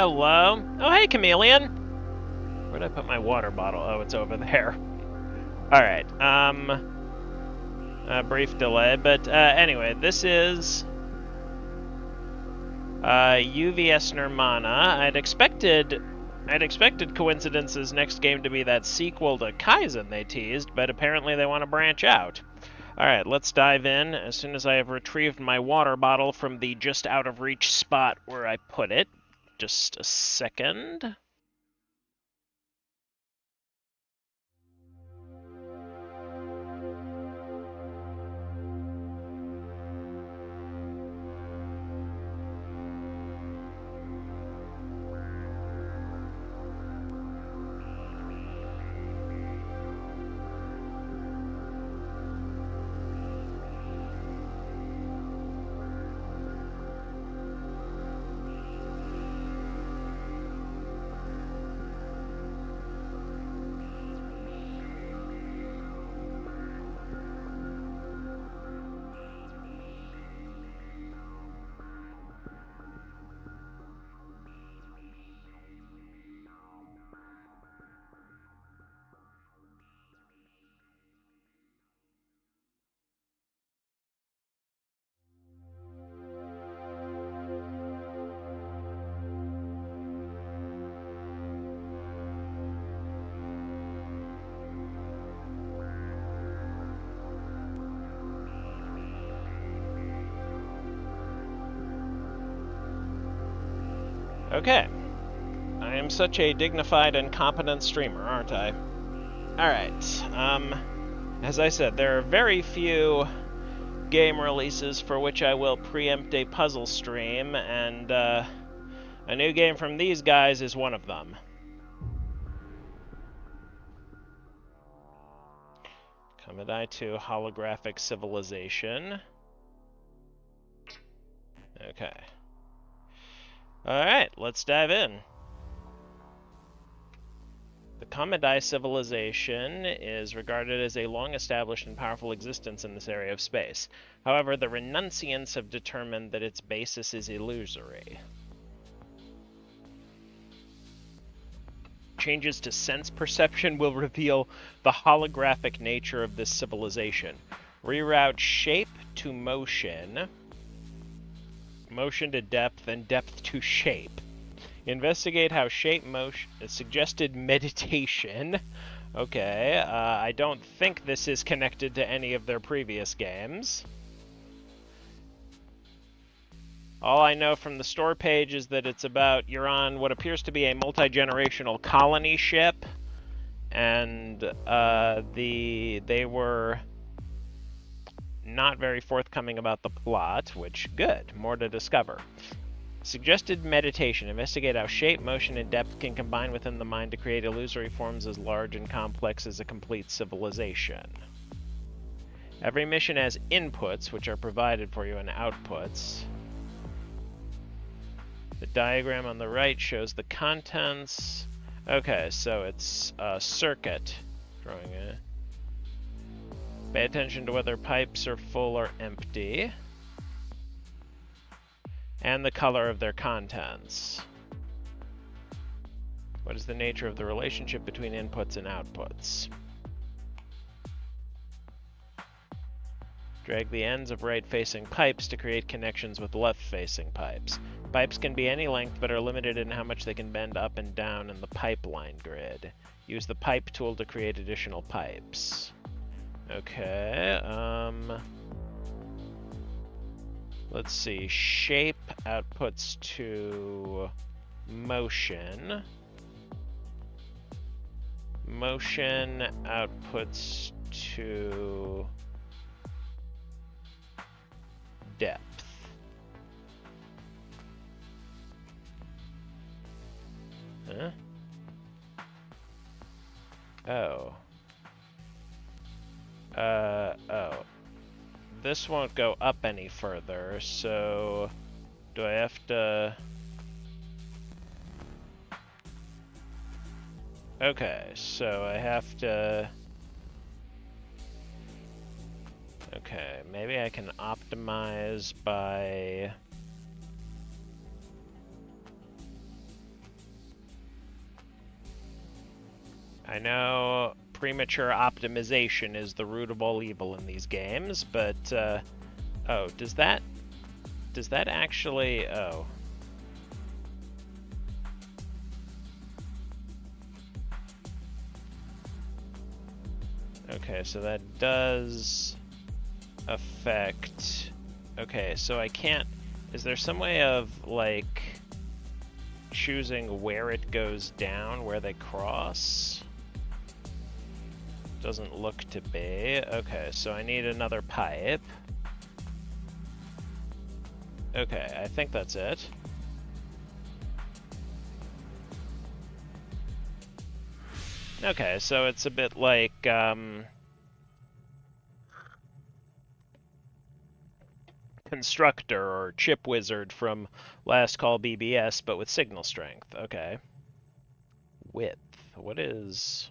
Hello? Oh, hey, chameleon! Where'd I put my water bottle? Oh, it's over there. Alright, a brief delay, but anyway, this is U.V.S. Nirmana. I'd expected Coincidence's next game to be that sequel to Kaizen they teased, but apparently they want to branch out. Alright, let's dive in as soon as I have retrieved my water bottle from the just out of reach spot where I put it. Just a second. Okay. I am such a dignified and competent streamer, aren't I? Alright, as I said, there are very few game releases for which I will preempt a puzzle stream, and a new game from these guys is one of them. Kamidai 2 Holographic Civilization. Okay. Alright, let's dive in. The Kamidai civilization is regarded as a long-established and powerful existence in this area of space. However, the renunciants have determined that its basis is illusory. Changes to sense perception will reveal the holographic nature of this civilization. Reroute shape to motion, motion to depth, and depth to shape. Investigate how shape motion suggested meditation. Okay, I don't think this is connected to any of their previous games. All I know from the store page is that it's about you're on what appears to be a multi-generational colony ship, and they were not very forthcoming about the plot, which good, more to discover. Suggested meditation. Investigate how shape, motion, and depth can combine within the mind to create illusory forms as large and complex as a complete civilization. Every mission has inputs, which are provided for you, and outputs. The diagram on the right shows the contents. Okay, so it's a circuit. Drawing it. Pay attention to whether pipes are full or empty. And the color of their contents. What is the nature of the relationship between inputs and outputs? Drag the ends of right-facing pipes to create connections with left-facing pipes. Pipes can be any length but are limited in how much they can bend up and down in the pipeline grid. Use the pipe tool to create additional pipes. Okay, let's see, shape outputs to motion. Motion outputs to depth. Huh? Oh. Oh. This won't go up any further, so do I have to... Okay, so I have to... Okay, maybe I can optimize by... I know premature optimization is the root of all evil in these games, but, oh, does that actually, oh. Okay, so that does affect, okay, so I can't, is there some way of, like, choosing where it goes down, where they cross? Doesn't look to be. Okay, so I need another pipe. Okay, I think that's it. Okay, so it's a bit like, Constructor or Chip Wizard from Last Call BBS, but with signal strength. Okay. Width. What is...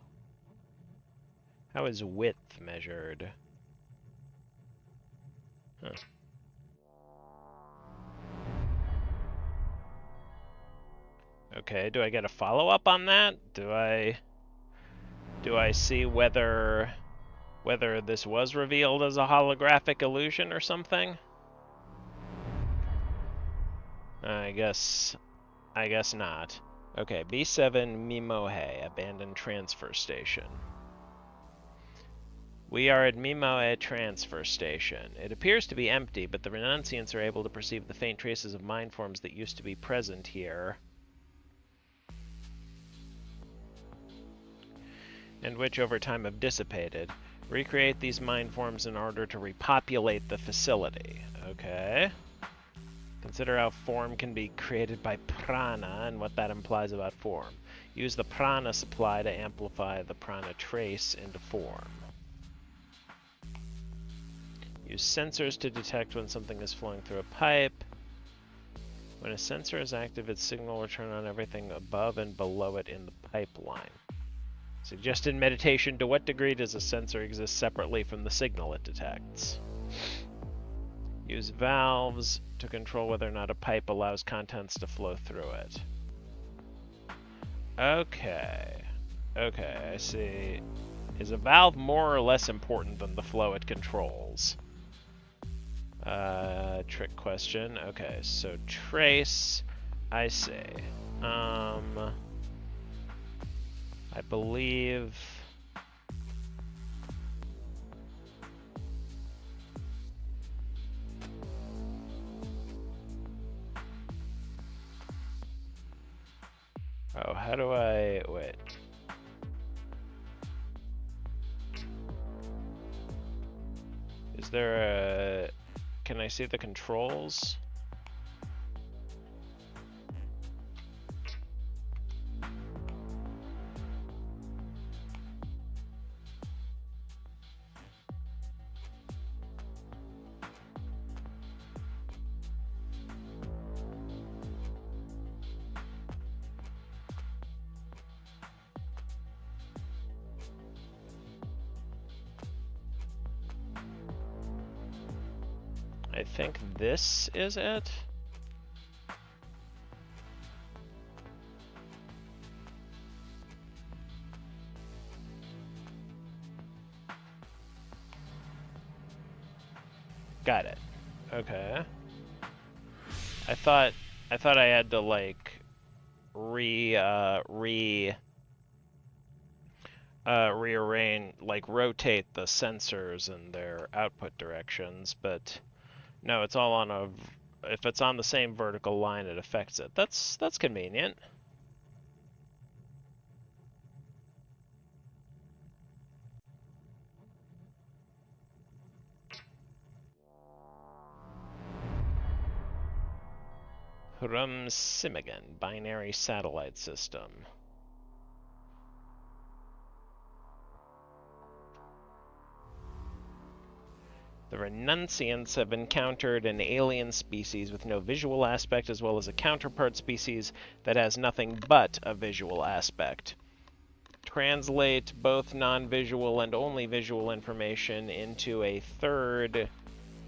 How is width measured? Huh. Okay, do I get a follow-up on that? Do I see whether this was revealed as a holographic illusion or something? I guess not. Okay, B7 Mimohe, abandoned transfer station. We are at Mimohe transfer station. It appears to be empty, but the renunciants are able to perceive the faint traces of mind forms that used to be present here, and which over time have dissipated. Recreate these mind forms in order to repopulate the facility. Okay. Consider how form can be created by prana and what that implies about form. Use the prana supply to amplify the prana trace into form. Use sensors to detect when something is flowing through a pipe. When a sensor is active, its signal will turn on everything above and below it in the pipeline. Suggested meditation: to what degree does a sensor exist separately from the signal it detects? Use valves to control whether or not a pipe allows contents to flow through it. Okay. Okay, I see. Is a valve more or less important than the flow it controls? Trick question. Okay, so trace, I see. I believe... Oh, how do I... wait. Is there a... Can I see the controls? I think this is it. Got it. Okay. I thought I had to like rearrange, like rotate the sensors and their output directions, but no, it's all on a... If it's on the same vertical line, it affects it. That's convenient. Simigan, binary satellite system. The renunciants have encountered an alien species with no visual aspect, as well as a counterpart species that has nothing but a visual aspect. Translate both non-visual and only visual information into a third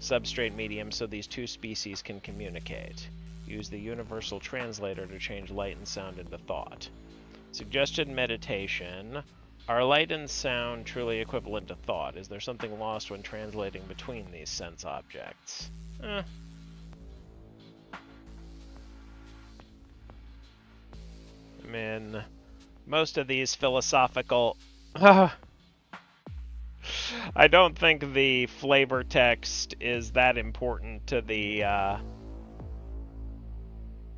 substrate medium so these two species can communicate. Use the universal translator to change light and sound into thought. Suggested meditation: Are light and sound truly equivalent to thought? Is there something lost when translating between these sense objects? I mean, most of these philosophical... I don't think the flavor text is that important to the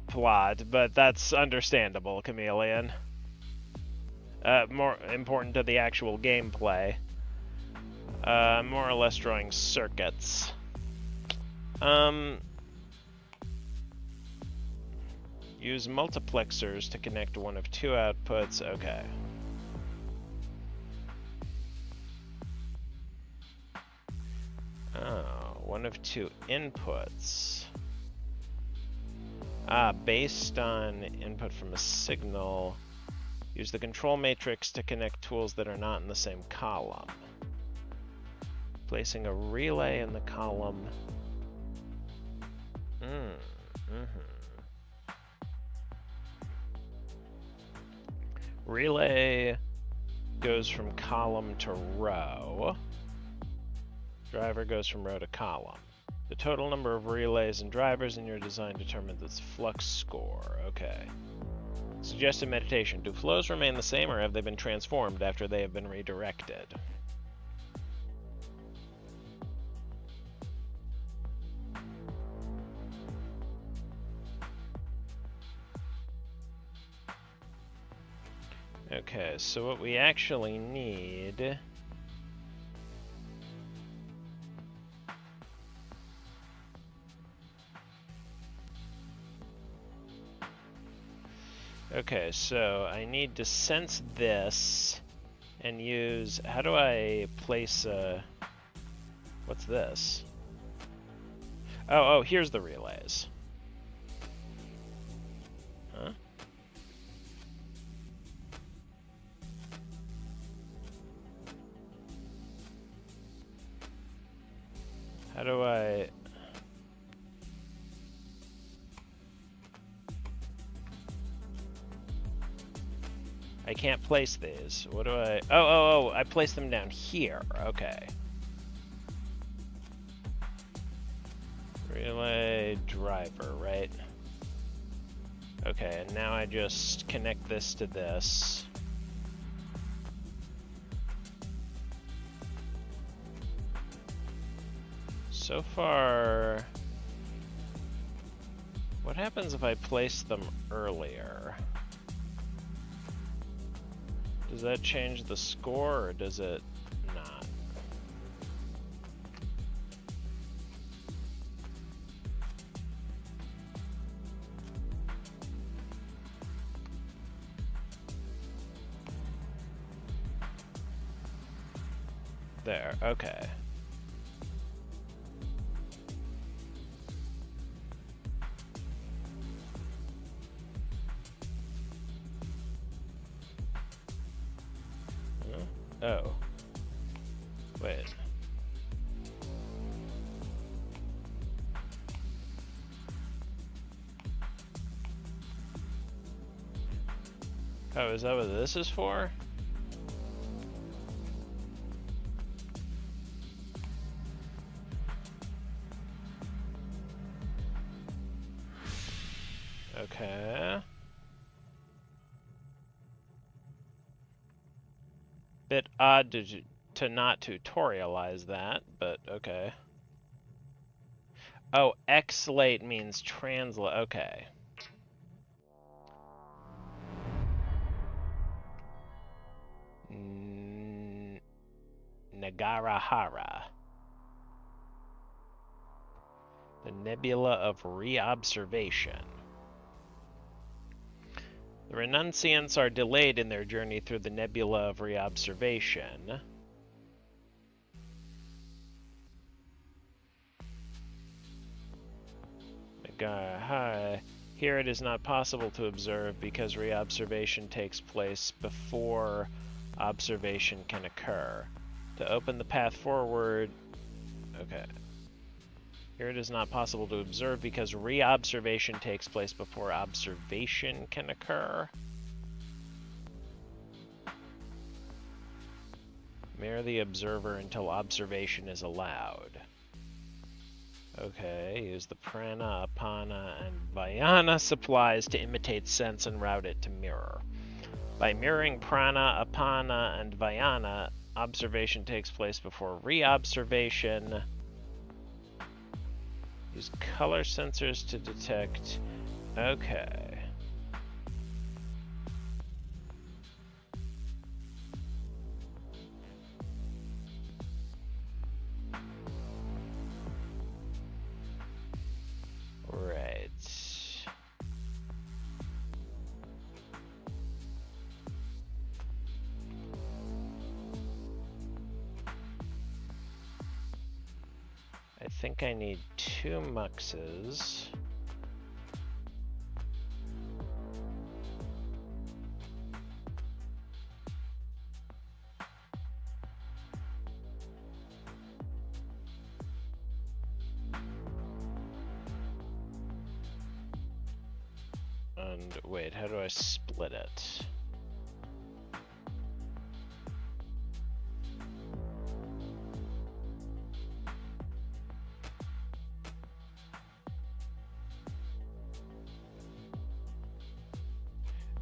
plot, but that's understandable, Chameleon. More important to the actual gameplay. More or less drawing circuits. Use multiplexers to connect one of two outputs. Okay. Oh, one of two inputs. Based on input from a signal, use the control matrix to connect tools that are not in the same column. Placing a relay in the column. Relay goes from column to row. Driver goes from row to column. The total number of relays and drivers in your design determines its flux score. Okay. Suggested meditation. Do flows remain the same, or have they been transformed after they have been redirected? Okay, so what we actually need... Okay, so I need to sense this and use... How do I place a... What's this? Oh, here's the relays. Huh? How do I... I can't place these. What do I... Oh, I place them down here. Okay. Relay driver, right? Okay, and now I just connect this to this. So far... What happens if I place them earlier? Does that change the score, or does it not? There, okay. Oh. Wait. Oh, is that what this is for? Okay. Bit odd to not tutorialize that, but okay. Oh, xlate means translate. Okay. Nagarahara. The Nebula of Reobservation. The renunciants are delayed in their journey through the Nebula of Reobservation. Here it is not possible to observe because reobservation takes place before observation can occur. To open the path forward... Okay. Here it is not possible to observe because reobservation takes place before observation can occur. Mirror the observer until observation is allowed. Okay, use the prana, apana, and vyana supplies to imitate sense and route it to mirror. By mirroring prana, apana, and vyana, observation takes place before re-observation. Use color sensors to detect. Okay. Right. I think I need 2 muxes. And wait, how do I split it?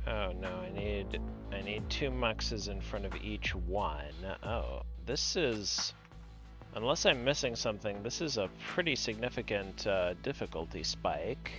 Oh no, I need 2 muxes in front of each one. Oh, this is, unless I'm missing something, this is a pretty significant difficulty spike.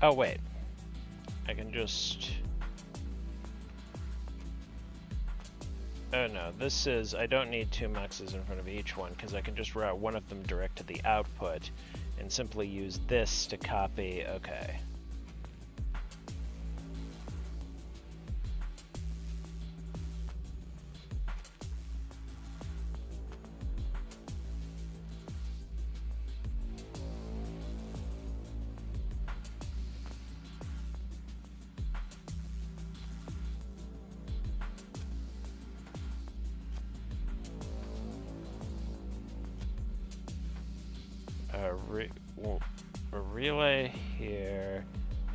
Oh wait, I can just... Oh no, this is... I don't need 2 muxes in front of each one, because I can just route one of them direct to the output, and simply use this to copy... Okay. A relay here,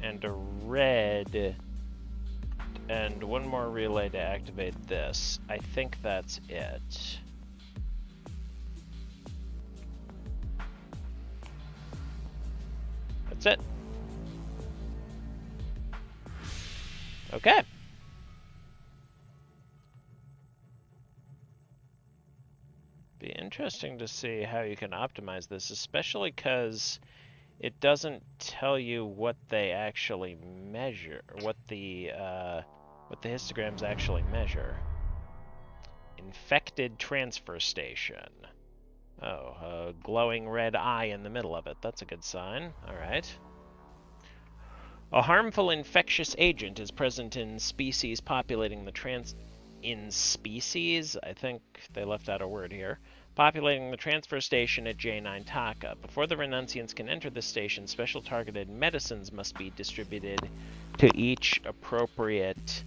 and a red, and one more relay to activate this. I think that's it. That's it. Okay. Be interesting to see how you can optimize this, especially because it doesn't tell you what they actually measure, what the histograms actually measure. Infected transfer station. Oh, a glowing red eye in the middle of it. That's a good sign. All right. A harmful infectious agent is present in species populating the in species? I think they left out a word here. Populating the transfer station at J9 Taka. Before the Renunciants can enter the station, special targeted medicines must be distributed to each appropriate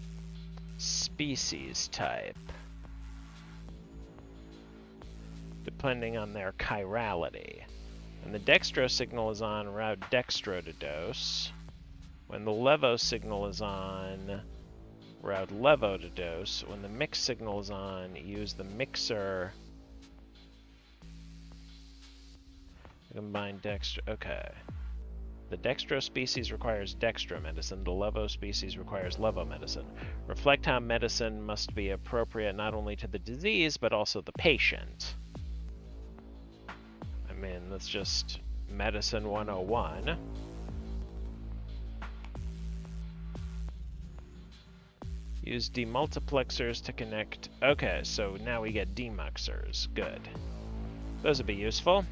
species type, depending on their chirality. When the dextro signal is on, route dextro to dose. When the levo signal is on, route levo to dose. When the mix signal is on, use the mixer. Combine dextro. Okay. The dextro species requires dextro medicine. The levo species requires levo medicine. Reflect how medicine must be appropriate not only to the disease, but also the patient. I mean, that's just medicine 101. Use demultiplexers to connect. Okay, so now we get demuxers. Good. Those would be useful.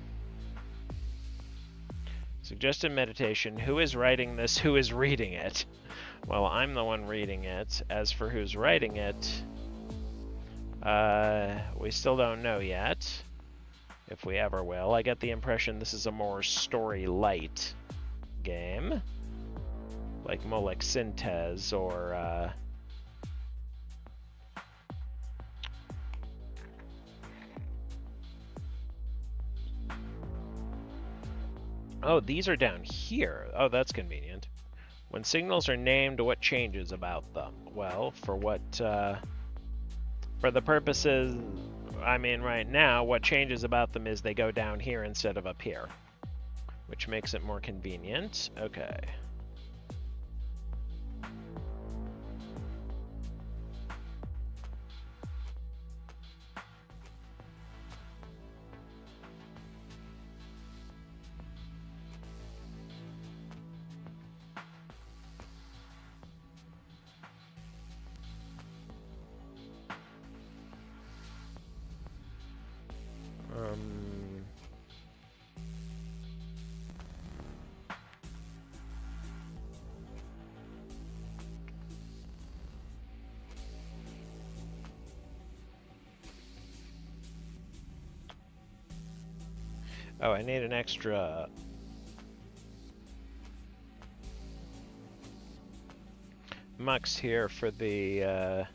Suggested meditation. Who is writing this? Who is reading it? Well, I'm the one reading it. As for who's writing it, we still don't know yet. If we ever will. I get the impression this is a more story-light game. Like Molek Syntez or, Oh, these are down here. Oh, that's convenient. When signals are named, what changes about them? Well, for the purposes, I mean, right now, what changes about them is they go down here instead of up here, which makes it more convenient. Okay. Oh, I need an extra mux here for the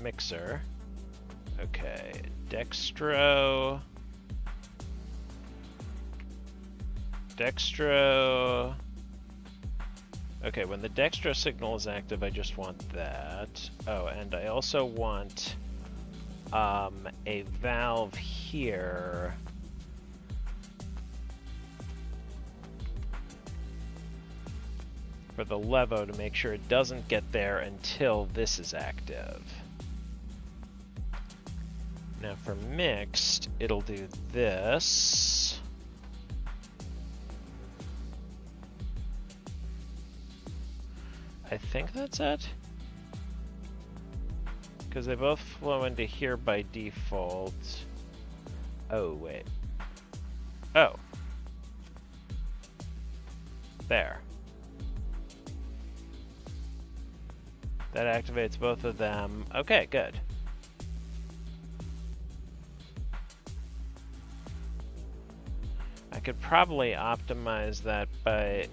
mixer. Okay, dextro. Okay, when the dextro signal is active, I just want that. Oh, and I also want a valve here. For the levo to make sure it doesn't get there until this is active. Now for mixed, it'll do this. I think that's it. Because they both flow into here by default. Oh, wait. Oh. There. That activates both of them. Okay, good. I could probably optimize that by...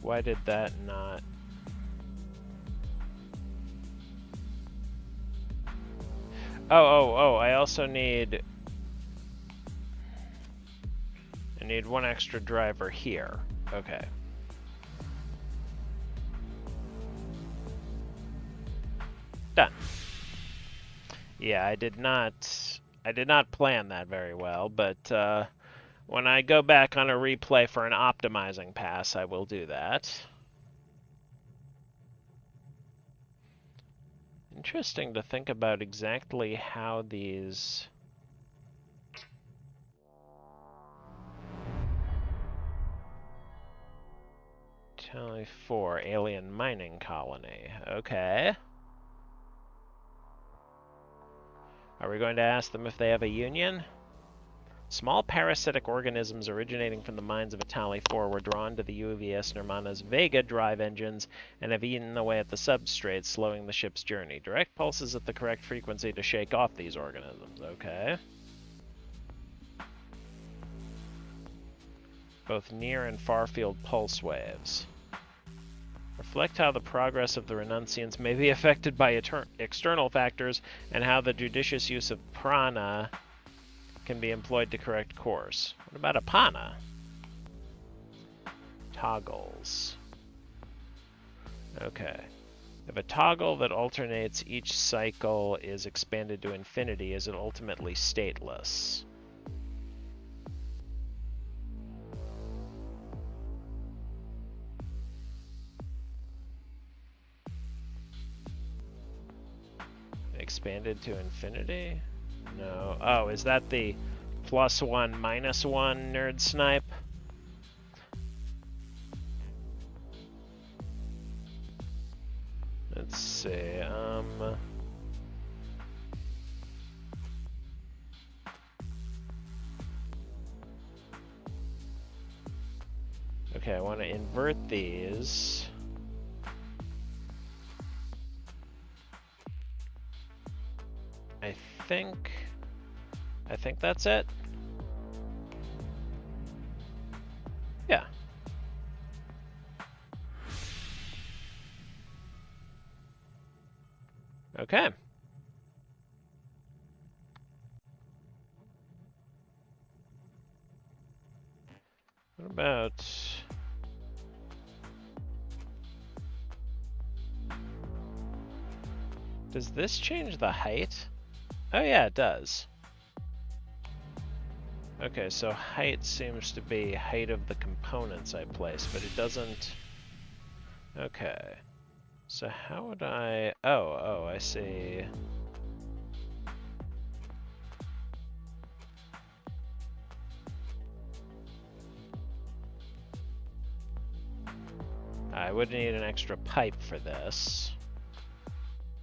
Why did that not... Oh, I also need... I need one extra driver here. Okay. Done. Yeah, I did not plan that very well, but when I go back on a replay for an optimizing pass, I will do that. Interesting to think about exactly how these... Tally 4, alien mining colony. Okay. Are we going to ask them if they have a union? Small parasitic organisms originating from the mines of Itali 4 were drawn to the U.V.S. Nirmana's Vega drive engines and have eaten away at the substrate, slowing the ship's journey. Direct pulses at the correct frequency to shake off these organisms. Okay. Both near and far field pulse waves. Reflect how the progress of the renunciants may be affected by external factors and how the judicious use of prana can be employed to correct course. What about apana? Toggles. Okay. If a toggle that alternates each cycle is expanded to infinity, is it ultimately stateless? Expanded to infinity? No. Oh, is that the +1, -1 nerd snipe? Let's see, okay, I want to invert these. I think that's it. Yeah. Okay. What about... Does this change the height? Oh yeah, it does. Okay, so height seems to be height of the components I place, but it doesn't... Okay. So how would I... Oh, I see. I would need an extra pipe for this.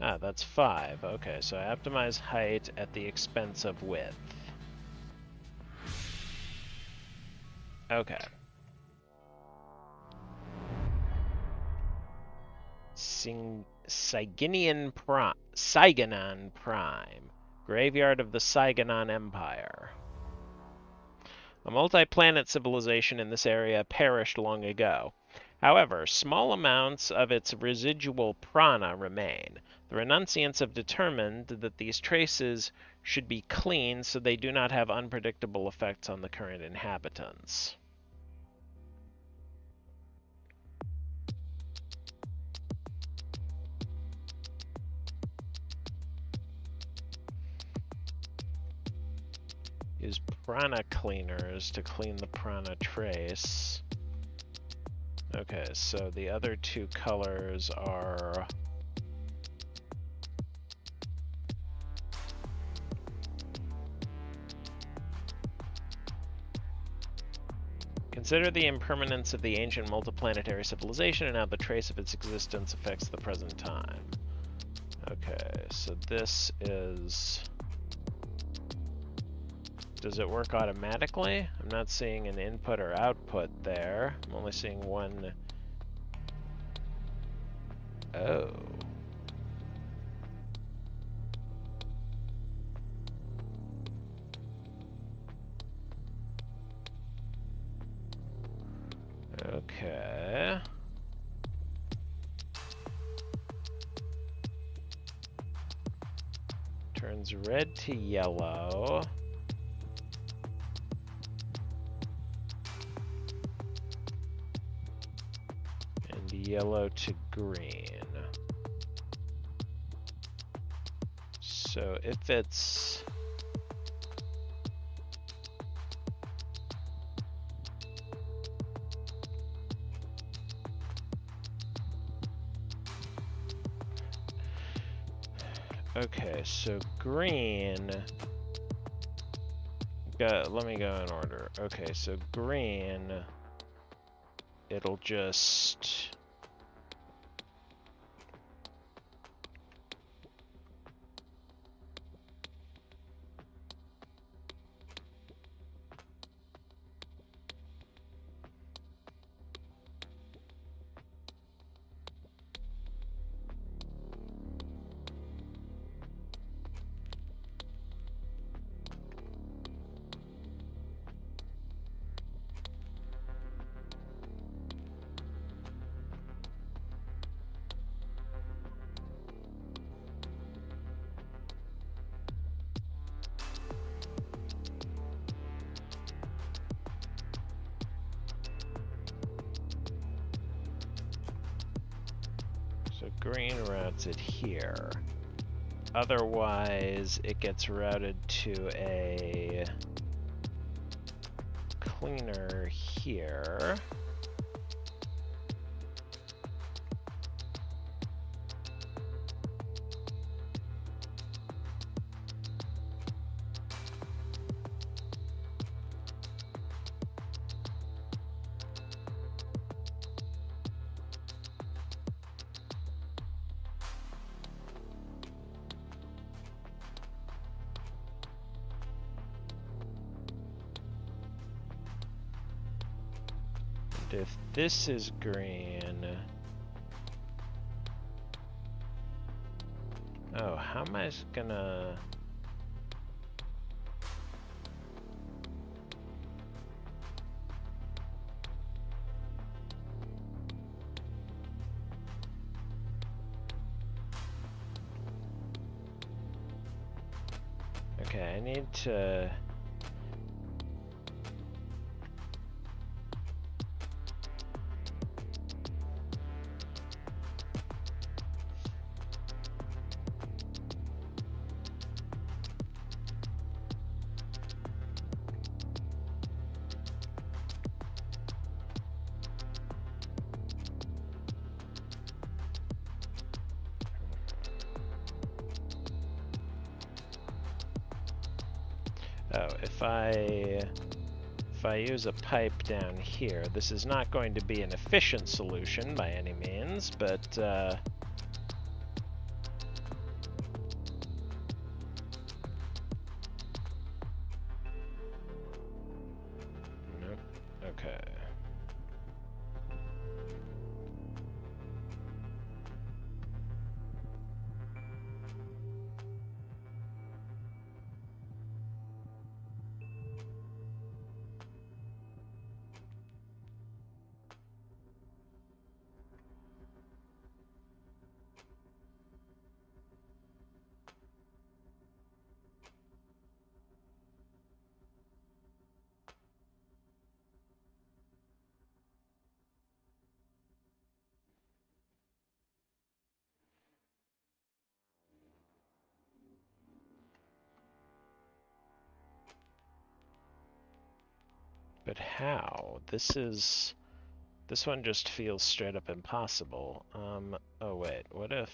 Ah, that's 5. Okay, so I optimize height at the expense of width. Okay. Saigonon Prime. Graveyard of the Saigonon Empire. A multi-planet civilization in this area perished long ago. However, small amounts of its residual prana remain. The renunciants have determined that these traces should be clean so they do not have unpredictable effects on the current inhabitants. Use prana cleaners to clean the prana trace. Okay, so the other 2 colors are... Consider the impermanence of the ancient multiplanetary civilization and how the trace of its existence affects the present time. Okay, so this is... Does it work automatically? I'm not seeing an input or output there. I'm only seeing one... Oh. Okay. Turns red to yellow. And yellow to green. So if it's... Okay, so green... let me go in order. Okay, so green... It'll just... green routes it here. Otherwise, it gets routed to a cleaner here. If this is green... Oh, how am I gonna... Okay, I need to... Oh, if I use a pipe down here, this is not going to be an efficient solution by any means, but nope. Okay. But how? This one just feels straight up impossible. Oh wait, what if...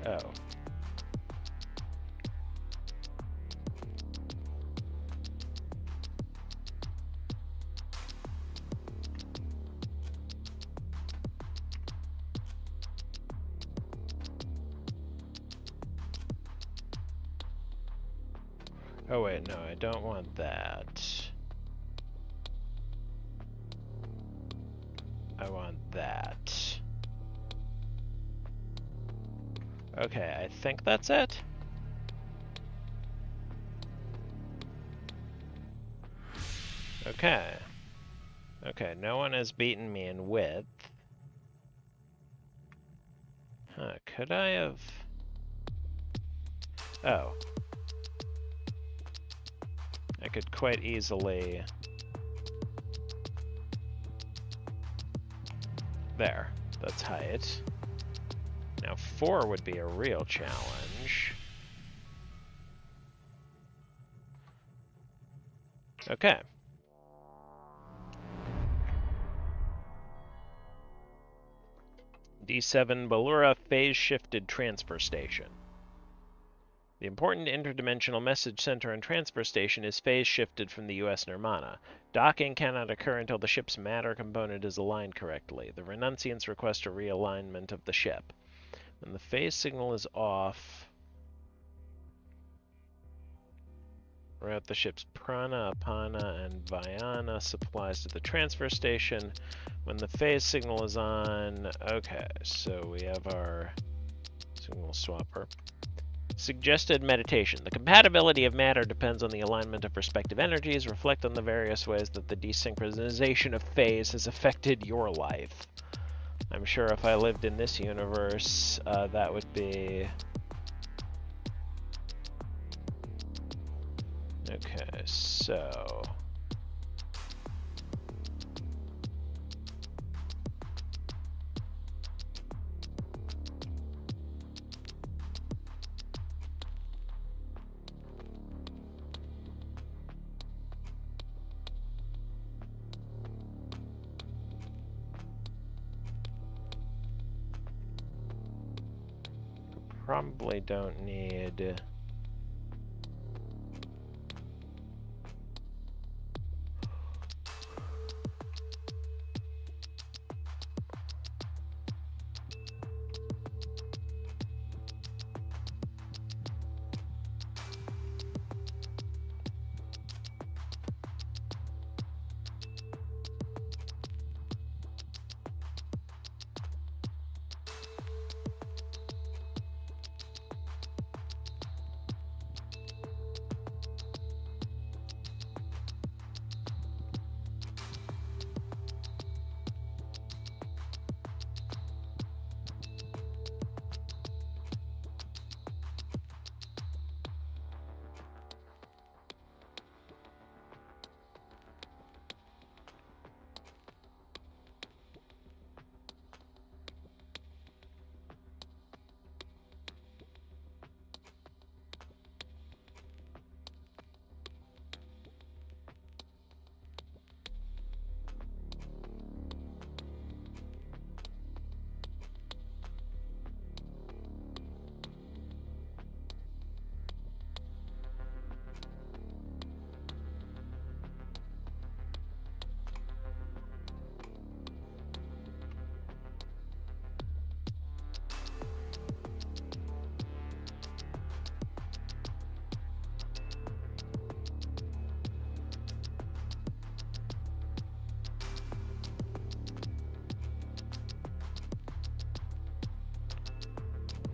Oh. Oh wait, no, I don't want that. I want that. Okay, I think that's it. Okay. Okay, no one has beaten me in width. Huh, could I have... Oh. I could quite easily... There, that's height. Now 4 would be a real challenge. Okay. D7 Ballura phase-shifted transfer station. The important interdimensional message center and transfer station is phase-shifted from the U.S. Nirmana. Docking cannot occur until the ship's matter component is aligned correctly. The Renunciants request a realignment of the ship. When the phase signal is off, route the ship's prana, apana, and vyana supplies to the transfer station. When the phase signal is on, okay, so we have our So we'll swap her. Suggested meditation. The compatibility of matter depends on the alignment of respective energies. Reflect on the various ways that the desynchronization of phase has affected your life. I'm sure if I lived in this universe, that would be... Okay, so... Probably don't need...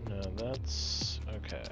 No, that's... okay.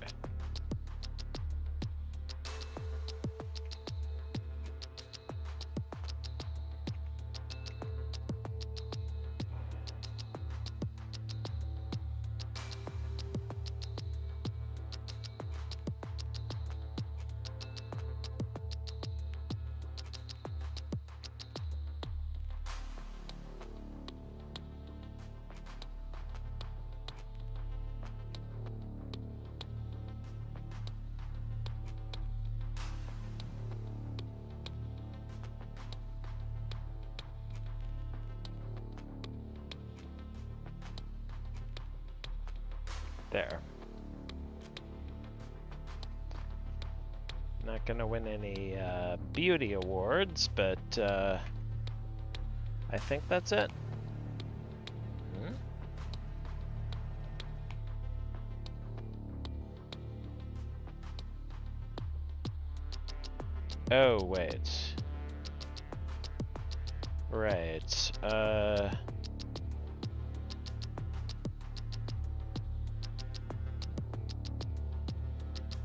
There. Not gonna win any beauty awards, but I think that's it. Hmm? Oh, wait. Right.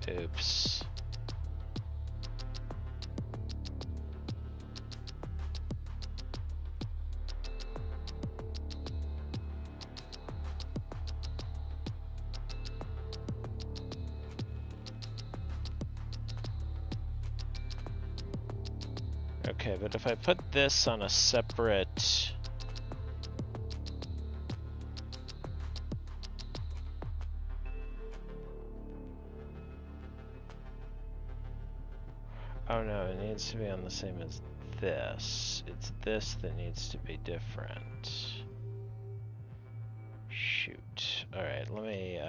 Oops. Okay, but if I put this on a separate... Oh no, it needs to be on the same as this. It's this that needs to be different. Shoot. Alright, let me,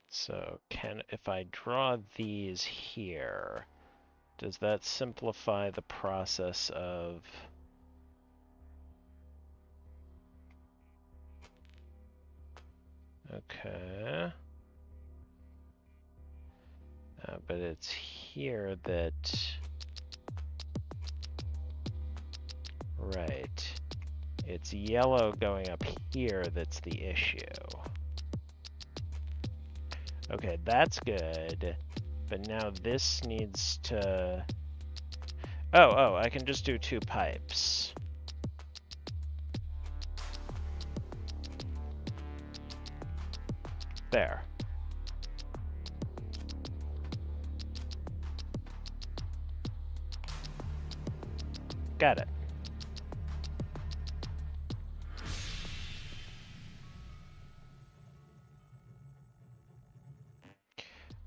so if I draw these here, Does that simplify the process of... Okay. But it's here that... Right. It's yellow going up here that's the issue. Okay, that's good. But now this needs to... Oh, I can just do 2 pipes. There. Got it.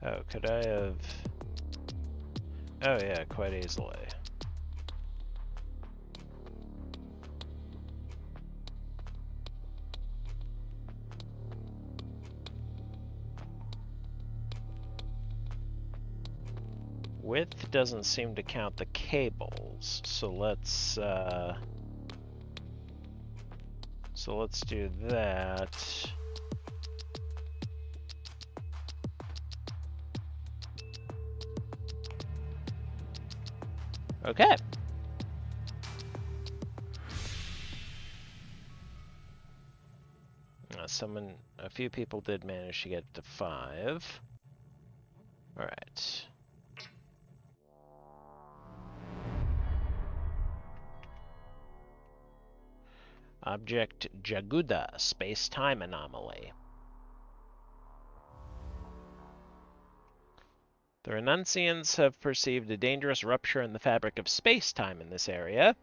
Oh, could I have... Oh yeah, quite easily. Width doesn't seem to count the cables, so let's do that. Okay. A few people did manage to get to 5. All right. Object Jaguda, space-time anomaly. The Renunciants have perceived a dangerous rupture in the fabric of space-time in this area,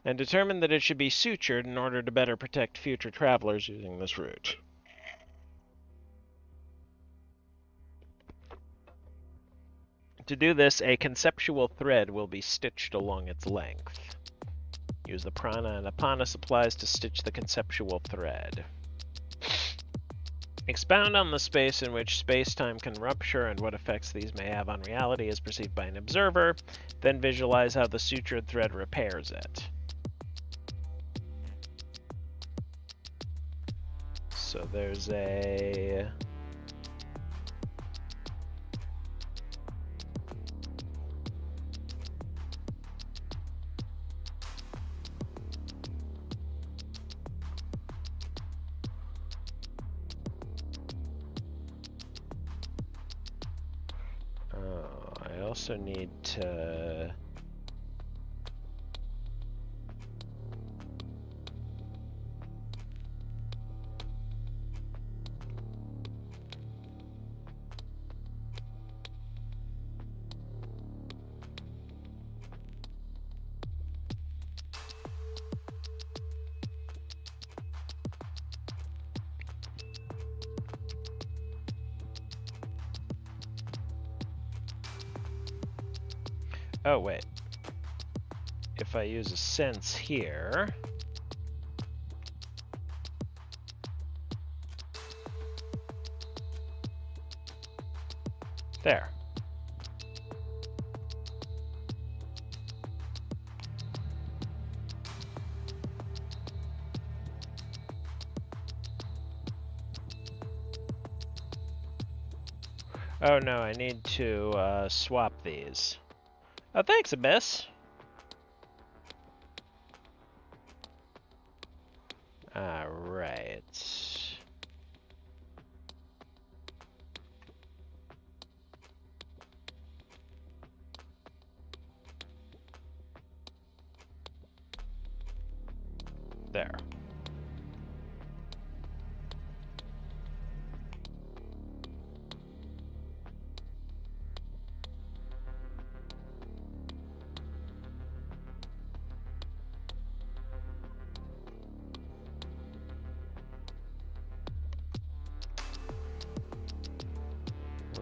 and determined that it should be sutured in order to better protect future travelers using this route. To do this, a conceptual thread will be stitched along its length. Use the prana and apana supplies to stitch the conceptual thread. Expound on the space in which space-time can rupture and what effects these may have on reality as perceived by an observer, then visualize how the sutured thread repairs it. So there's a... I also need to... Oh, wait. If I use a sense here... There. Oh no, I need to swap these. Oh, thanks, Abyss. Alright. There.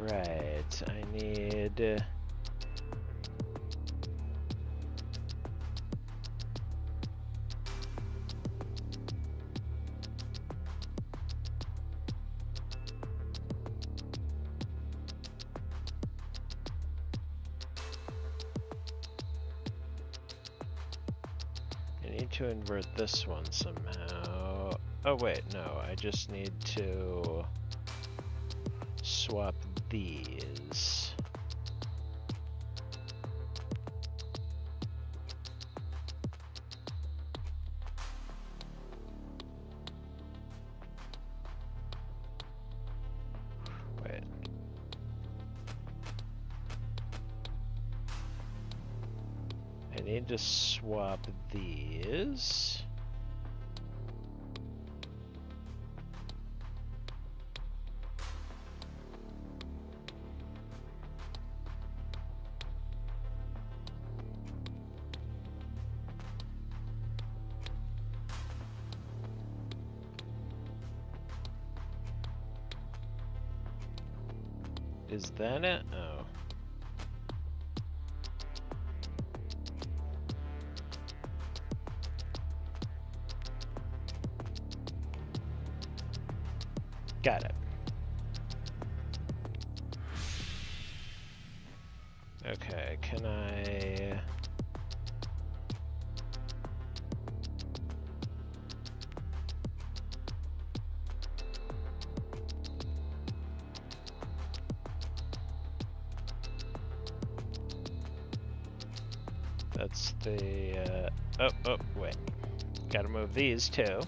Right, I need... to invert this one somehow. Oh wait, no, I just need to swap these. Wait. I need to swap these. Is that it? Oh. Got it. Okay, can I... That's the, oh, wait. Gotta move these too.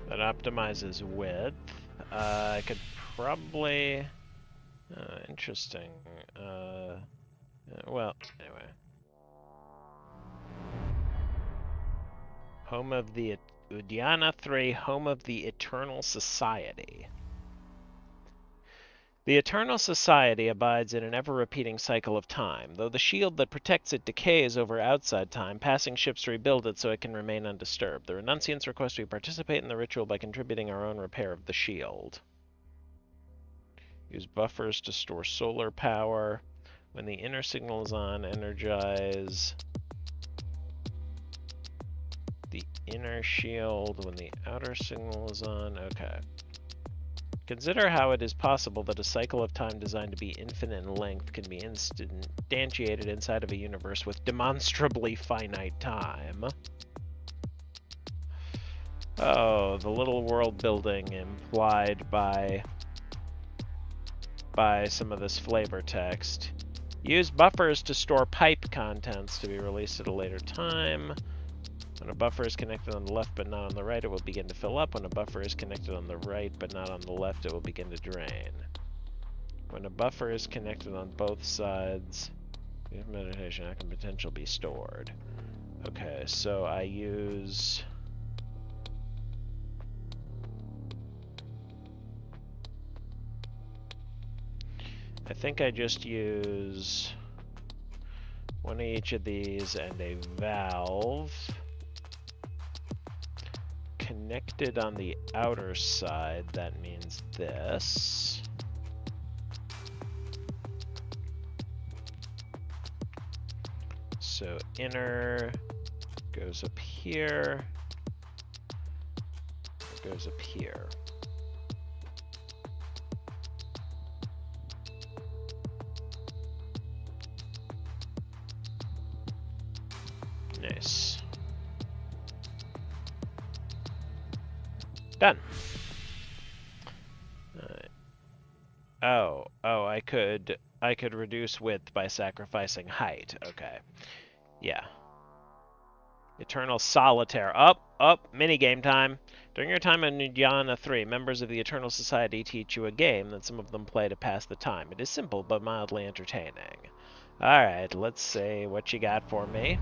That optimizes width. I could probably... interesting. Well, anyway. Home of the... Udiana 3, Home of the Eternal Society. The Eternal Society abides in an ever-repeating cycle of time. Though the shield that protects it decays over outside time, passing ships rebuild it so it can remain undisturbed. The Renunciants request we participate in the ritual by contributing our own repair of the shield. Use buffers to store solar power. When the inner signal is on, energize the inner shield. When the outer signal is on, okay. Consider how it is possible that a cycle of time designed to be infinite in length can be instantiated inside of a universe with demonstrably finite time. Oh, the little world building implied by some of this flavor text. Use buffers to store pipe contents to be released at a later time. When a buffer is connected on the left but not on the right, it will begin to fill up. When a buffer is connected on the right but not on the left, it will begin to drain. When a buffer is connected on both sides, meditation can potentially be stored. Okay, so I use... I think I just use one of each of these and a valve. Connected on the outer side, that means this. So inner goes up here, it goes up here. Nice. Done. Oh, I could reduce width by sacrificing height. Okay. Yeah. Eternal Solitaire. Up, minigame time. During your time in Nirmana 3, members of the Eternal Society teach you a game that some of them play to pass the time. It is simple but mildly entertaining. Alright, let's see what you got for me.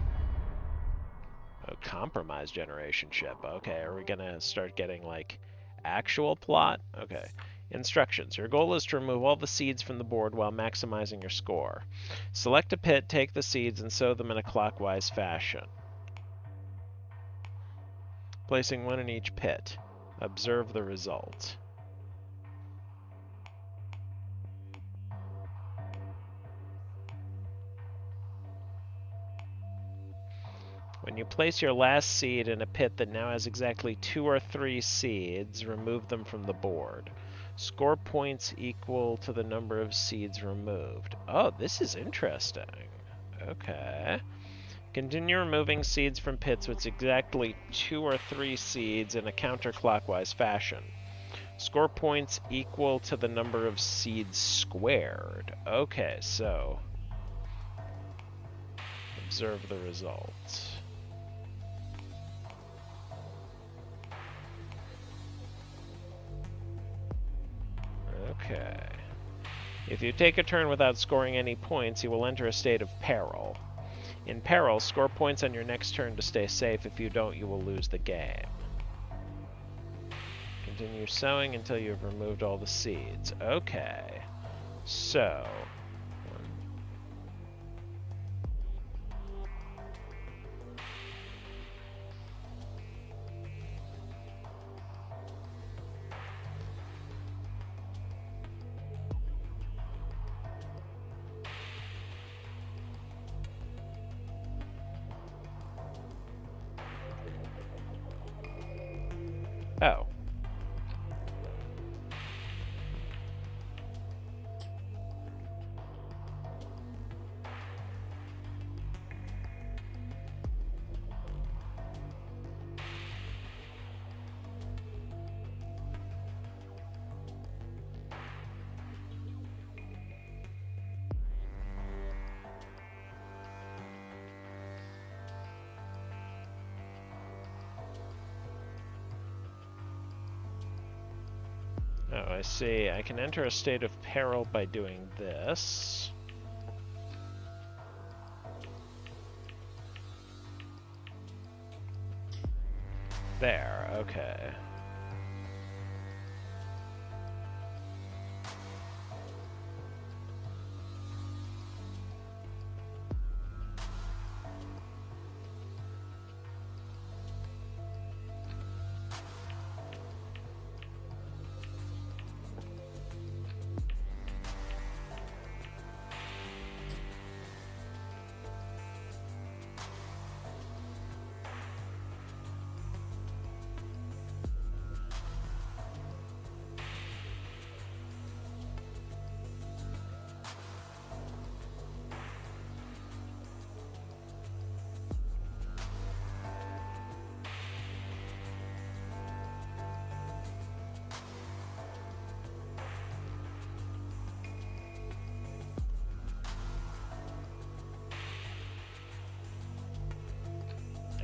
Oh, compromise generation ship. Okay, are we gonna start getting, like, actual plot? Okay. Instructions. Your goal is to remove all the seeds from the board while maximizing your score. Select a pit, take the seeds, and sow them in a clockwise fashion. Placing one in each pit. Observe the result. When you place your last seed in a pit that now has exactly 2 or 3 seeds, remove them from the board. Score points equal to the number of seeds removed. Oh, this is interesting. Okay. Continue removing seeds from pits with exactly 2 or 3 seeds in a counterclockwise fashion. Score points equal to the number of seeds squared. Okay, so observe the result. Okay. If you take a turn without scoring any points, you will enter a state of peril. In peril, score points on your next turn to stay safe. If you don't, you will lose the game. Continue sowing until you have removed all the seeds. Okay. So... Oh. Oh, I see. I can enter a state of peril by doing this. There, okay.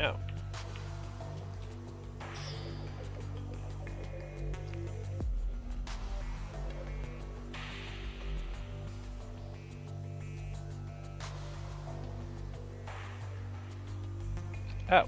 Oh. Oh.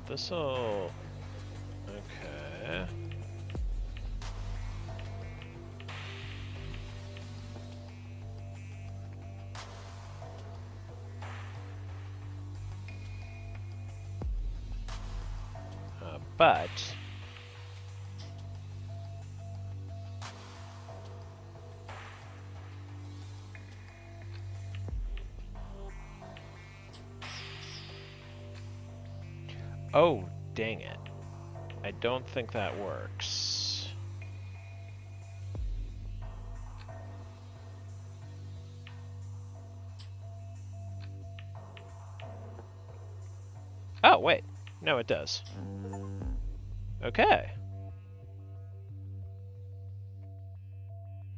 This'll... Okay. But... Oh, dang it. I don't think that works. Oh, wait. No, it does. Okay.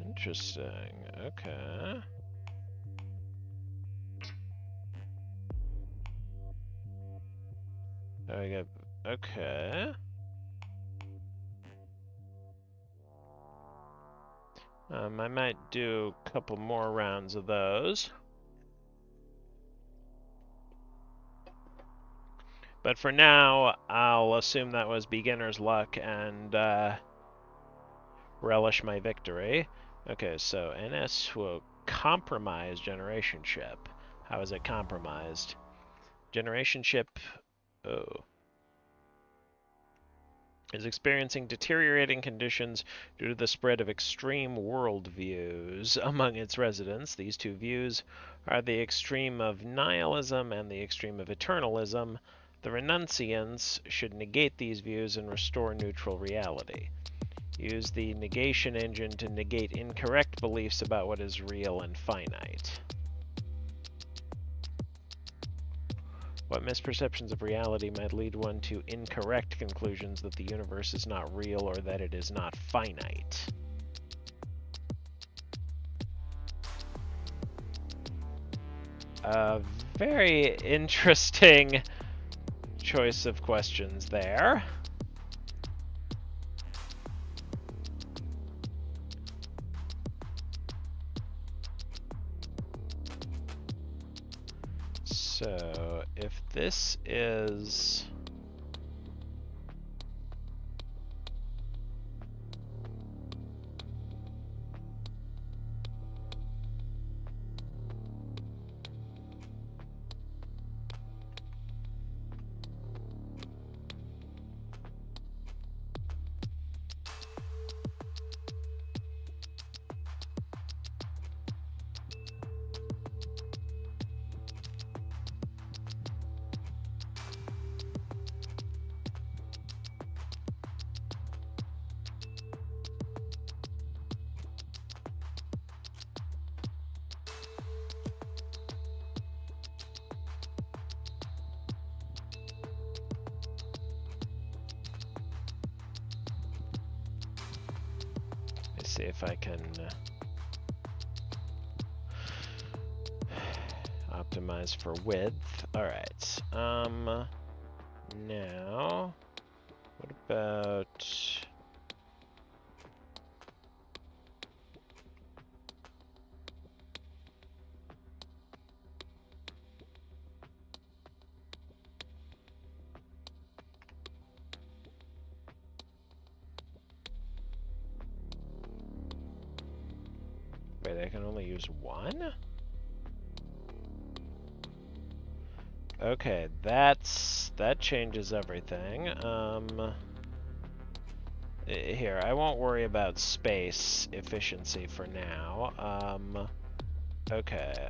Interesting. Okay. There we go. Okay. I might do a couple more rounds of those. But for now, I'll assume that was beginner's luck and relish my victory. Okay, so NS will compromise generation ship. How is it compromised? Generation ship, oh, is experiencing deteriorating conditions due to the spread of extreme world views among its residents. These two views are the extreme of nihilism and the extreme of eternalism. The renunciants should negate these views and restore neutral reality. Use the negation engine to negate incorrect beliefs about what is real and finite. What misperceptions of reality might lead one to incorrect conclusions that the universe is not real or that it is not finite? Very interesting choice of questions there. So, if this is... see if I can optimize for width. Alright. Now, what about... Wait, I can only use one? Okay, that changes everything. Here, I won't worry about space efficiency for now. Okay,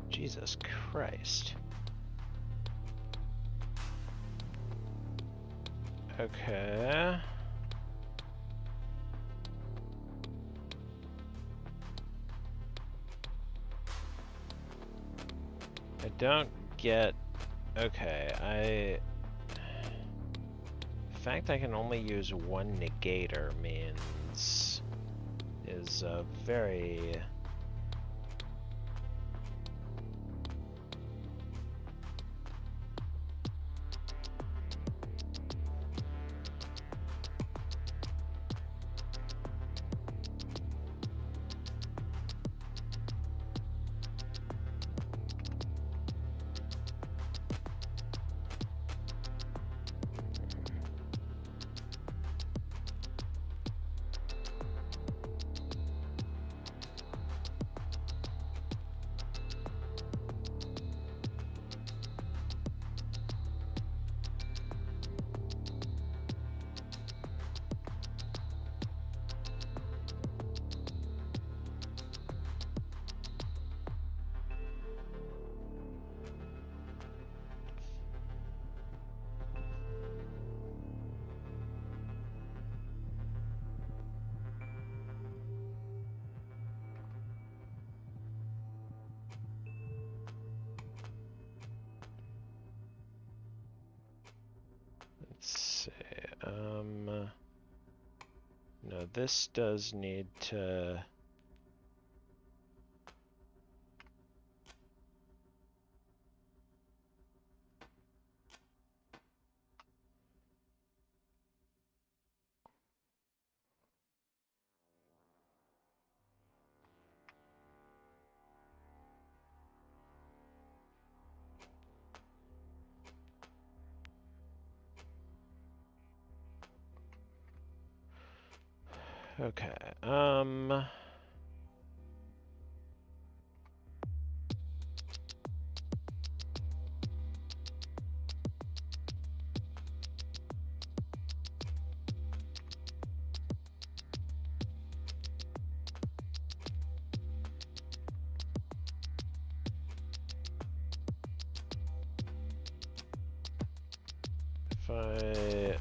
Jesus Christ. Okay. I don't get... Okay, the fact I can only use one negator is very... this does need to... Okay, if I...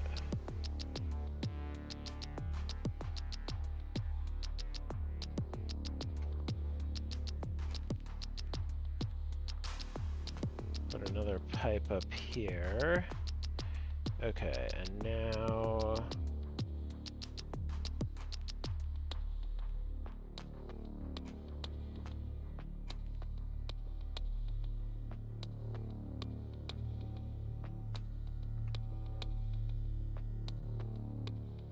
put another pipe up here. Okay, and now...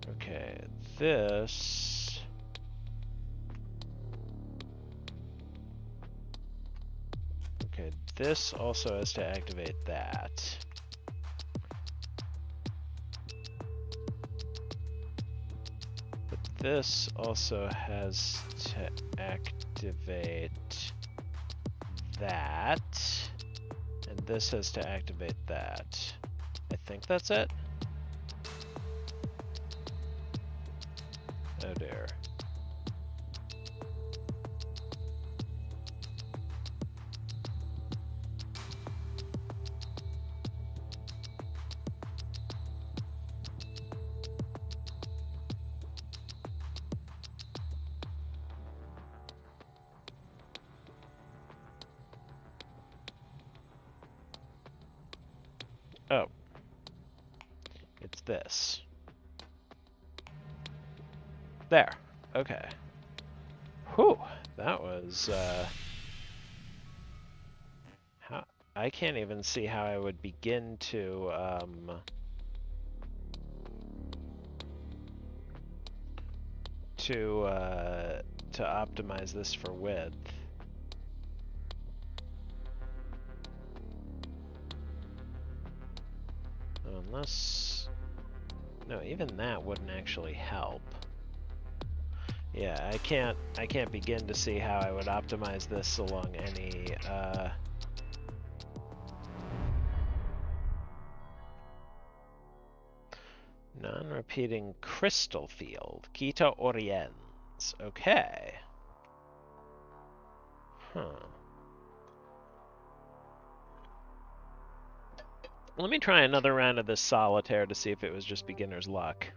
Okay, this... Okay, this also has to activate that. But this also has to activate that. And this has to activate that. I think that's it. Oh dear. Oh. It's this. There. Okay. Whew. That was, how... I can't even see how I would begin to, to optimize this for width. Unless... No, even that wouldn't actually help. Yeah, I can't begin to see how I would optimize this along any, non-repeating crystal field. Kita Oriens. Okay. Huh. Let me try another round of this solitaire to see if it was just beginner's luck.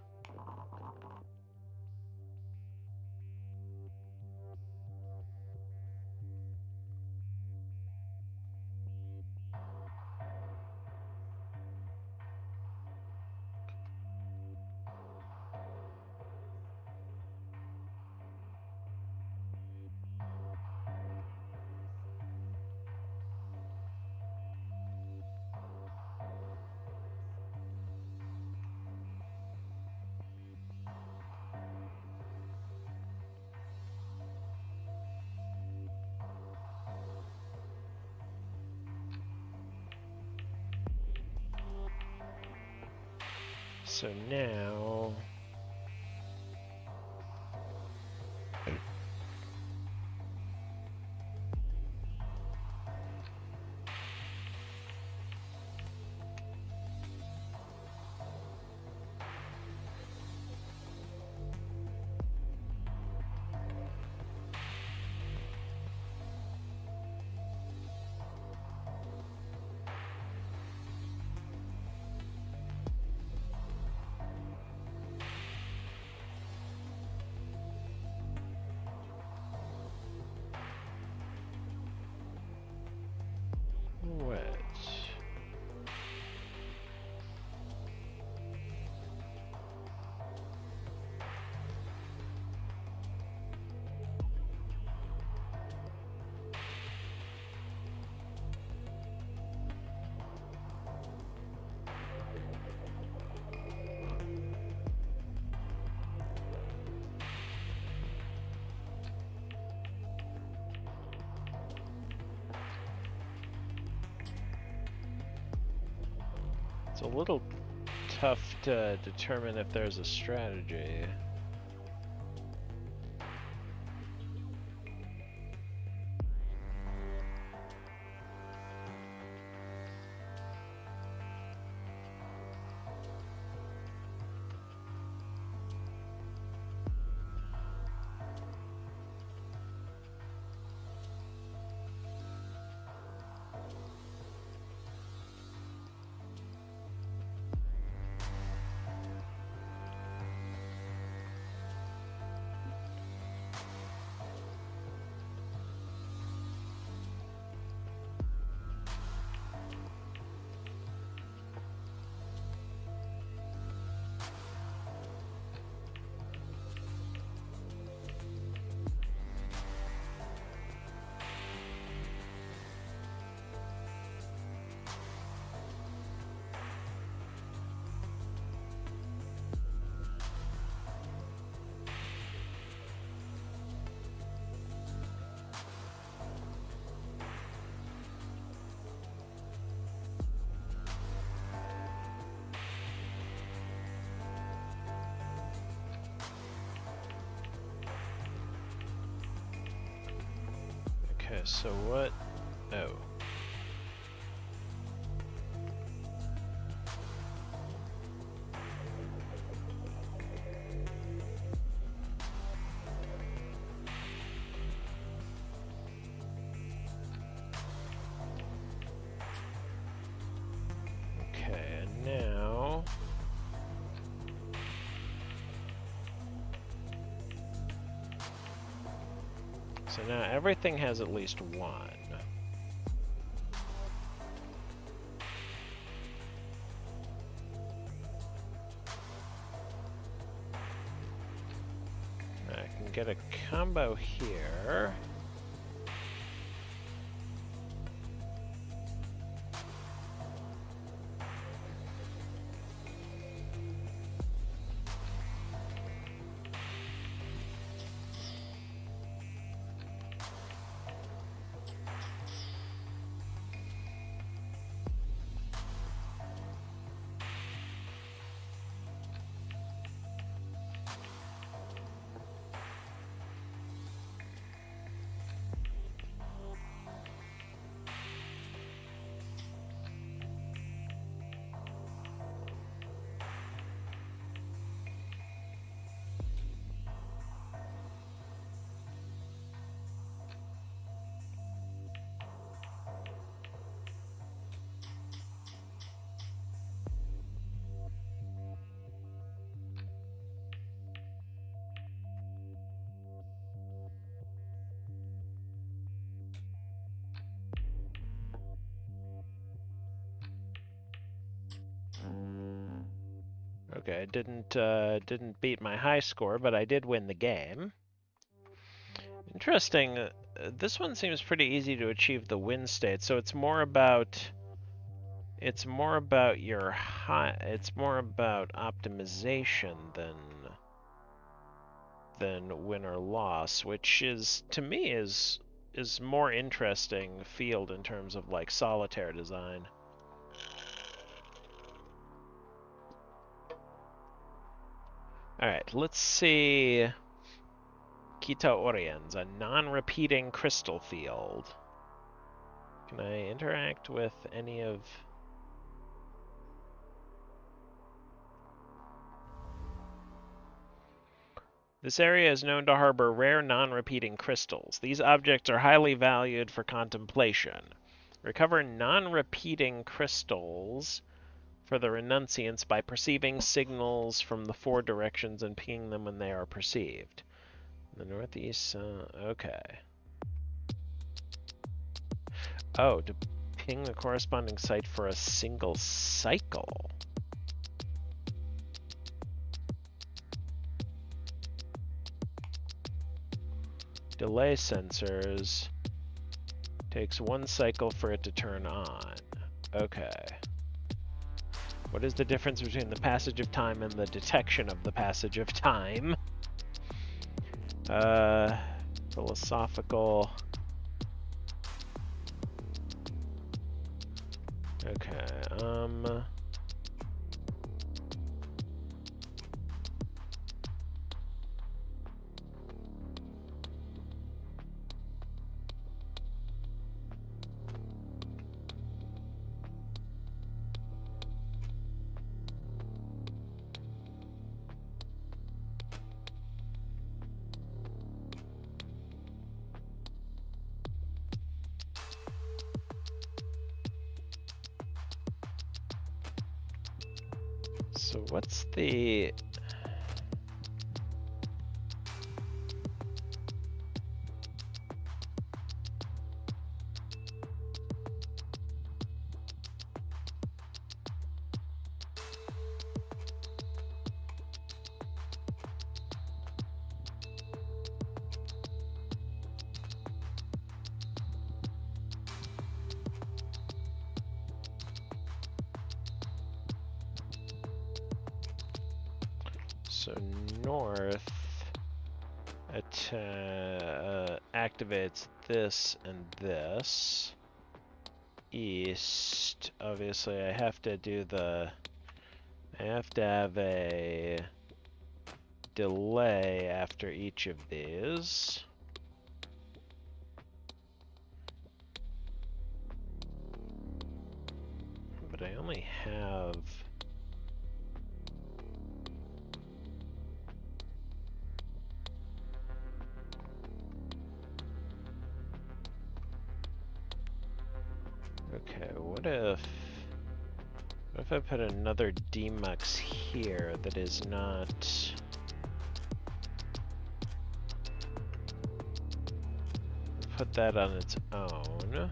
So now... a little tough to determine if there's a strategy. Okay, so what? Oh. Okay, and now... So now everything has at least one. I can get a combo here. Okay, I didn't beat my high score, but I did win the game. Interesting. This one seems pretty easy to achieve the win state. So it's more about your high. It's more about optimization than win or loss, which is to me is more interesting field in terms of like solitaire design. All right, let's see. Kita Oriens, a non-repeating crystal field. Can I interact with any of... This area is known to harbor rare non-repeating crystals. These objects are highly valued for contemplation. Recover non-repeating crystals for the renunciants by perceiving signals from the 4 directions and pinging them when they are perceived. The northeast, okay. Oh, to ping the corresponding site for a single cycle. Delay sensors takes 1 cycle for it to turn on. Okay. What is the difference between the passage of time and the detection of the passage of time? Philosophical. Okay, So what's the... So north activates this and this. East, obviously I have to do the... I have to have a delay after each of these. But I only have... Okay, what if I put another demux here that is not... Put that on its own.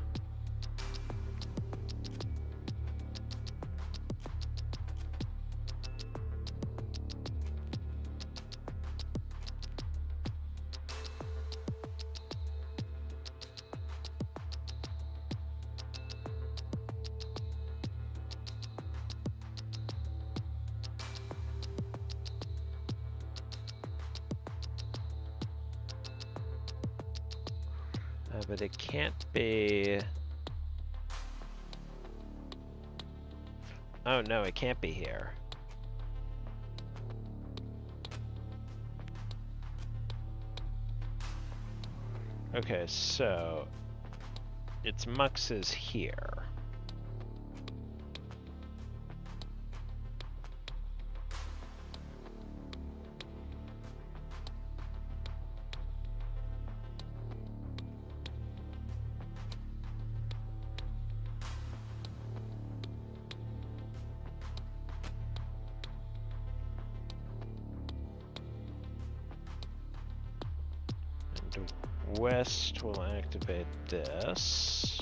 But it can't be... Oh no, it can't be here. Okay, so its mux is here. West will activate this.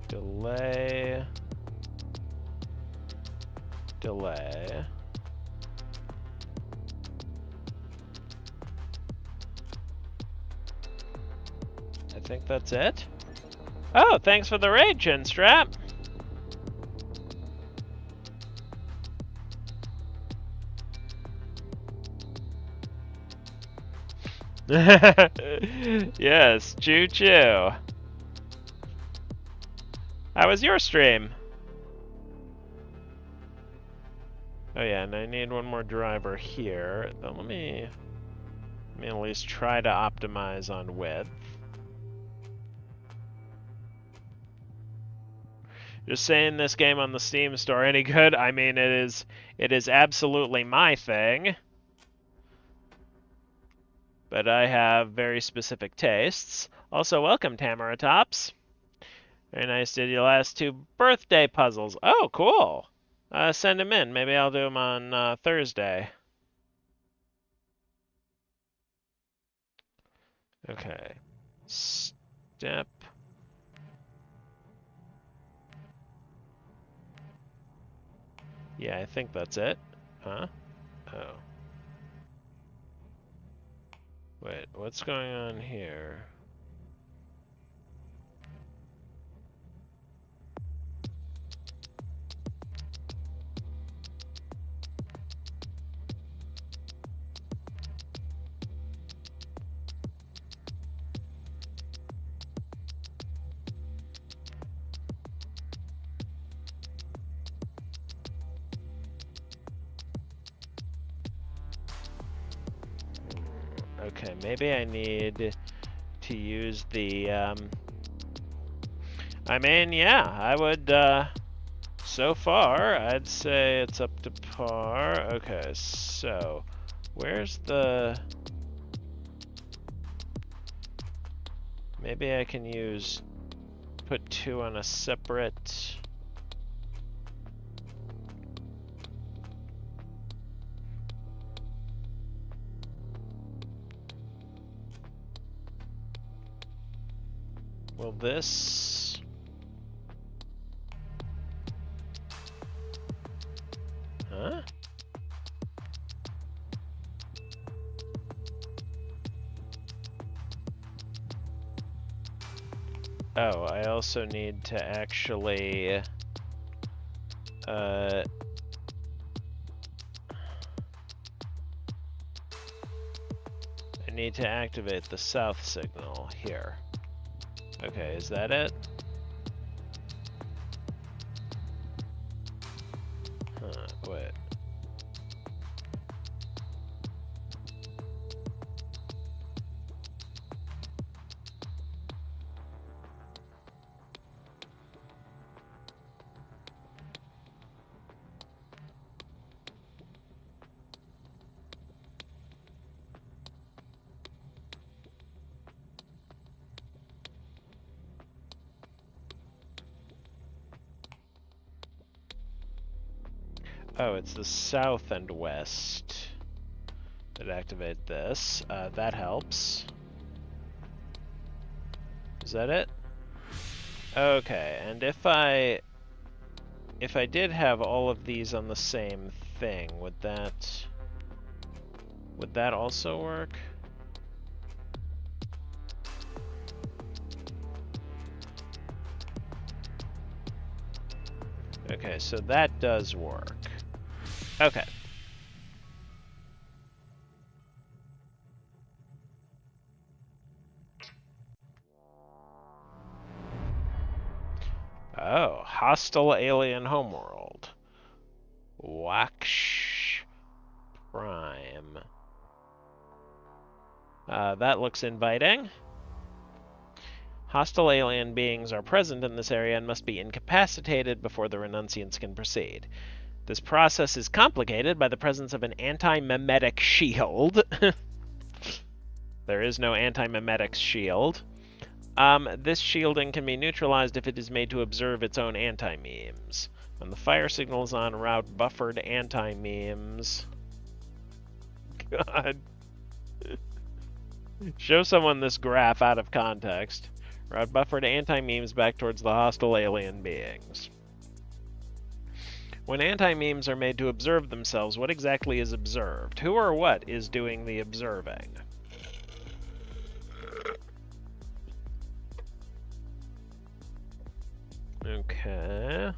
Delay. Delay. I think that's it. Oh, thanks for the raid, Chinstrap. Yes, choo choo. How was your stream? Oh yeah, and I need one more driver here. Then let me at least try to optimize on width. Just saying, this game on the Steam store any good? I mean, it is absolutely my thing. But I have very specific tastes. Also, welcome, Tamaratops. Very nice. Did your last 2 birthday puzzles. Oh, cool. Send them in. Maybe I'll do them on Thursday. Okay. Step. Yeah, I think that's it. Huh? Oh. Wait, what's going on here? Okay, maybe I need to use the, I mean, yeah, I would, so far, I'd say it's up to par. Okay, so, where's the, maybe I can use put 2 on a separate... Will this... Huh? Oh, I also need to actually... I need to activate the south signal here. Okay, is that it? Huh, wait. Oh, it's the south and west that activate this. That helps. Is that it? Okay, and if I did have all of these on the same thing, would that also work? Okay, so that does work. Okay. Oh, hostile alien homeworld. Waksh Prime. That looks inviting. Hostile alien beings are present in this area and must be incapacitated before the renunciants can proceed. This process is complicated by the presence of an anti-memetic shield. There is no anti-memetic shield. This shielding can be neutralized if it is made to observe its own anti-memes. When the fire signal is on, route buffered anti-memes. God. Show someone this graph out of context. Route buffered anti-memes back towards the hostile alien beings. When anti-memes are made to observe themselves, what exactly is observed? Who or what is doing the observing? Okay.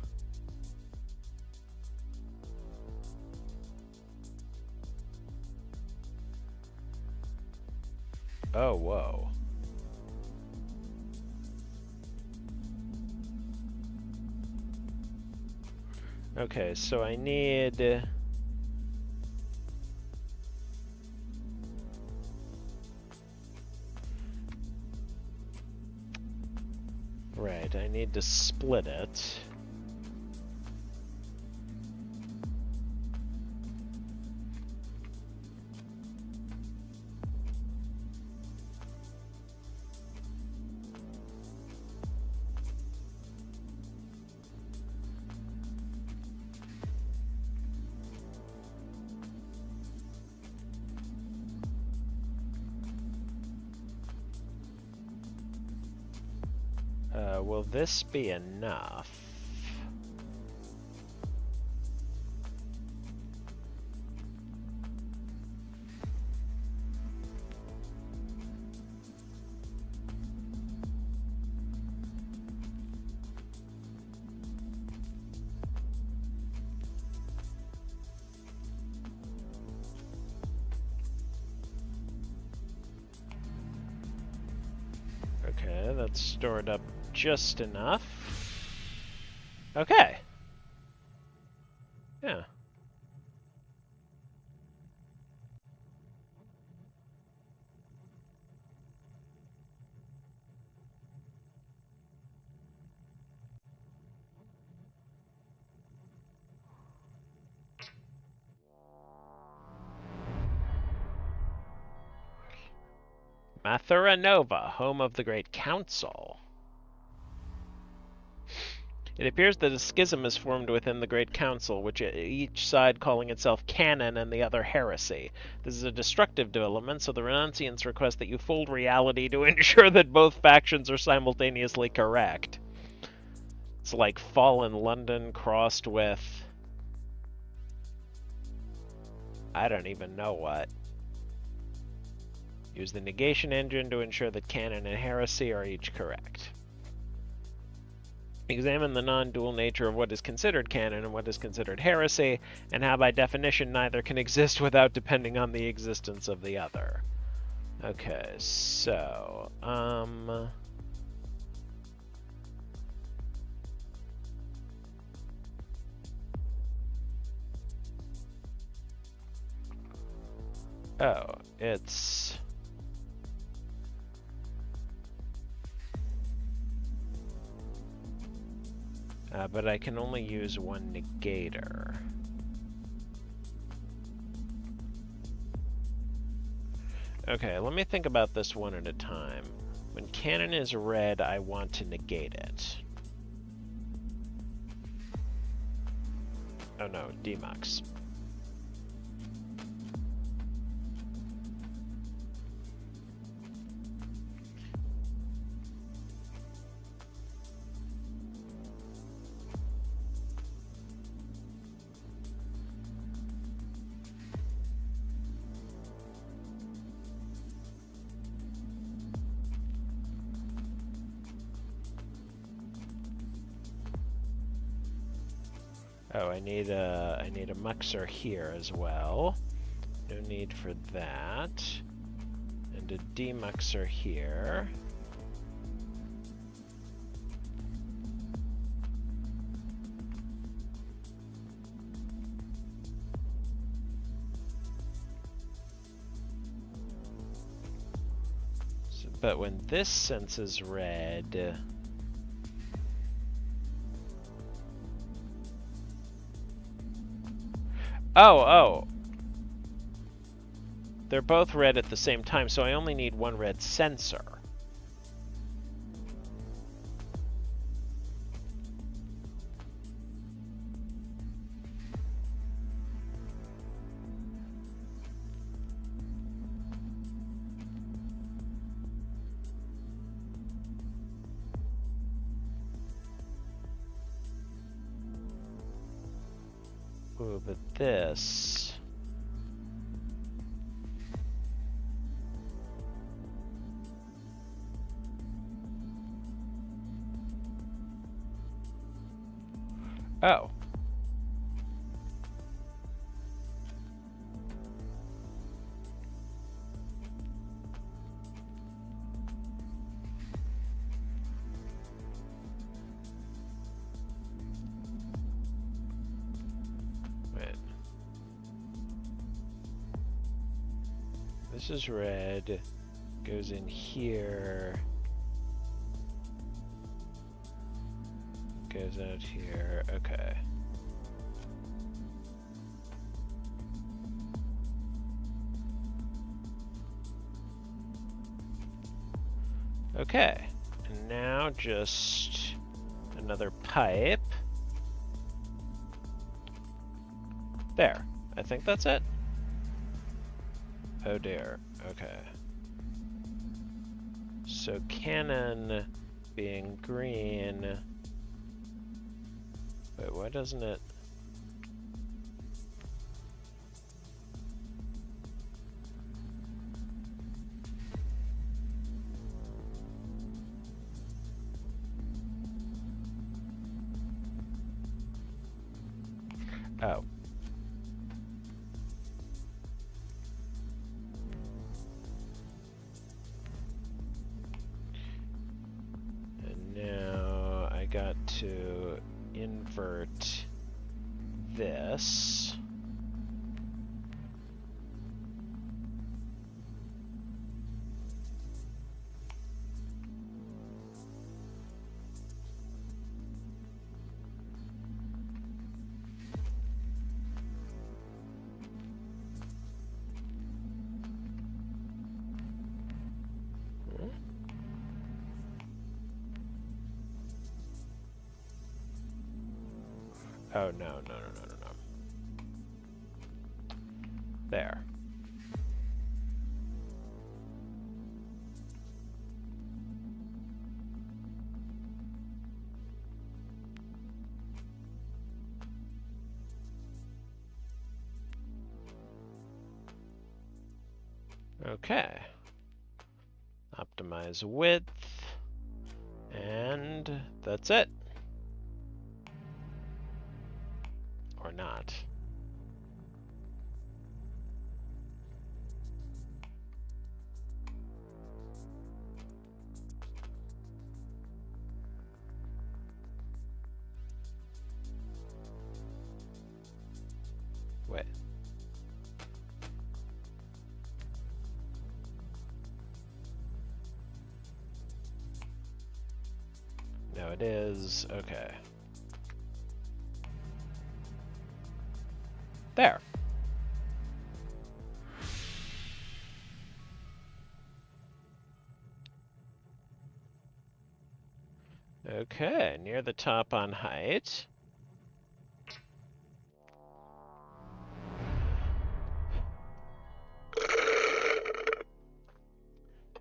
Oh, whoa. Okay, so I need... Right, I need to split it. Will this be enough? Okay, that's stored up just enough. Okay. Yeah. Mathura Nova, home of the Great Council. It appears that a schism is formed within the Great Council, which each side calling itself canon and the other heresy. This is a destructive development, so the renunciants request that you fold reality to ensure that both factions are simultaneously correct. It's like Fallen London crossed with... I don't even know what. Use the negation engine to ensure that canon and heresy are each correct. Examine the non-dual nature of what is considered canon and what is considered heresy, and how by definition neither can exist without depending on the existence of the other. Okay, so, oh, it's... but I can only use one negator. Okay, let me think about this one at a time. When canon is red, I want to negate it. Oh no, demux. Oh, I need a muxer here as well. No need for that. And a demuxer here. So, but when this senses red, oh. They're both red at the same time, so I only need one red sensor. Ooh, but this... Oh. Wait. This is red. Goes in here. Goes out here. Okay. Okay. And now just another pipe. There. I think that's it. Oh dear. Okay. So cannon being green. Wait, why doesn't it? Oh. And now I got to invert this. Oh, no, no, no, no, no, no. There. Okay. Optimize width. And that's it. Or not. Wait. No, it is. Okay. There. Okay, near the top on height.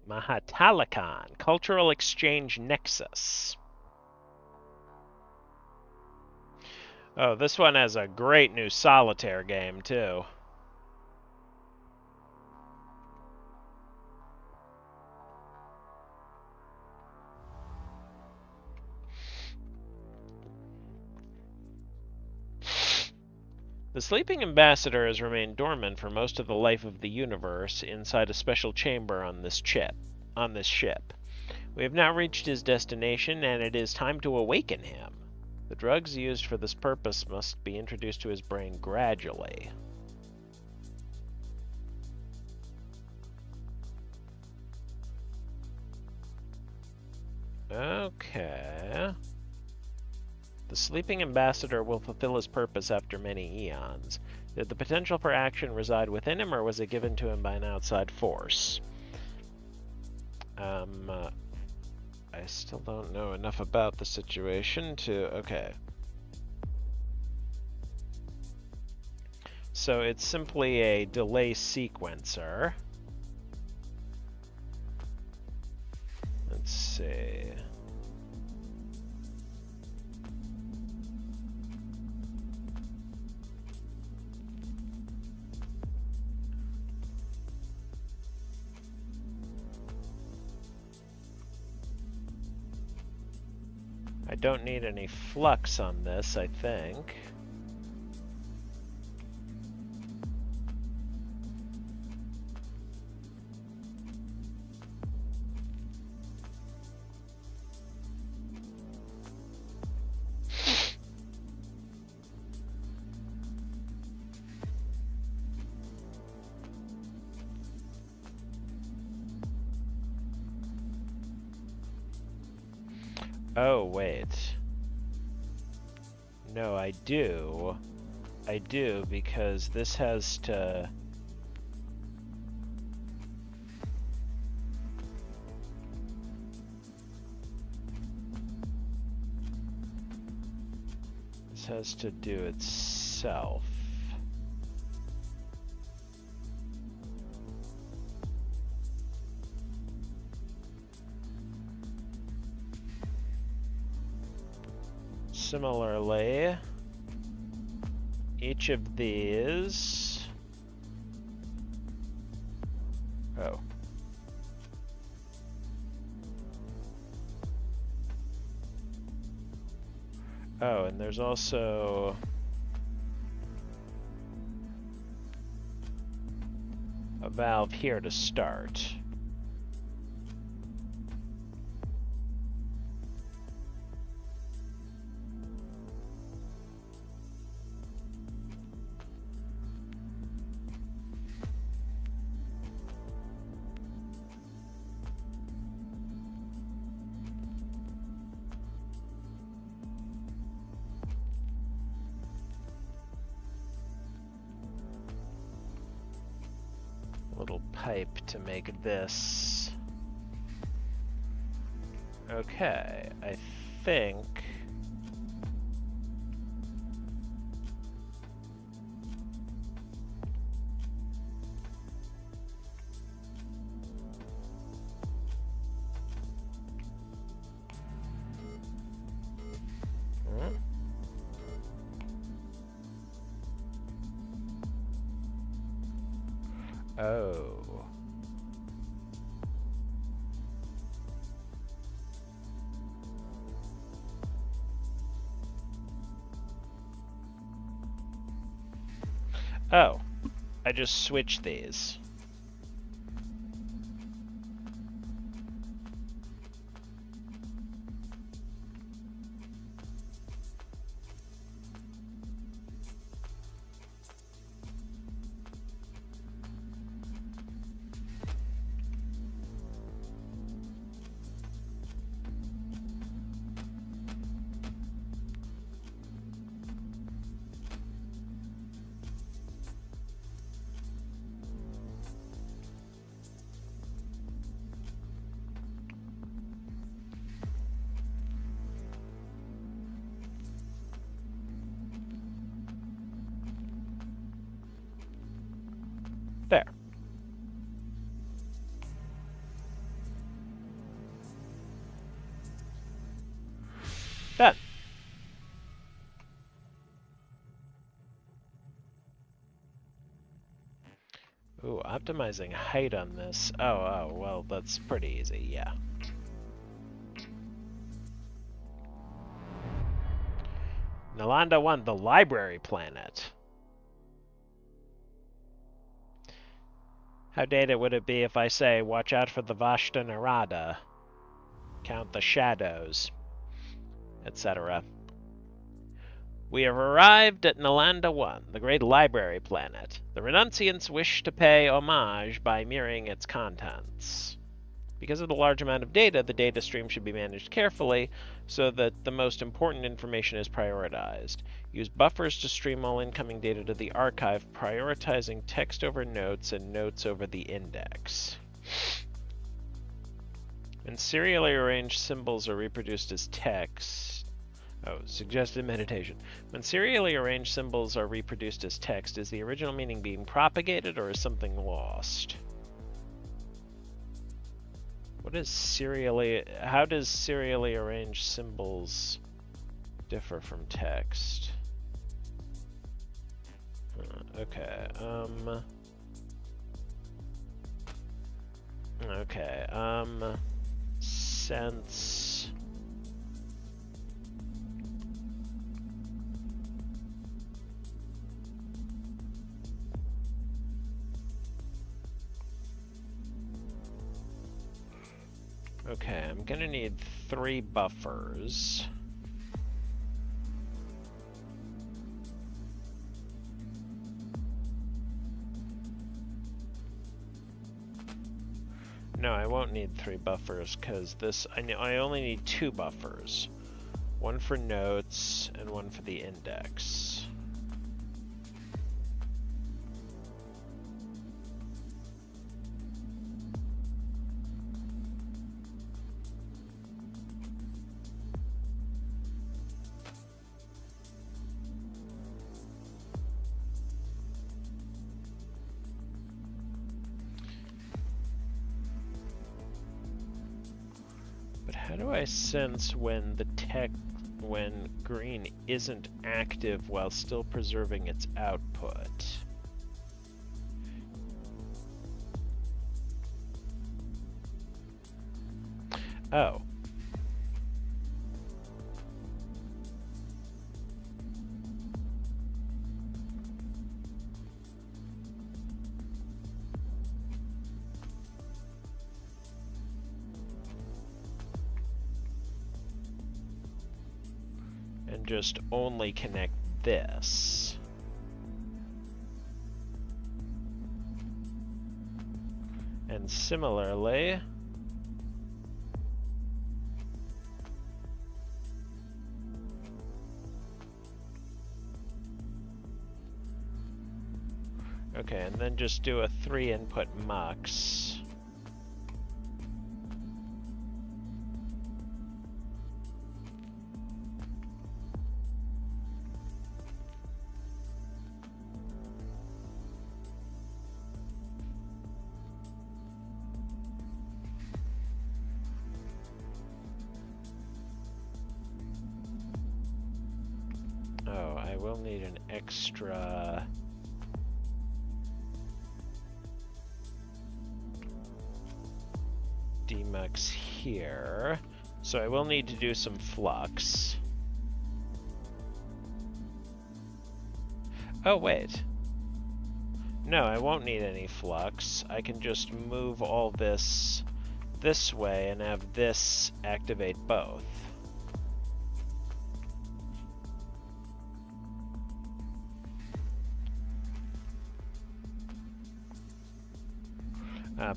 Mahatalakan, Cultural Exchange Nexus. Oh, this one has a great new solitaire game, too. The sleeping ambassador has remained dormant for most of the life of the universe inside a special chamber on this ship. We have now reached his destination, and it is time to awaken him. The drugs used for this purpose must be introduced to his brain gradually. Okay. The sleeping ambassador will fulfill his purpose after many eons. Did the potential for action reside within him, or was it given to him by an outside force? I still don't know enough about the situation to... Okay. So it's simply a delay sequencer. Let's see... I don't need any flux on this, I think. Oh, wait. No, I do. I do, because this has to... This has to do itself. Similarly, each of these... Oh. Oh, and there's also... a valve here to start. Little pipe to make this. Okay, I think Oh. Oh. I just switched these. There. Done. Ooh, optimizing height on this. Oh, well, that's pretty easy, yeah. Nalanda 1, the library planet. How dated would it be if I say, watch out for the Vashta Narada, count the shadows, etc.? We have arrived at Nalanda 1, the great library planet. The renunciants wish to pay homage by mirroring its contents. Because of the large amount of data, the data stream should be managed carefully so that the most important information is prioritized. Use buffers to stream all incoming data to the archive, prioritizing text over notes and notes over the index. When serially arranged symbols are reproduced as text... Oh, suggested meditation. When serially arranged symbols are reproduced as text, is the original meaning being propagated or is something lost? What is serially... How does serially arranged symbols differ from text? Okay, since... Okay, I'm gonna need 3 buffers. No, I won't need 3 buffers because this I only need 2 buffers. One for notes and one for the index. How do I sense when when green isn't active while still preserving its output? Oh. And just only connect this. And similarly, okay, and then just do a 3 input mux. Oh, I will need an extra... vortex here. So I will need to do some flux. Oh, wait. No, I won't need any flux. I can just move all this way and have this activate both.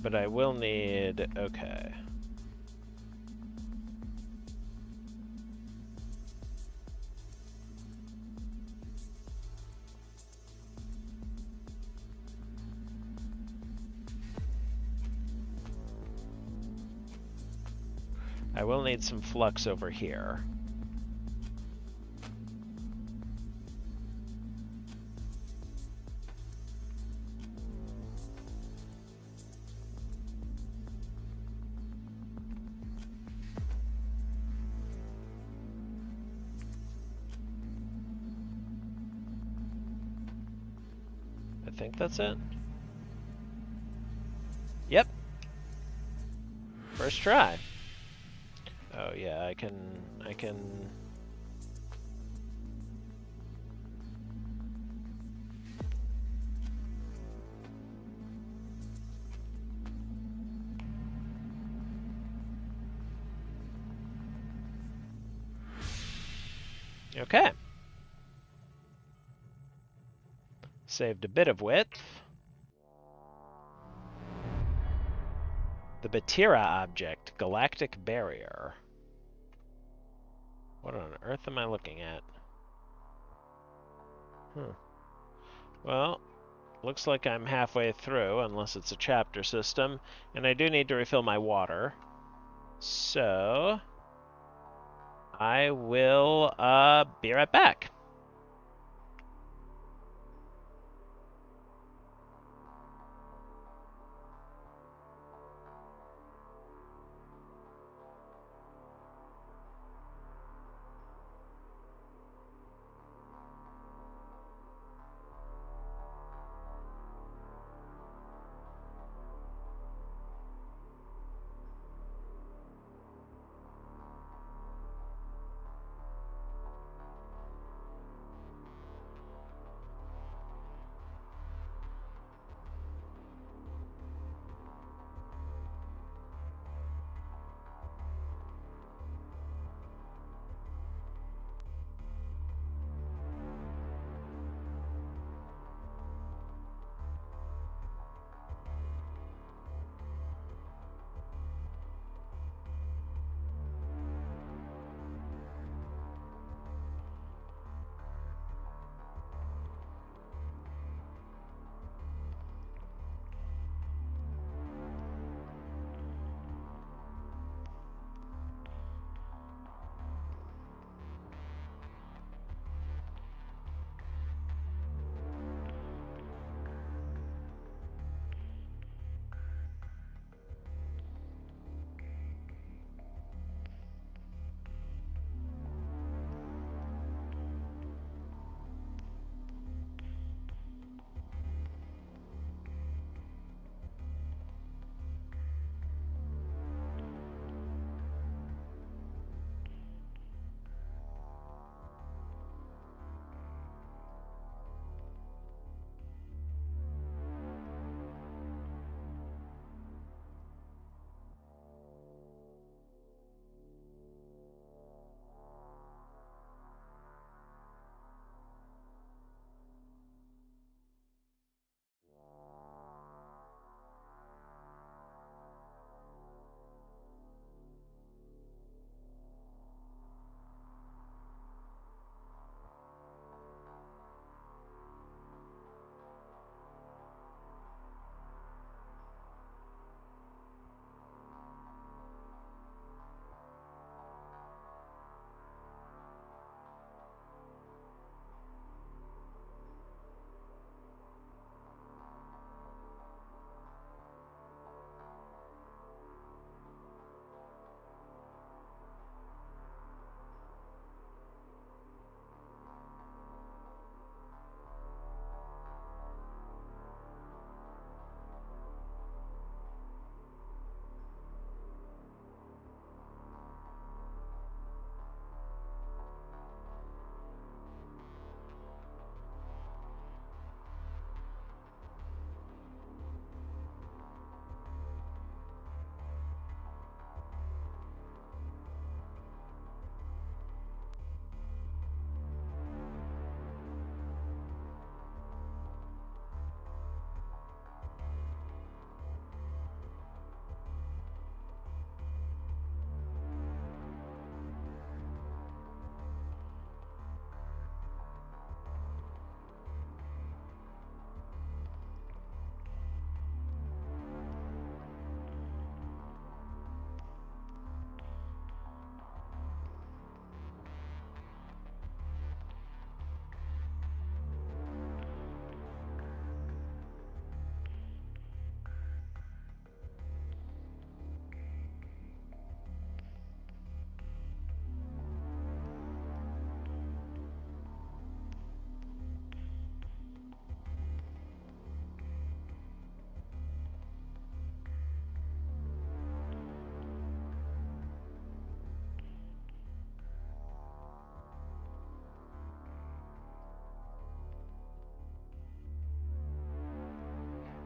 But I will need... okay. I will need some flux over here. I think that's it. Yep. First try. Oh yeah, I can... Okay. Saved a bit of width. The Batira object, galactic barrier. What on earth am I looking at? Well, looks like I'm halfway through, unless it's a chapter system, and I do need to refill my water. So, I will be right back.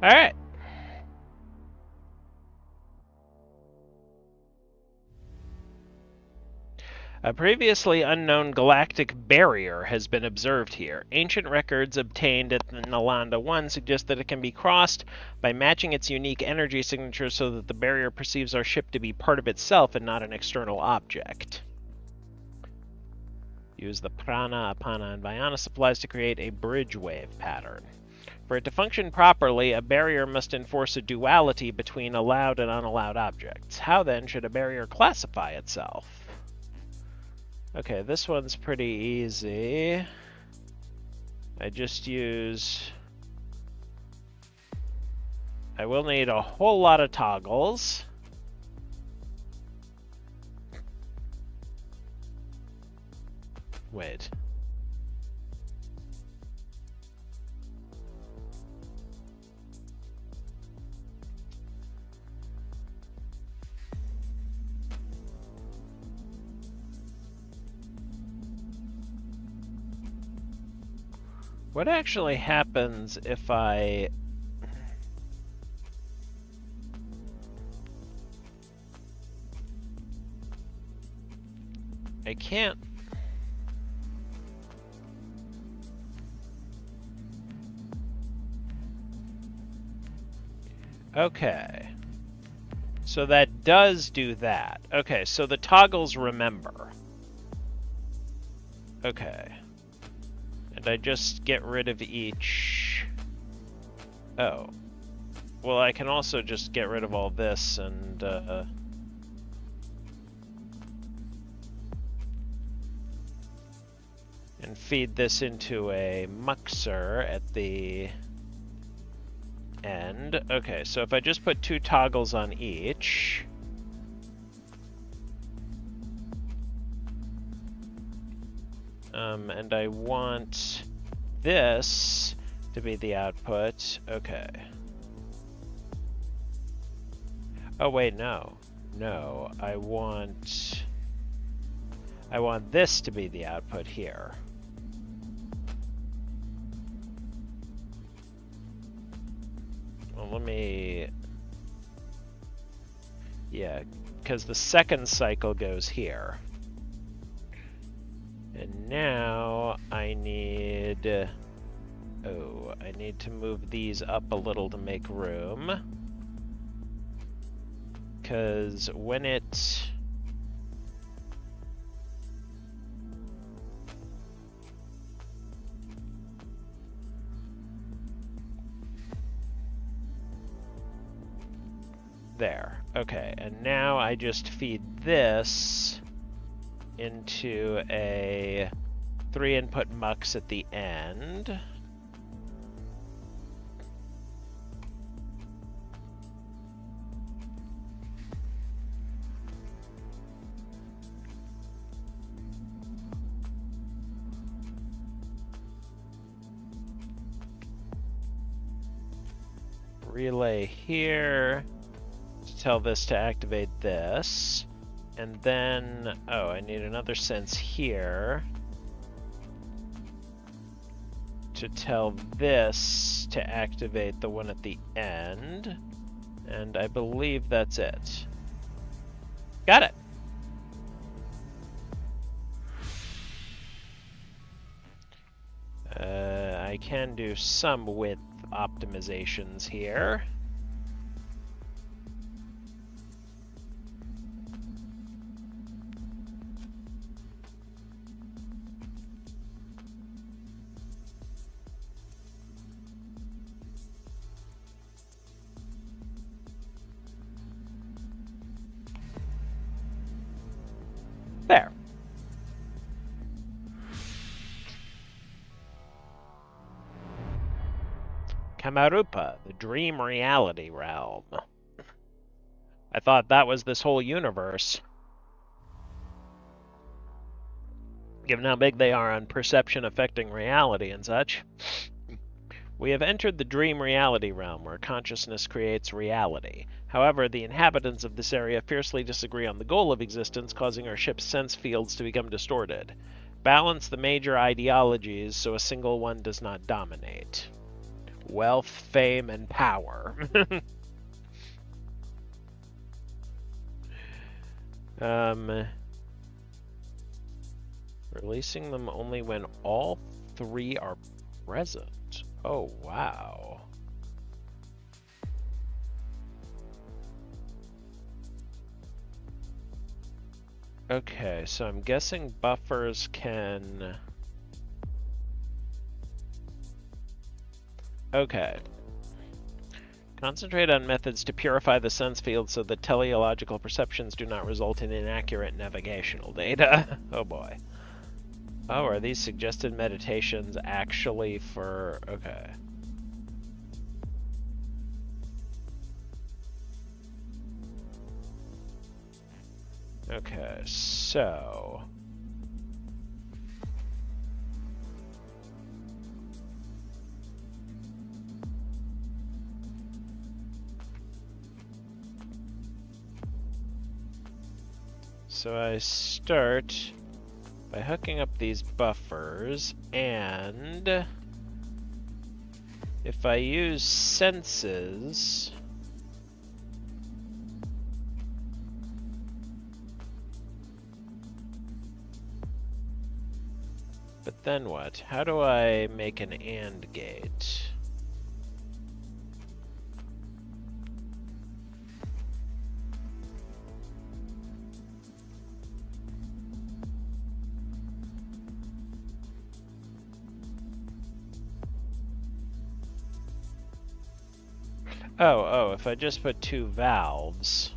All right. A previously unknown galactic barrier has been observed here. Ancient records obtained at Nalanda 1 suggest that it can be crossed by matching its unique energy signature so that the barrier perceives our ship to be part of itself and not an external object. Use the prana, apana, and vyana supplies to create a bridge wave pattern. For it to function properly, a barrier must enforce a duality between allowed and unallowed objects. How then should a barrier classify itself? Okay, this one's pretty easy. I just use... I will need a whole lot of toggles. Wait. What actually happens if I can't. Okay. So that does do that. Okay, so the toggles remember. Okay. And I just get rid of each... Oh. Well, I can also just get rid of all this and feed this into a muxer at the end. Okay, so if I just put 2 toggles on each... and I want this to be the output. Okay. Oh wait, no. No, I want this to be the output here. Well, let me... Yeah, because the second cycle goes here. And now I need... Oh, I need to move these up a little to make room. Because when it... There. Okay, and now I just feed this into a 3-input mux at the end. Relay here to tell this to activate this. And then, oh, I need another sense here to tell this to activate the one at the end. And I believe that's it. Got it. I can do some width optimizations here. There. Kamarupa, the dream reality realm. I thought that was this whole universe. Given how big they are on perception affecting reality and such. We have entered the dream reality realm, where consciousness creates reality. However, the inhabitants of this area fiercely disagree on the goal of existence, causing our ship's sense fields to become distorted. Balance the major ideologies so a single one does not dominate. wealth, fame, and power. Releasing them only when all three are present. Oh, wow. Okay, so I'm guessing buffers can... Okay. Concentrate on methods to purify the sense field so that teleological perceptions do not result in inaccurate navigational data. Oh boy. Oh, are these suggested meditations actually for... Okay. Okay, so... So I start by hooking up these buffers, and if I use senses... But then what? How do I make an AND gate? Oh, if I just put two valves.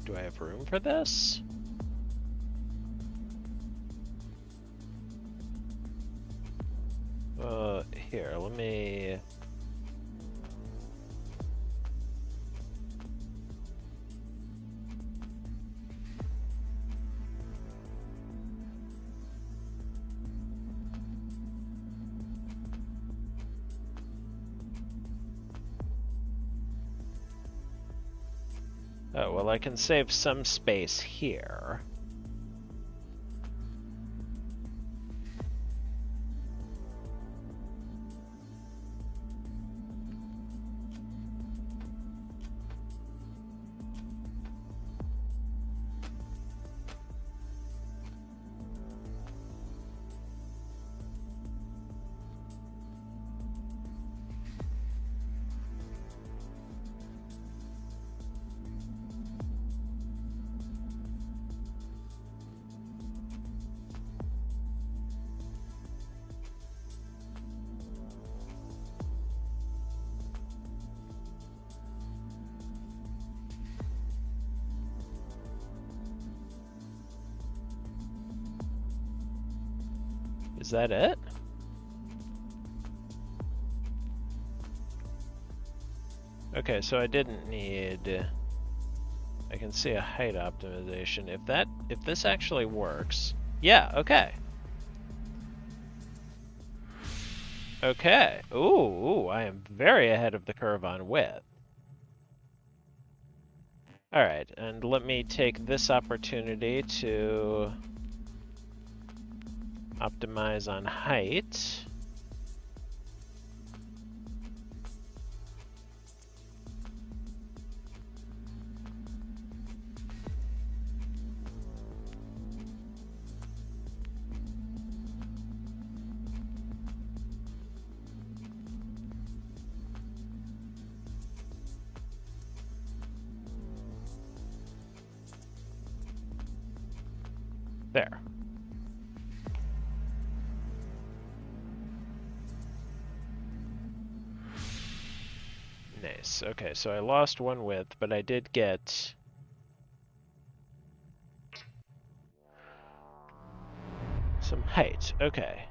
Do I have room for this? Here, let me... Oh, well, I can save some space here. Is that it? Okay, so I didn't need... I can see a height optimization. If this actually works... Yeah, okay. Okay. Ooh, I am very ahead of the curve on width. Alright, and let me take this opportunity to optimize on height. There. Nice. Okay, so I lost one width, but I did get... some height. Okay.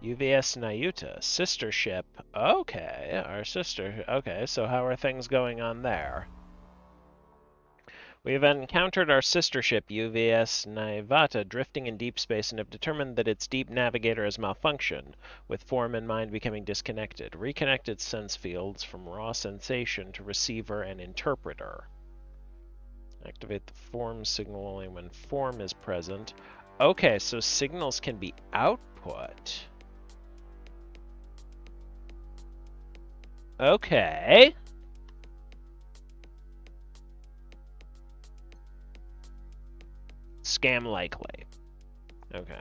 U.V.S. Nayuta, sister ship. Okay, our sister. Okay, so how are things going on there? We have encountered our sister ship, U.V.S. Naivata, drifting in deep space and have determined that its deep navigator has malfunctioned, with form and mind becoming disconnected. Reconnect its sense fields from raw sensation to receiver and interpreter. Activate the form signal only when form is present. Okay, so signals can be output. Okay. Scam likely. Okay.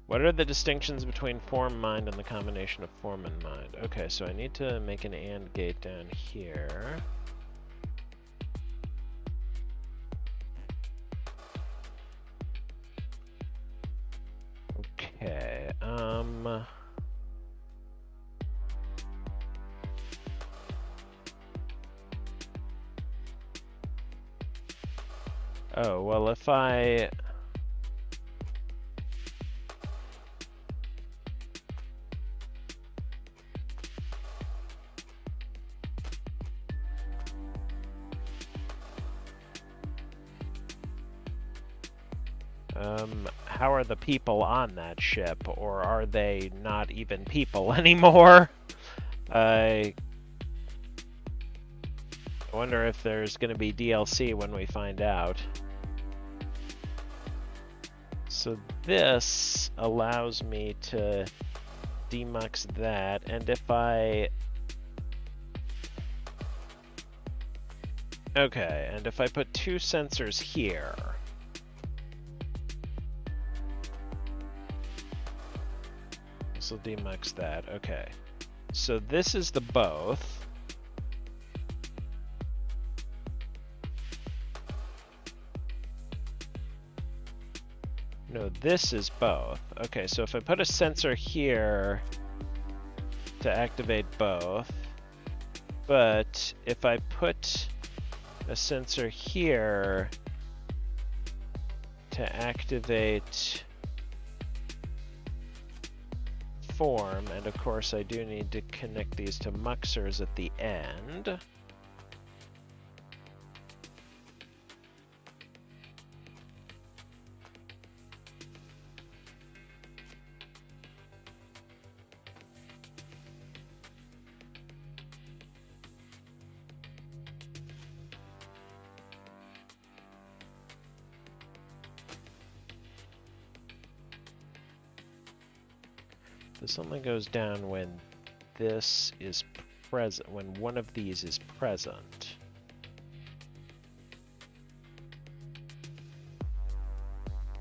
What are the distinctions between form mind and the combination of form and mind? Okay, so I need to make an AND gate down here. Okay, oh, well, if I... how are the people on that ship, or are they not even people anymore? I wonder if there's going to be DLC when we find out. So this allows me to demux that, and if I... Okay, and if I put two sensors here... This will demux that, okay. So this is the both. No, this is both. Okay, so if I put a sensor here to activate both, but if I put a sensor here to activate form, and of course I do need to connect these to muxers at the end. This only goes down when this is present, when one of these is present.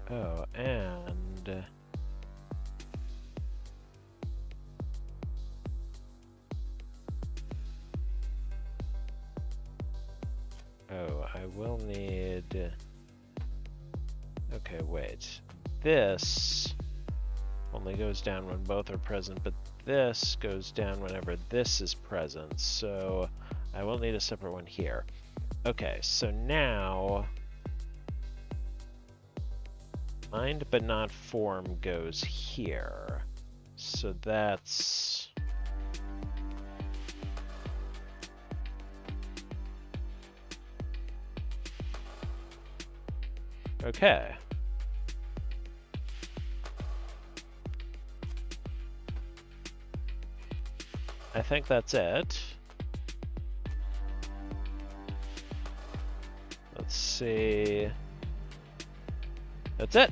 Oh, and... Oh, I will need... Okay, wait. This only goes down when both are present, but this goes down whenever this is present, so I will need a separate one here. Okay, so now mind but not form goes here. So that's... Okay. I think that's it. Let's see. That's it.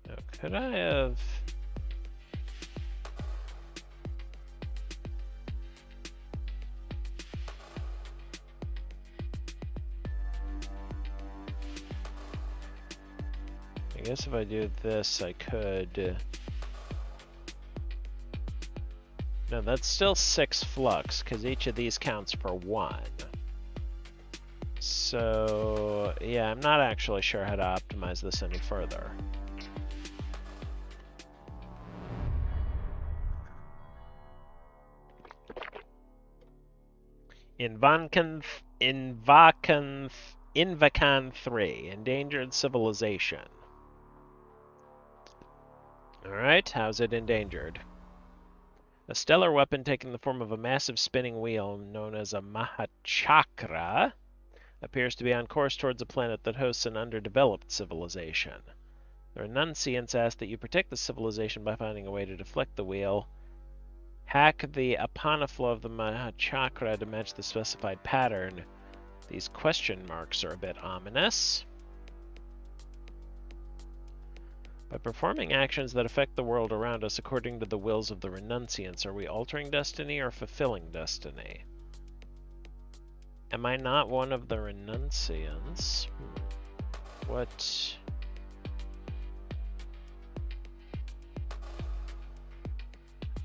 Now, could I have... I guess if I do this, I could... No, that's still 6 flux, because each of these counts for 1. So, yeah, I'm not actually sure how to optimize this any further. Invakan 3, Endangered Civilization. Alright, how's it endangered? A stellar weapon taking the form of a massive spinning wheel known as a Mahachakra appears to be on course towards a planet that hosts an underdeveloped civilization. The renunciants ask that you protect the civilization by finding a way to deflect the wheel Hack the apana flow of the Mahachakra to match the specified pattern. These question marks are a bit ominous. By performing actions that affect the world around us according to the wills of the renunciants, are we altering destiny or fulfilling destiny? Am I not one of the renunciants? What?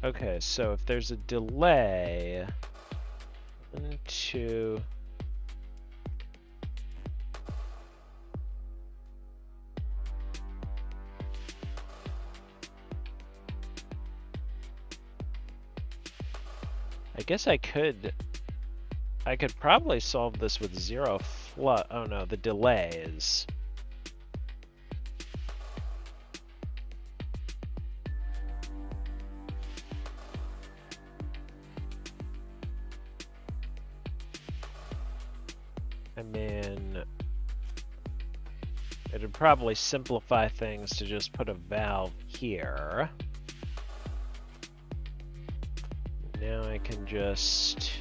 Okay, so if there's a delay, 1, 2... I guess I could probably solve this with 0 flood. Oh no, the delays. I mean, it'd probably simplify things to just put a valve here. Now I can just...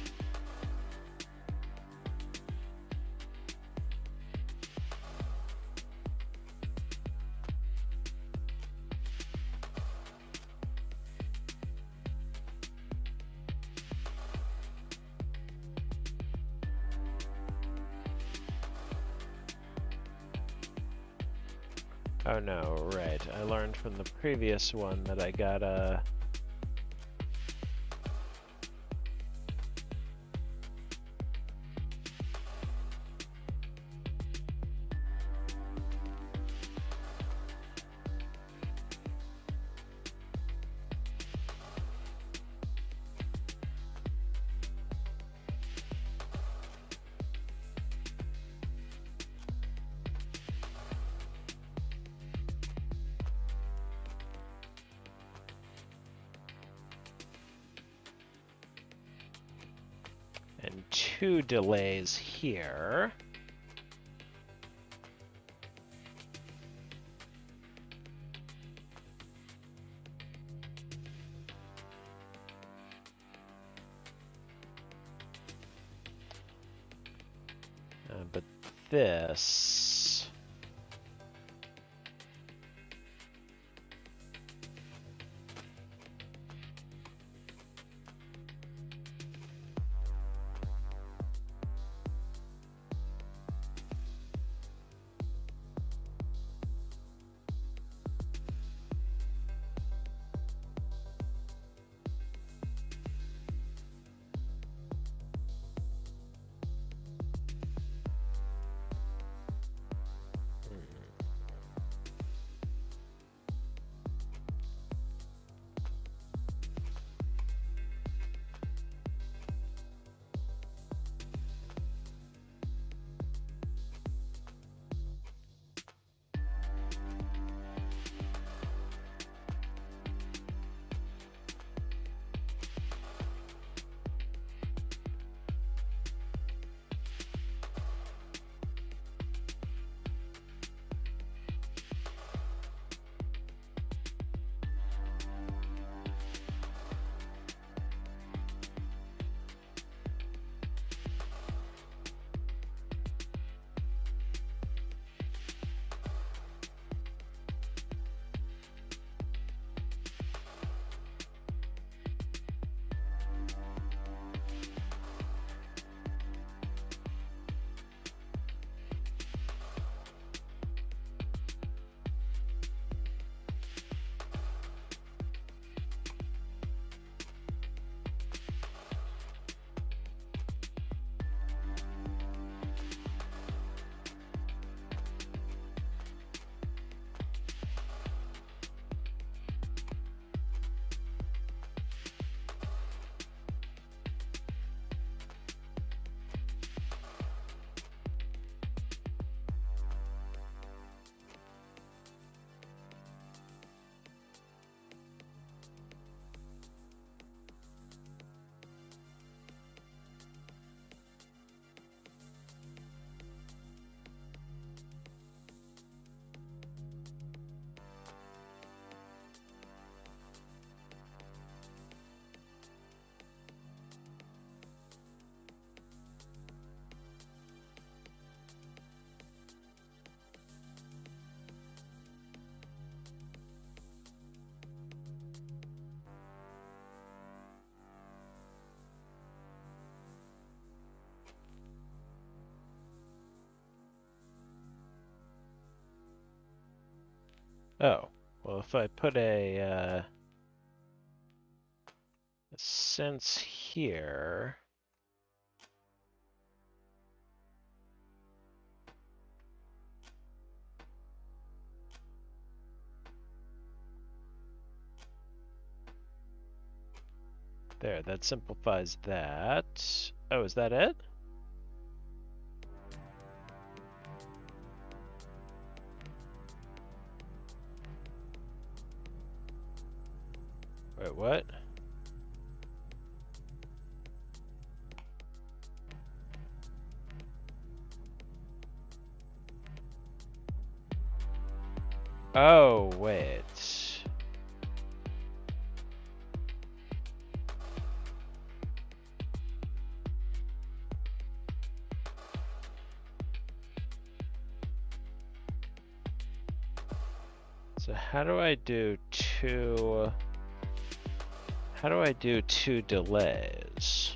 Oh no, right. I learned from the previous one that I gotta... and 2 delays here. But this... Oh, well, if I put a sense here. There, that simplifies that. Oh, is that it? Wait, what? Oh, wait. So how do I do two delays?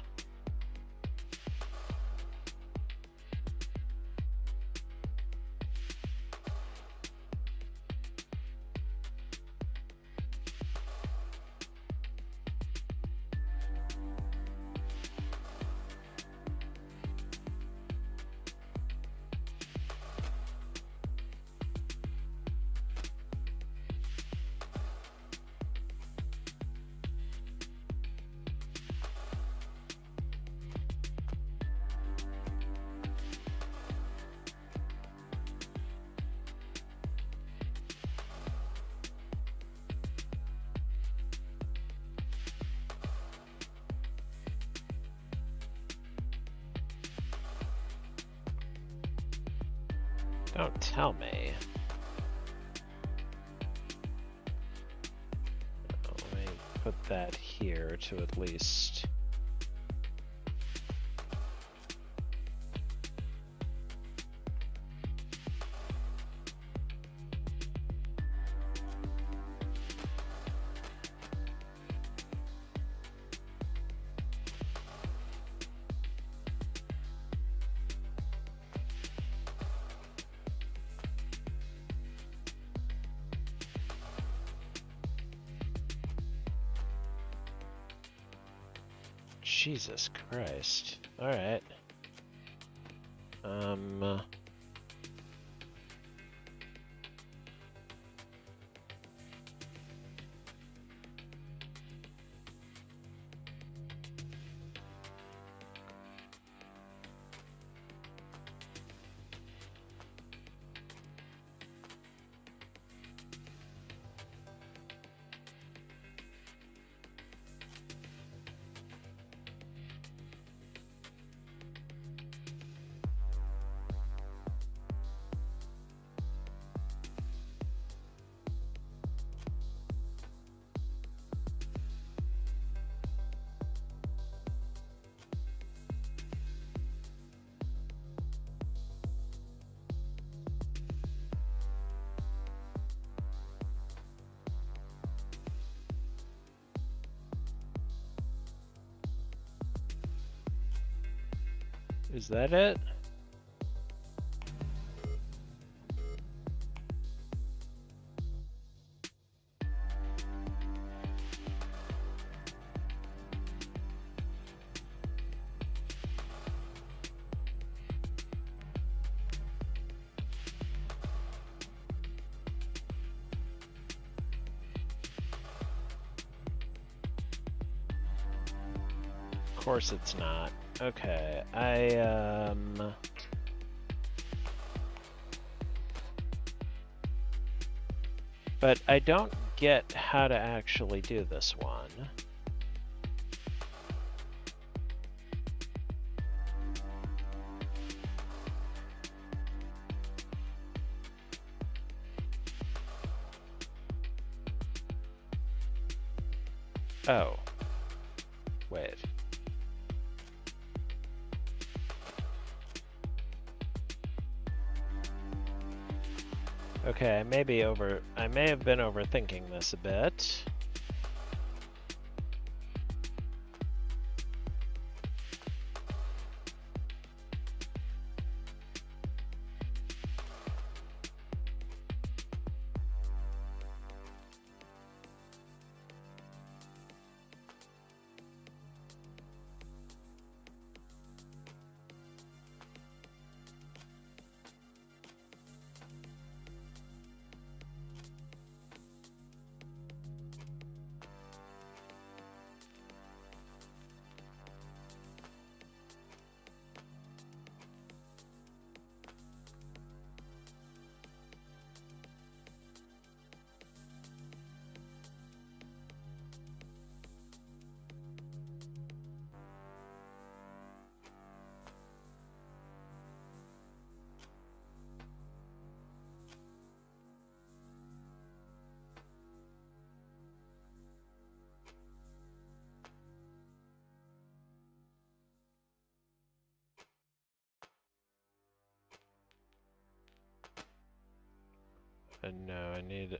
Don't tell me. Let me put that here to at least... Jesus Christ. Alright. Is that it? Of course it's not. Okay, but I don't get how to actually do this one. Oh. Wait. Okay, I may have been overthinking this a bit. No, I need...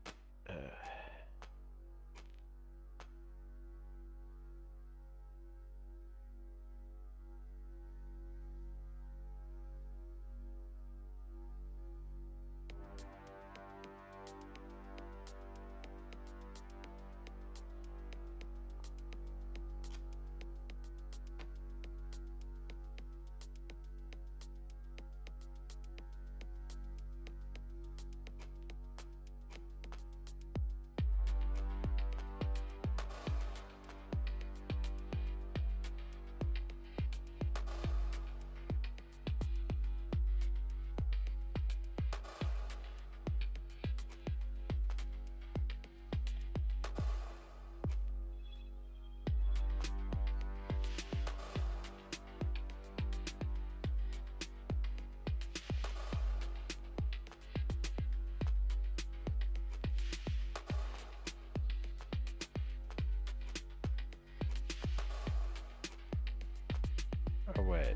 Oh, wait.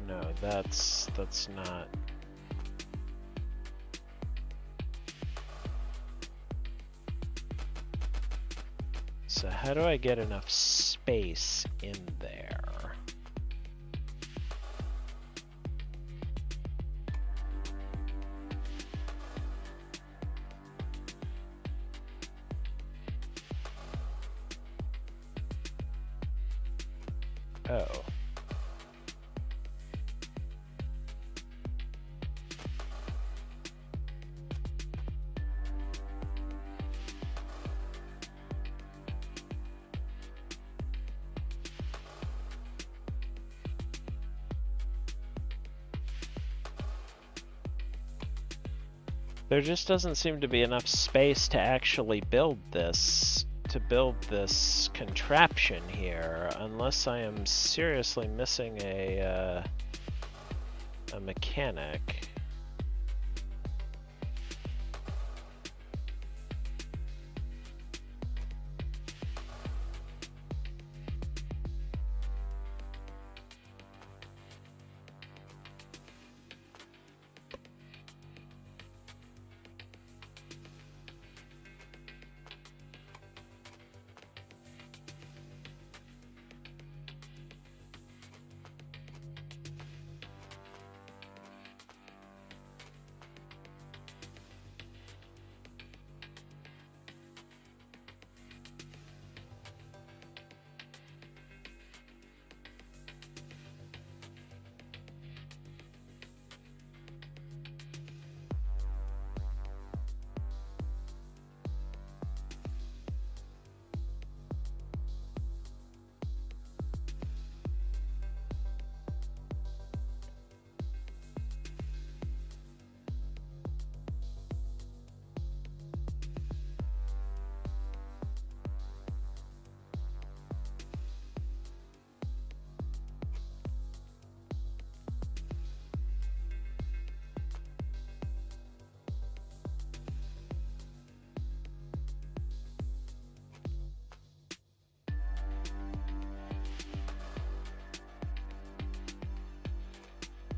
No, that's not... So how do I get enough space in there? Oh. There just doesn't seem to be enough space to actually build this contraption here, unless I am seriously missing a mechanic.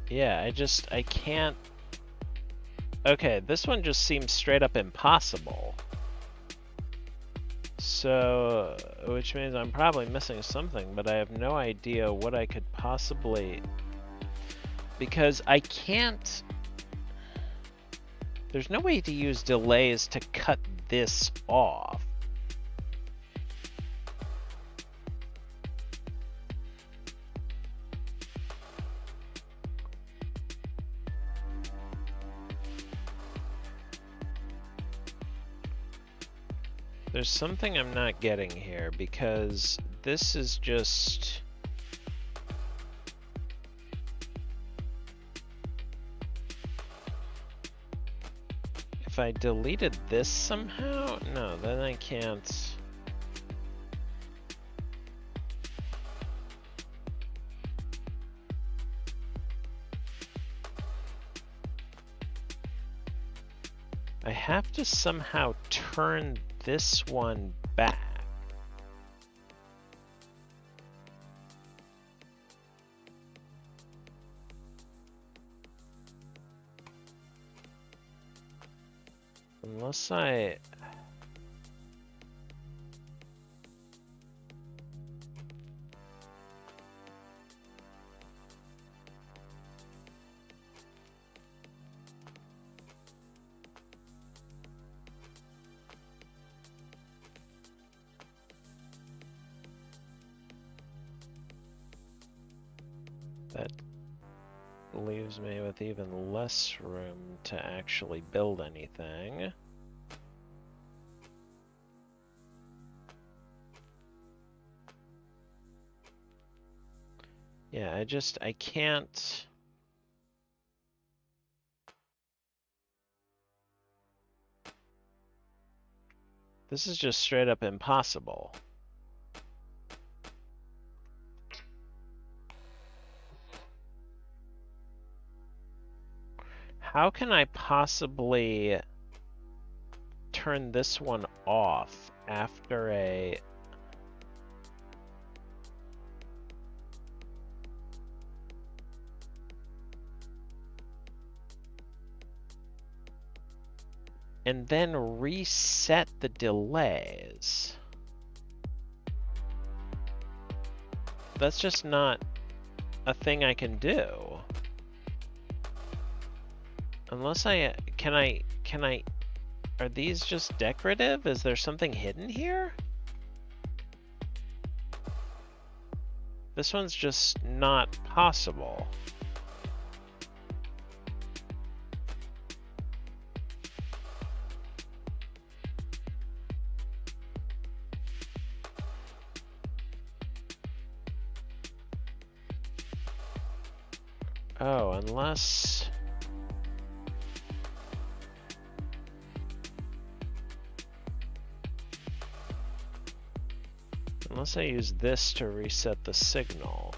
Yeah, I can't... Okay, this one just seems straight up impossible. So, which means I'm probably missing something, but I have no idea what I could possibly... Because I can't... There's no way to use delays to cut this off. There's something I'm not getting here, because this is just... If I deleted this somehow? No, then I can't... I have to somehow turn this one back. Unless I... That leaves me with even less room to actually build anything. Yeah, I can't... This is just straight up impossible. How can I possibly turn this one off after a... and then reset the delays? That's just not a thing I can do. Unless can I, are these just decorative? Is there something hidden here? This one's just not possible. Oh, unless... Unless I use this to reset the signal.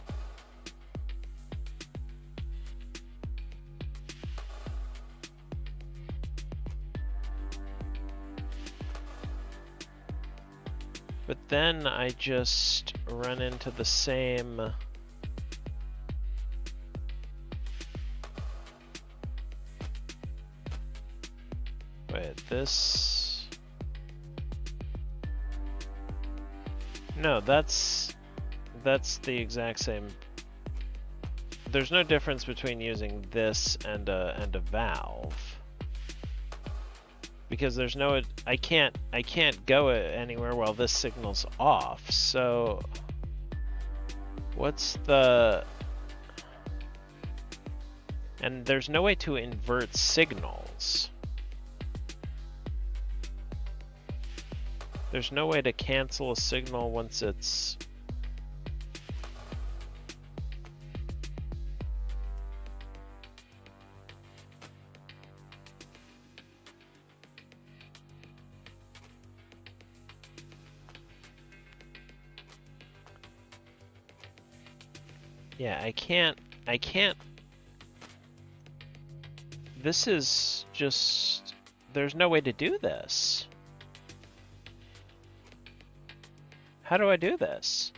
But then I just run into the same... Wait, this... No, that's the exact same. There's no difference between using this and a valve, because there's no... I can't go anywhere while this signal's off. So what's the... And there's no way to invert signals. There's no way to cancel a signal once it's... Yeah, I can't... This is just... There's no way to do this. How do I do this?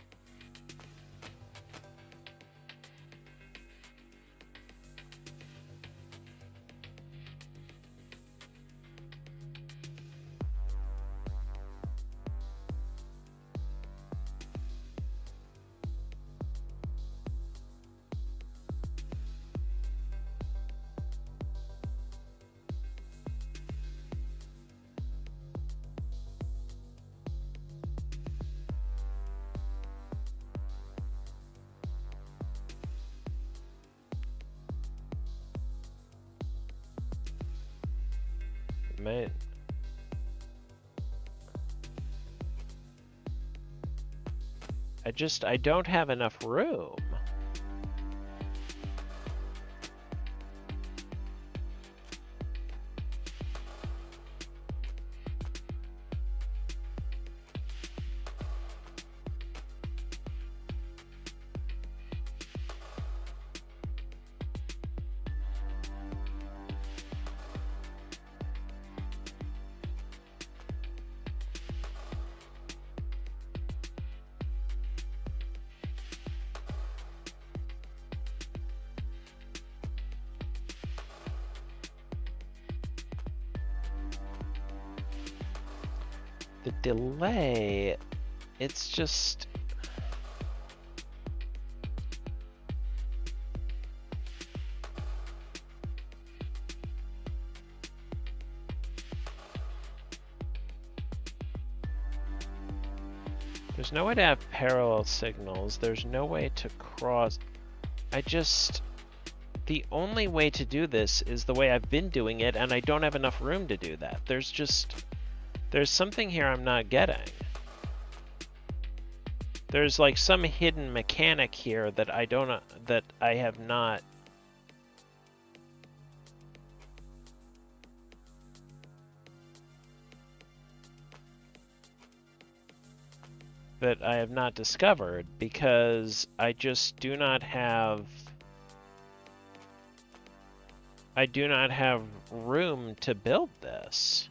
Man. I don't have enough room. The delay, it's just... There's no way to have parallel signals. There's no way to cross. The only way to do this is the way I've been doing it, and I don't have enough room to do that. There's something here I'm not getting. There's like some hidden mechanic here that I have not. That I have not discovered, because I just do not have room to build this.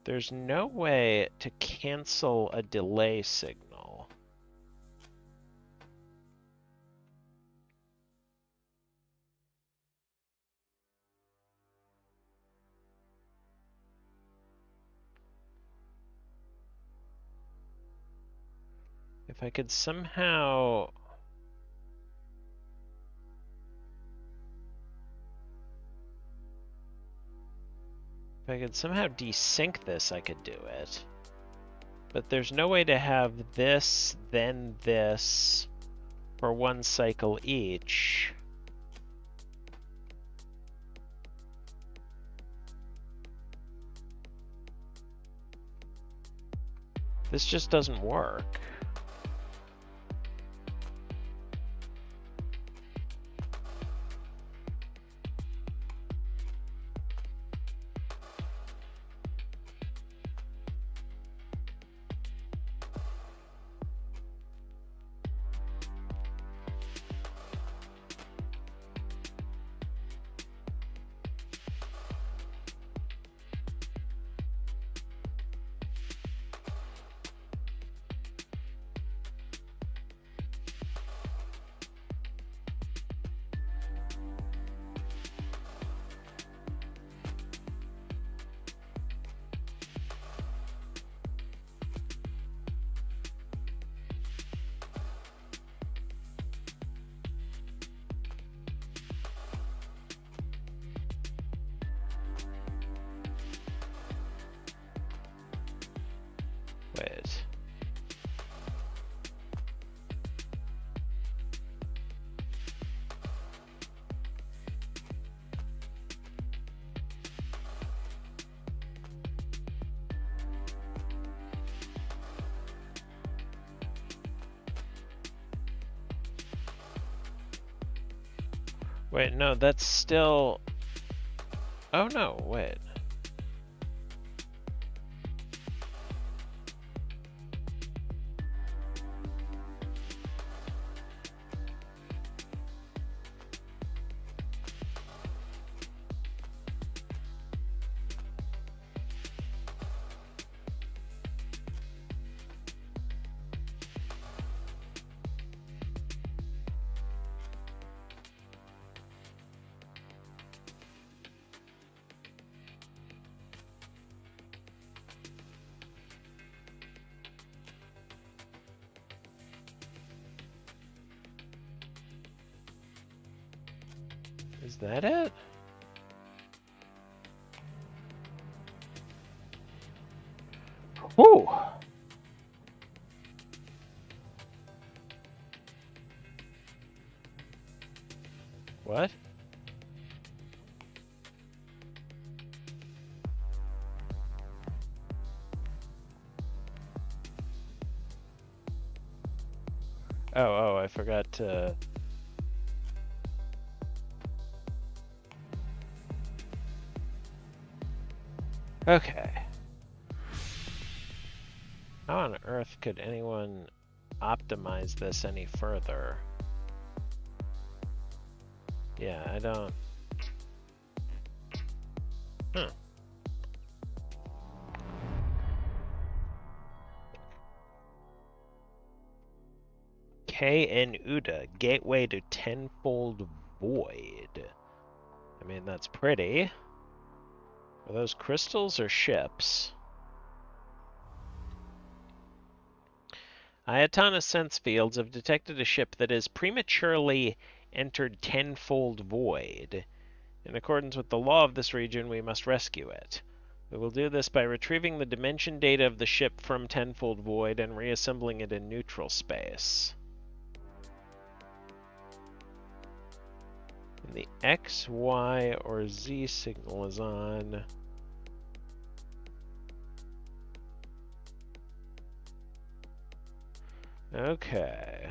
There's no way to cancel a delay signal. If I could somehow... If I could somehow desync this, I could do it. But there's no way to have this, then this, for one cycle each. This just doesn't work. Wait. Wait, no, that's still... Oh no, wait. Is that it? Ooh. What? Oh, I forgot to... Okay. How on earth could anyone optimize this any further? Yeah, I don't... Huh. K and Uda, gateway to tenfold void. I mean, that's pretty. Are those crystals or ships? Ayatana sense fields have detected a ship that has prematurely entered tenfold void. In accordance with the law of this region, we must rescue it. We will do this by retrieving the dimension data of the ship from tenfold void and reassembling it in neutral space. And the X, Y, or Z signal is on. Okay.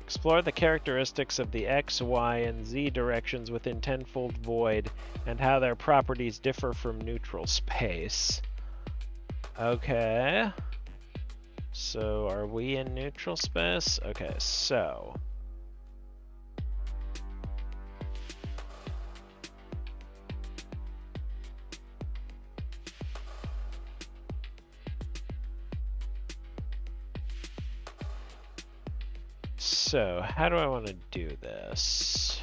Explore the characteristics of the X, Y, and Z directions within tenfold void and how their properties differ from neutral space. Okay. So, are we in neutral space? Okay, so... So, how do I want to do this?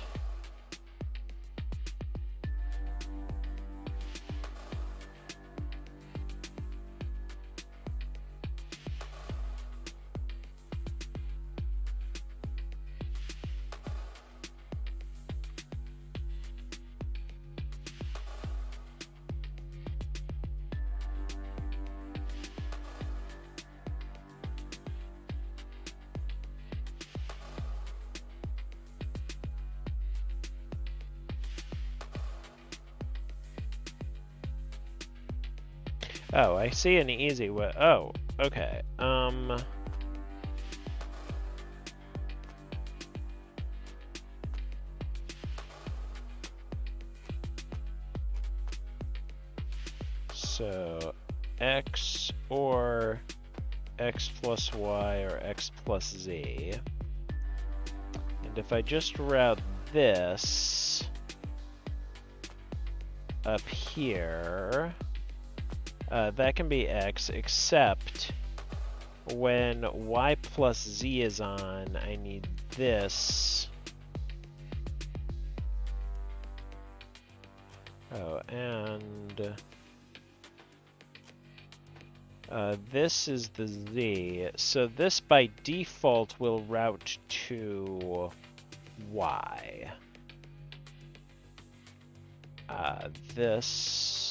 Oh, I see an easy way. Oh, okay. So, X or X plus Y or X plus Z. And if I just route this up here... that can be X, except when Y plus Z is on, I need this. Oh, and this is the Z. So this by default will route to Y. This...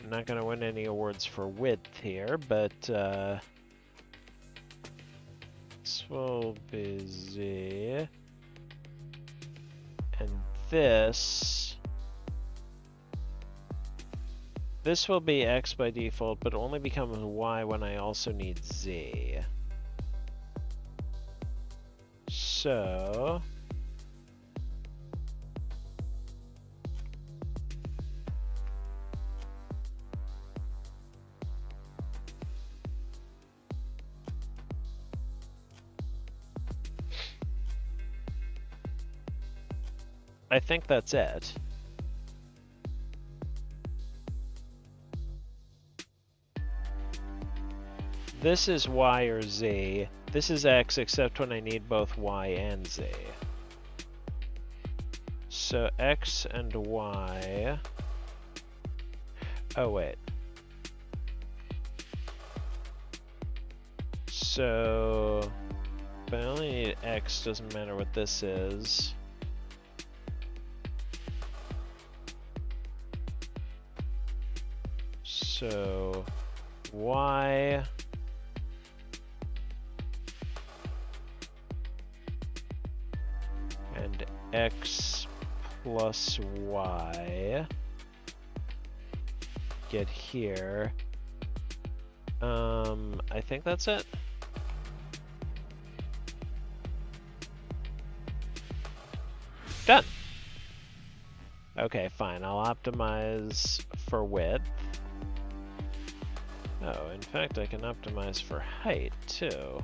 I'm not going to win any awards for width here, but this will be Z. And this will be X by default, but only becomes Y when I also need Z. So... I think that's it. This is Y or Z. This is X, except when I need both Y and Z. So X and Y... Oh, wait. So... But I only need X, doesn't matter what this is. So, Y and X plus Y get here. I think that's it. Done. Okay, fine. I'll optimize for width. Oh, and fact, I can optimize for height, too.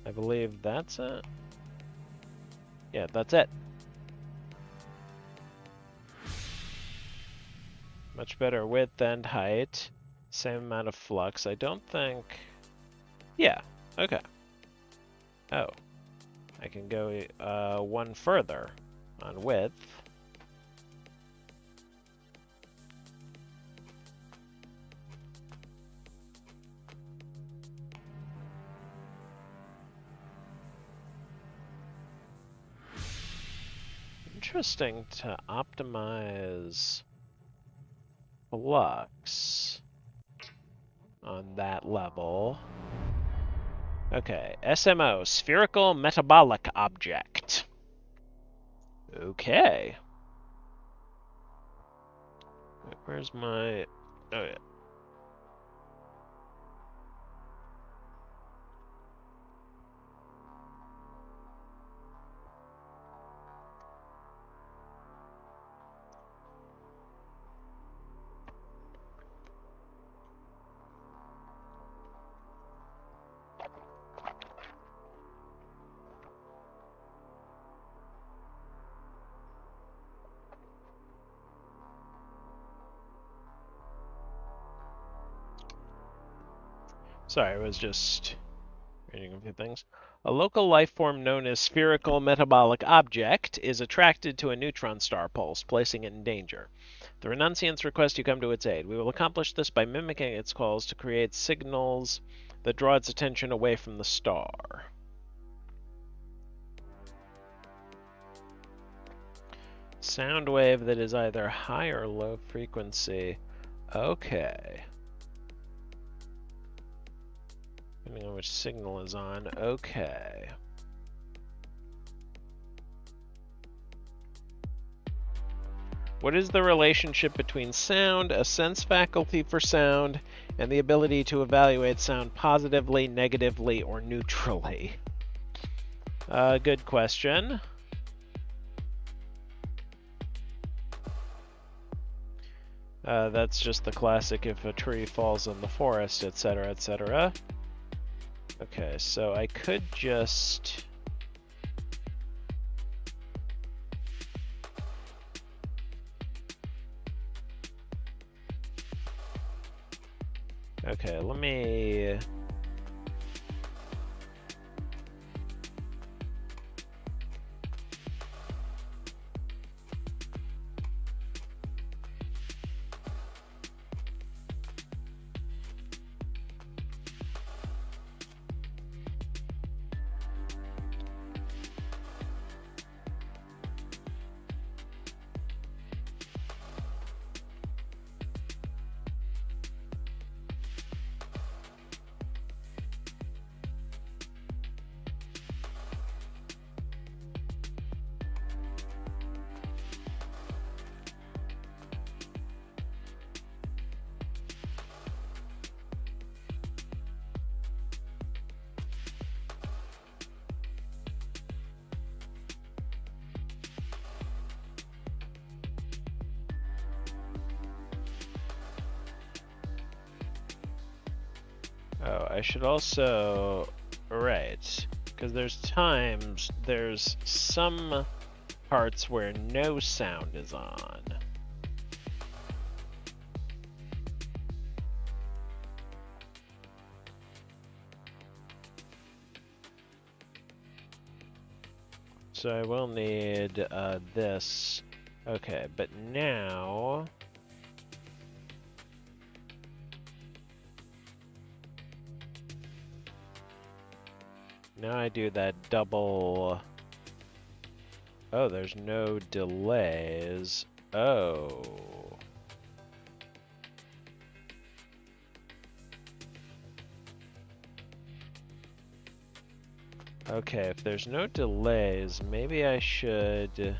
I believe that's it. Yeah, that's it. Much better width and height. Same amount of flux. I don't think... Yeah, okay. Oh. I can go one further on width. Interesting to optimize flux on that level. Okay, SMO, spherical metabolic object. Okay. Where's my... Oh, yeah. Sorry, I was just reading a few things. A local life form known as spherical metabolic object is attracted to a neutron star pulse, placing it in danger. The renunciants request you come to its aid. We will accomplish this by mimicking its calls to create signals that draw its attention away from the star. Sound wave that is either high or low frequency. Okay. Depending on which signal is on. Okay. What is the relationship between sound, a sense faculty for sound, and the ability to evaluate sound positively, negatively, or neutrally? Good question. That's just the classic if a tree falls in the forest, etc., etc. Okay, so I could just... Okay, let me... Oh, I should also... Right. Because there's some parts where no sound is on. So I will need this. Okay, but now... Now I do that double... Oh, there's no delays. Oh. Okay, if there's no delays, maybe I should...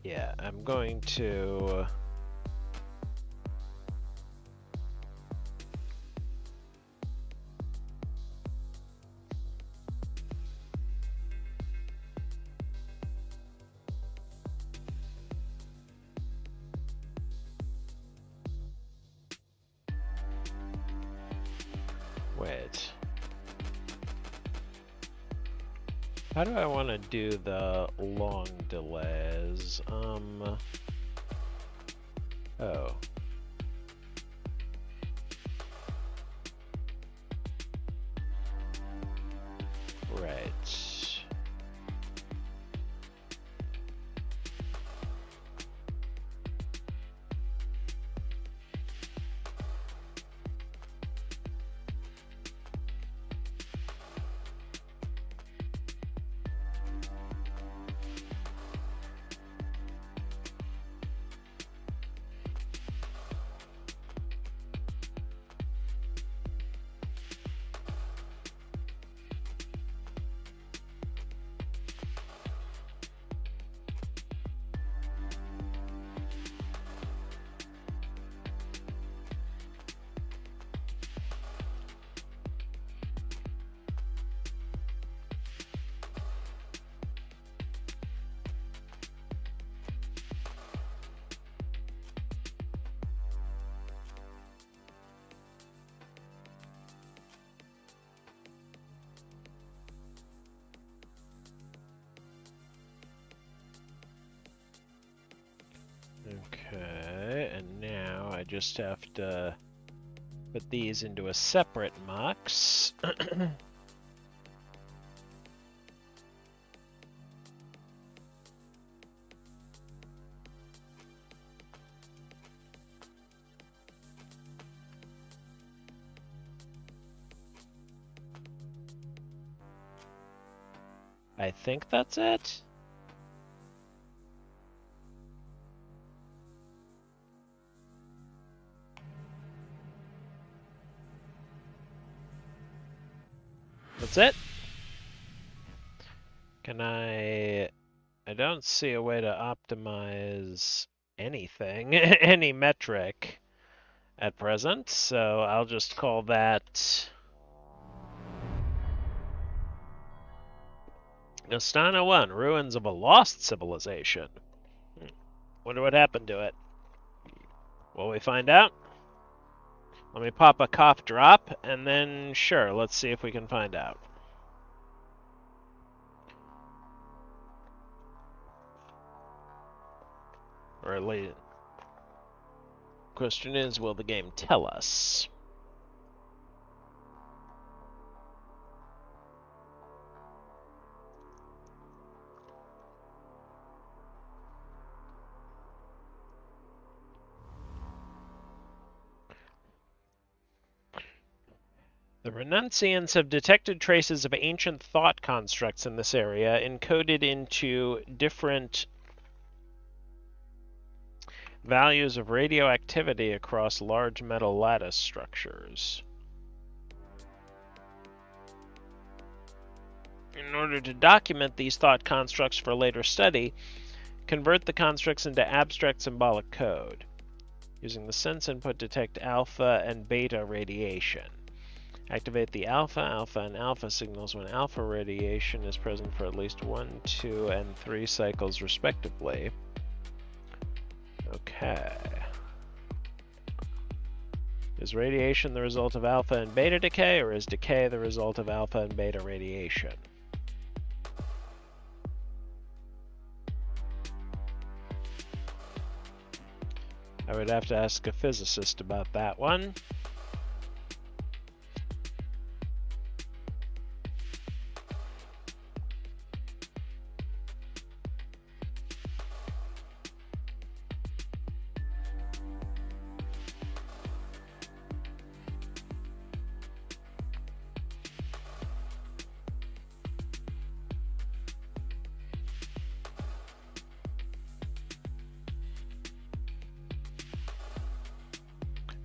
Yeah, I'm going to... Wait. How do I want to do the long delays? Oh. Right. Okay, and now I just have to put these into a separate mux. I think that's it. That's it? Can I don't see a way to optimize anything, any metric at present, so I'll just call that Astana 1, Ruins of a Lost Civilization. Wonder what happened to it. Will we find out? Let me pop a cough drop, and then sure, let's see if we can find out. Or at least, question is, will the game tell us? The Renunciants have detected traces of ancient thought constructs in this area, encoded into different values of radioactivity across large metal lattice structures. In order to document these thought constructs for later study, convert the constructs into abstract symbolic code. Using the sense input, detect alpha and beta radiation. Activate the alpha, alpha, and alpha signals when alpha radiation is present for at least 1, 2, and 3 cycles respectively. Okay. Is radiation the result of alpha and beta decay, or is decay the result of alpha and beta radiation? I would have to ask a physicist about that one.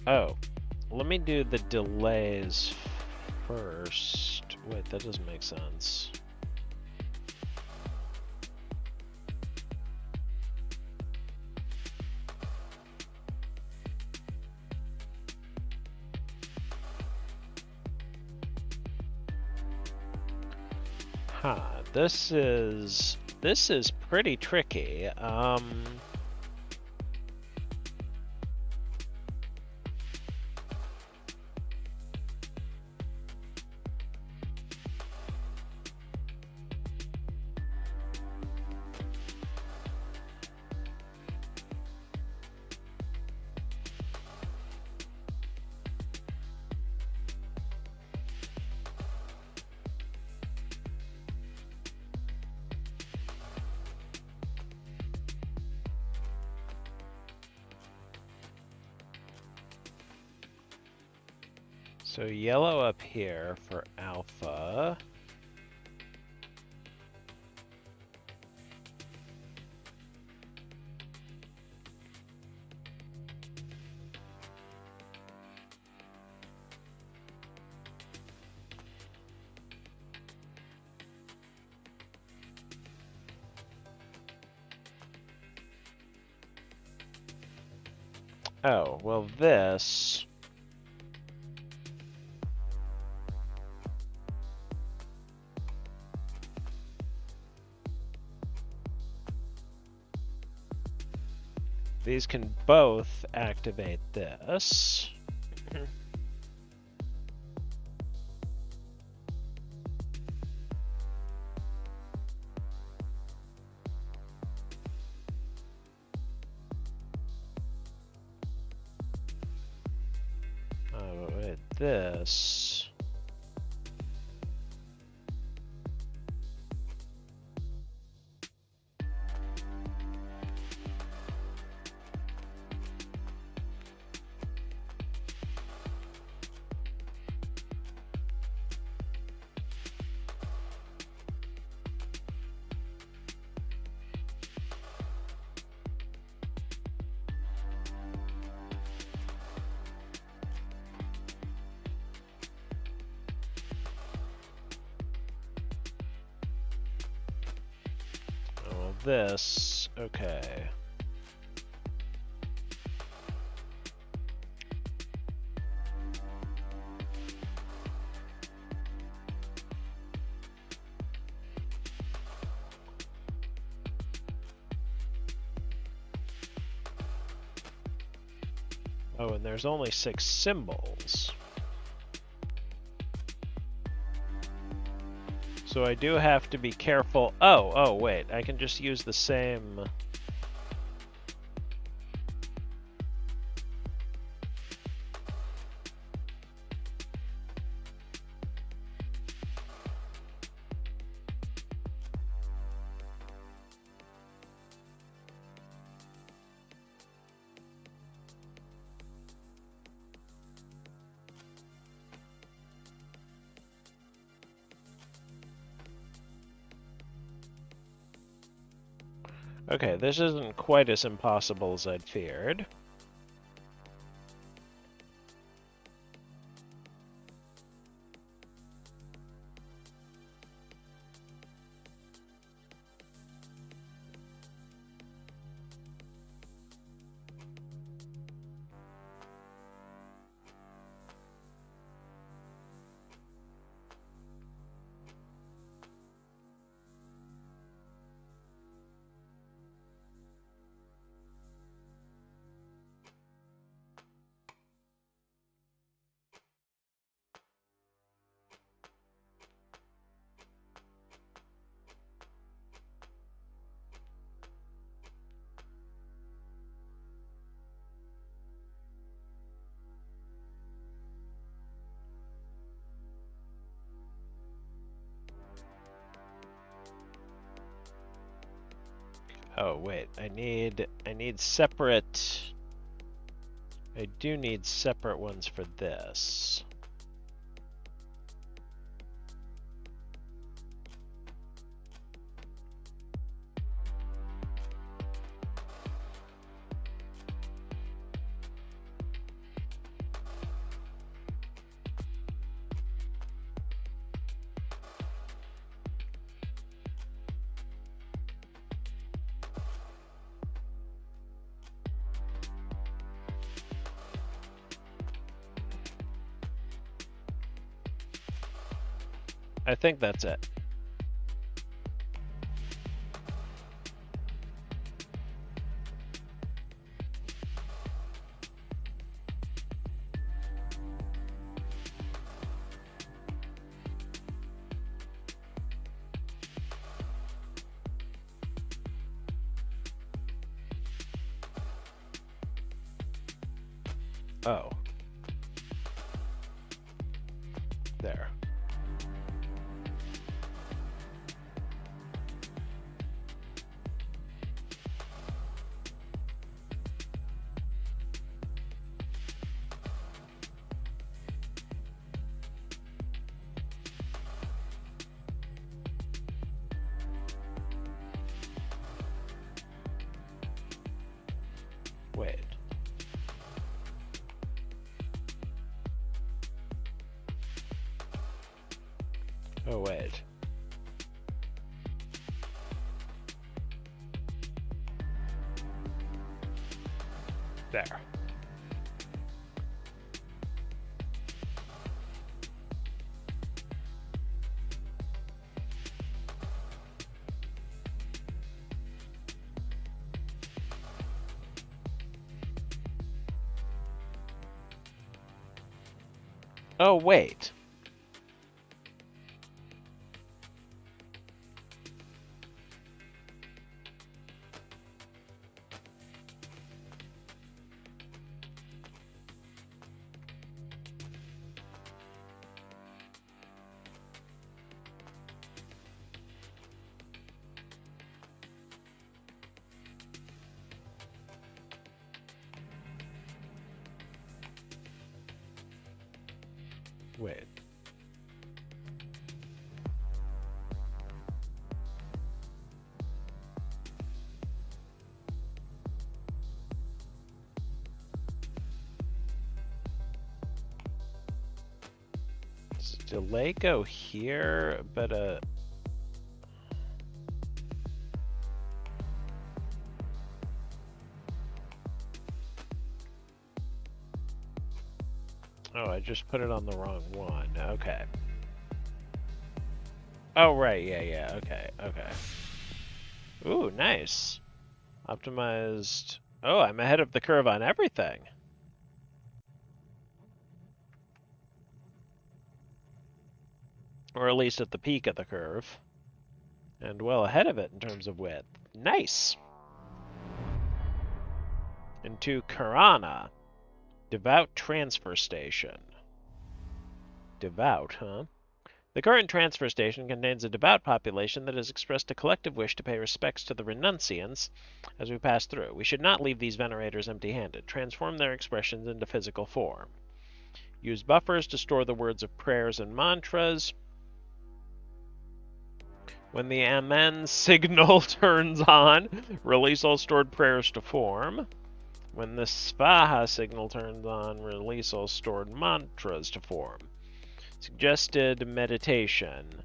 Oh, let me do the delays first. Wait, that doesn't make sense. Huh, this is pretty tricky. So yellow up here for alpha. Oh, well this... These can both activate this. Oh, wait, this... Oh, this... Okay. Oh, and there's only 6 symbols. So I do have to be careful. Oh, wait, I can just use the same... Okay, this isn't quite as impossible as I'd feared. Oh, wait, I need separate... I do need separate ones for this. I think that's it. Oh. There. Wait. Oh, wait. There. Oh, wait. Wait. Does delay go here, but oh, I just put it on the wrong one. Okay. Oh, right. Yeah. Okay. Ooh, nice. Optimized. Oh, I'm ahead of the curve on everything. Or at least at the peak of the curve. And well ahead of it in terms of width. Nice! Into Karana. Devout transfer station. Devout, huh? The current transfer station contains a devout population that has expressed a collective wish to pay respects to the renunciants as we pass through. We should not leave these venerators empty-handed. Transform their expressions into physical form. Use buffers to store the words of prayers and mantras. When the Amen signal turns on, release all stored prayers to form. When the Svaha signal turns on, release all stored mantras to form. Suggested meditation.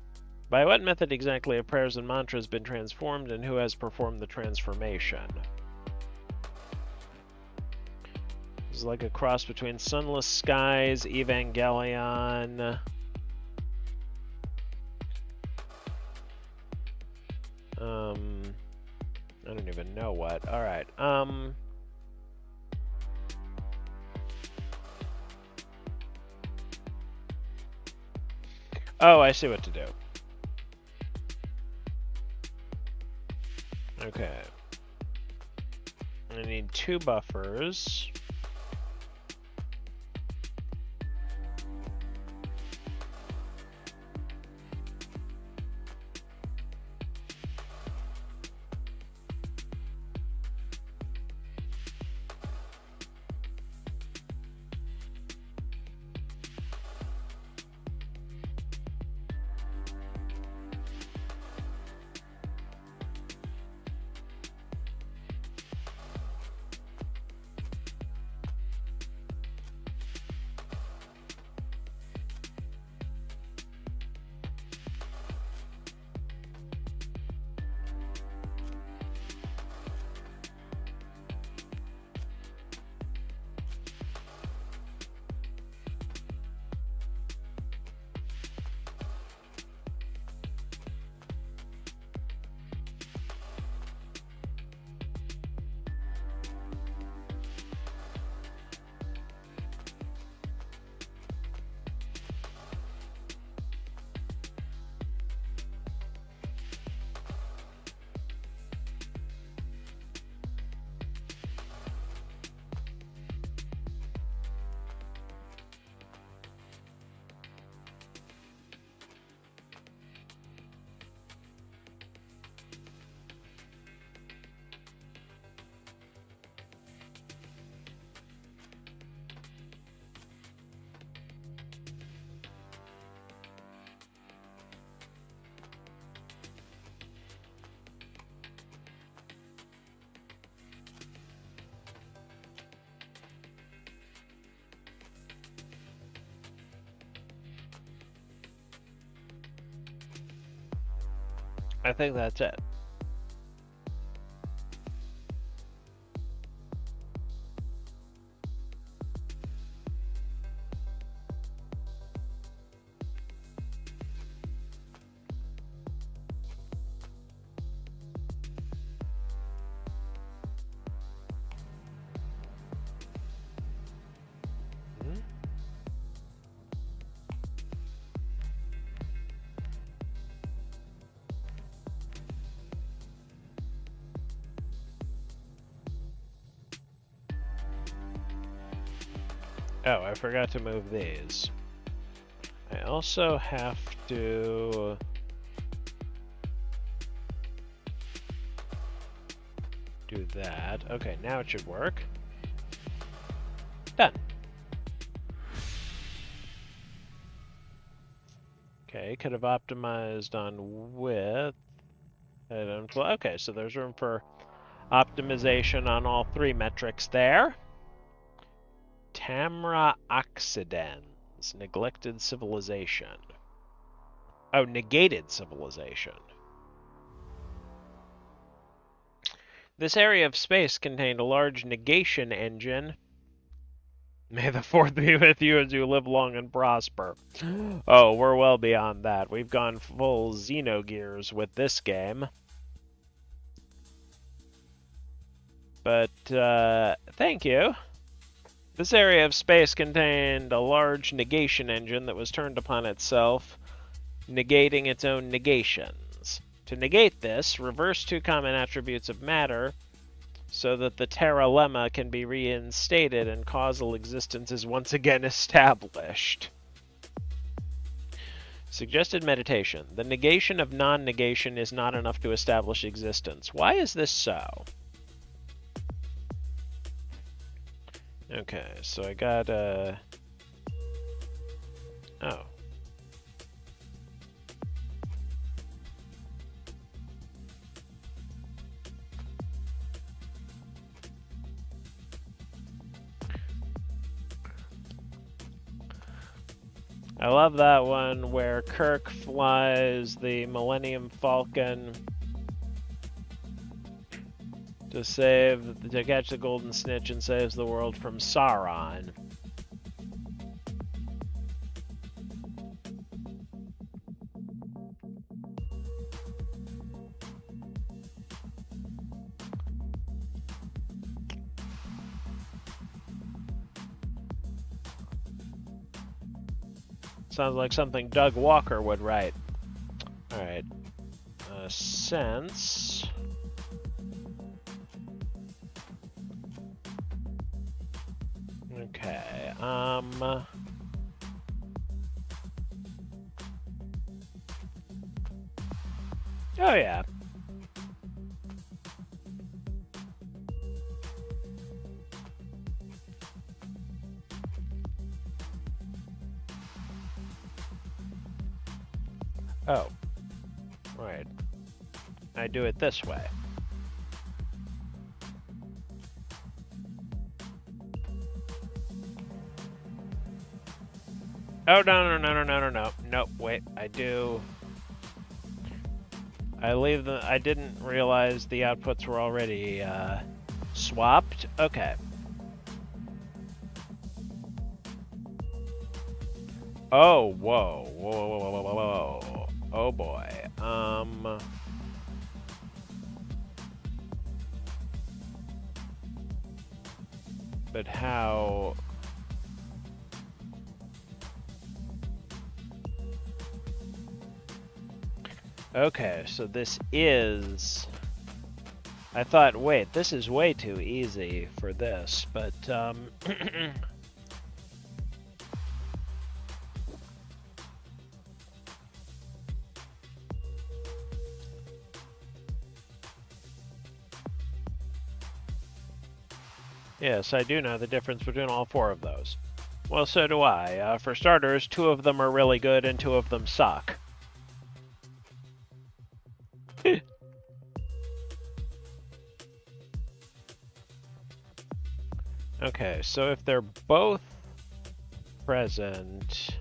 By what method exactly have prayers and mantras been transformed, and who has performed the transformation? It's like a cross between Sunless Skies, Evangelion. I don't even know what. Alright, oh, I see what to do. Okay. I need 2 buffers. I think that's it. Oh, I forgot to move these. I also have to... do that. Okay, now it should work. Done. Okay, could have optimized on width. Okay, so there's room for optimization on all three metrics there. Tamra Occidens, neglected civilization. Oh, negated civilization. This area of space contained a large negation engine. May the fourth be with you as you live long and prosper. Oh, we're well beyond that. We've gone full Xenogears with this game. But, thank you. This area of space contained a large negation engine that was turned upon itself, negating its own negations. To negate this, reverse two common attributes of matter so that the Terra lemma can be reinstated and causal existence is once again established. Suggested meditation. The negation of non-negation is not enough to establish existence. Why is this so? Okay, so I got oh. I love that one where Kirk flies the Millennium Falcon to catch the Golden Snitch and saves the world from Sauron. Sounds like something Doug Walker would write. Alright. Sense. Okay, oh yeah. Oh. Right. I do it this way. Oh, no. Nope, wait. I leave the... I didn't realize the outputs were already, swapped. Okay. Oh, whoa. Oh, boy. But how... Okay, so this is... I thought, wait, this is way too easy for this, but, yes, I do know the difference between all four of those. Well, so do I. For starters, two of them are really good and two of them suck. Okay, so if they're both present...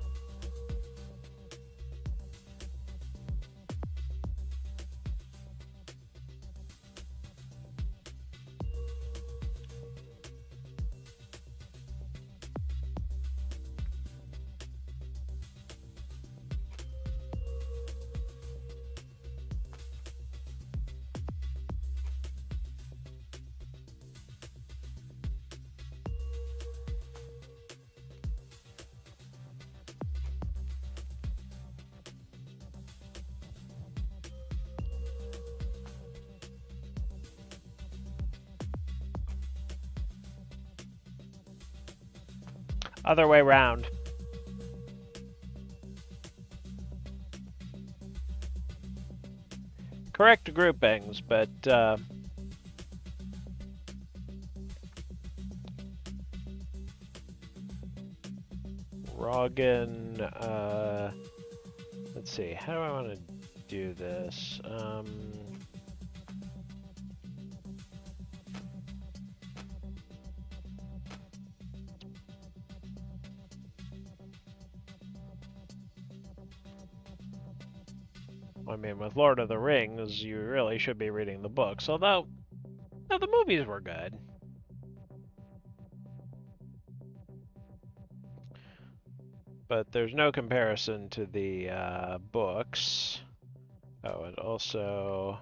Other way round. Correct groupings, but Roggen, let's see, how do I want to do this? I mean, with Lord of the Rings, you really should be reading the books, although no, the movies were good. But there's no comparison to the books. Oh, and also...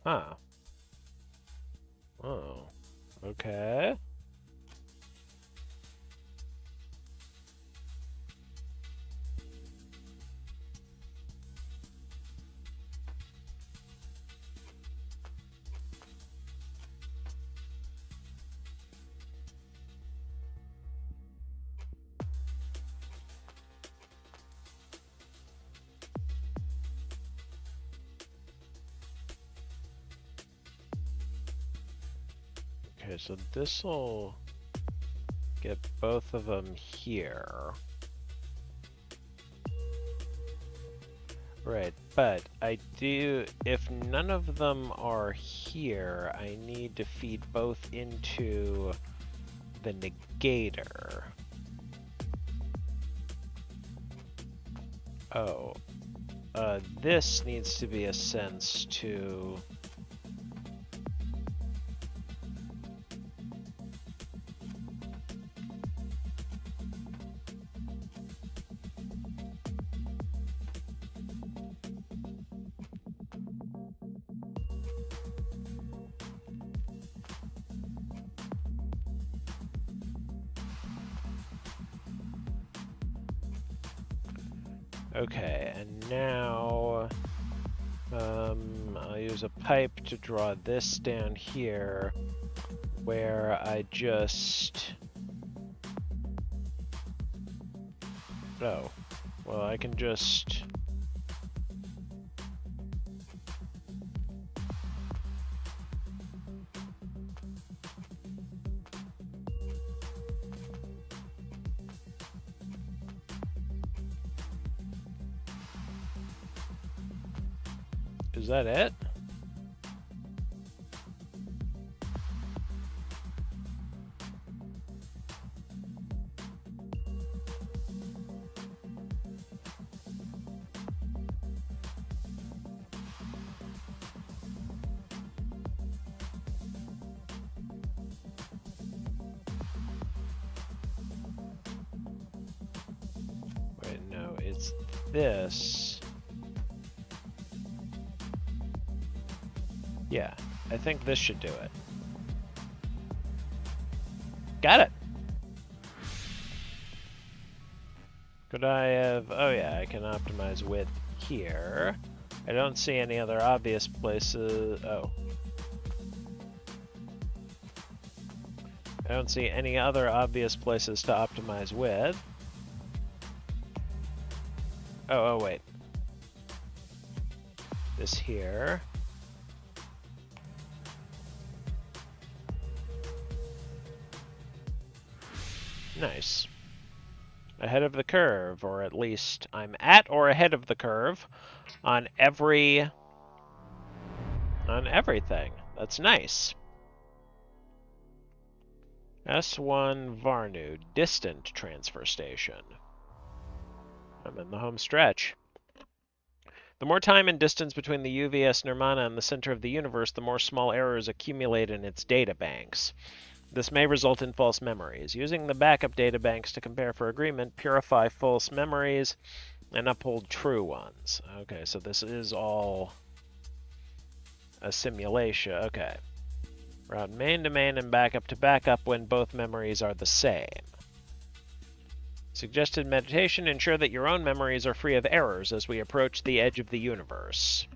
Huh. Oh. Okay. Okay, so this'll get both of them here. Right, but I do, if none of them are here, I need to feed both into the negator. Oh, this needs to be a sense to... Okay, and now I'll use a pipe to draw this down here where I just... Oh, well, I can just... Is that it? Wait, no, it's this. Yeah, I think this should do it. Got it! Could I have... Oh yeah, I can optimize width here. I don't see any other obvious places... Oh. I don't see any other obvious places to optimize width. Oh, wait. This here. Nice. Ahead of the curve, or at least I'm at or ahead of the curve on everything. That's nice. S1 Varnu, distant transfer station. I'm in the home stretch. The more time and distance between the U.V.S. Nirmana and the center of the universe, the more small errors accumulate in its data banks. This may result in false memories. Using the backup databanks to compare for agreement, purify false memories, and uphold true ones. Okay, so this is all a simulation. Okay. Route main to main and backup to backup when both memories are the same. Suggested meditation: ensure that your own memories are free of errors as we approach the edge of the universe.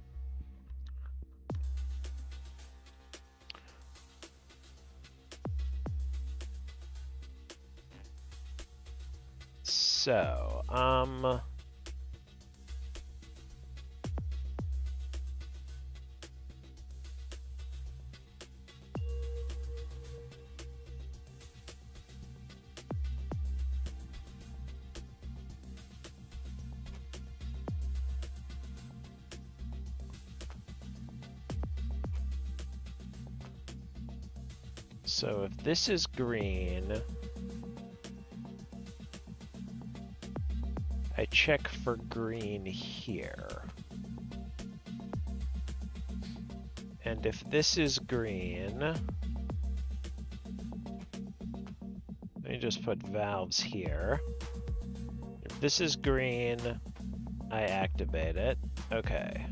So, so if this is green, I check for green here. And if this is green, let me just put valves here. If this is green, I activate it. Okay.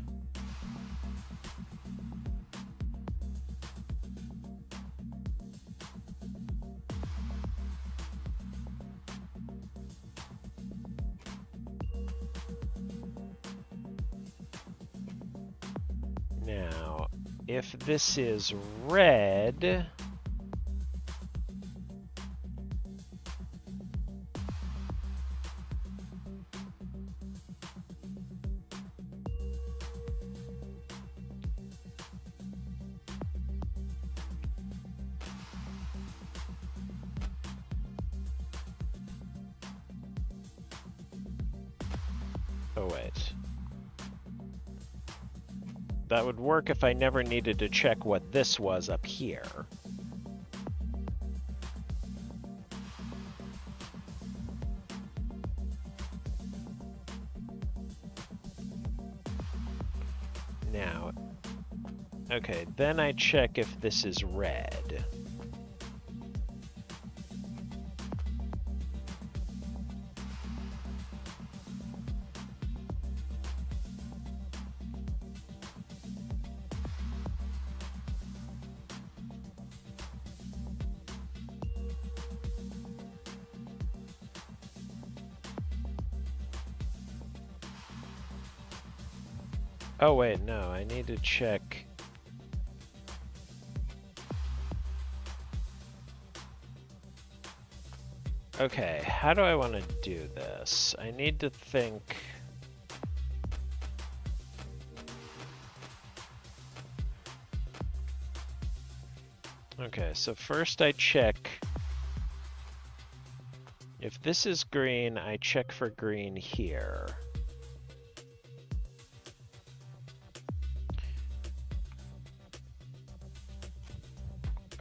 Now, if this is red, oh wait. That would work if I never needed to check what this was up here. Now, okay, then I check if this is red. Oh wait, no, I need to check. Okay, how do I want to do this? I need to think. Okay, so first I check. If this is green, I check for green here.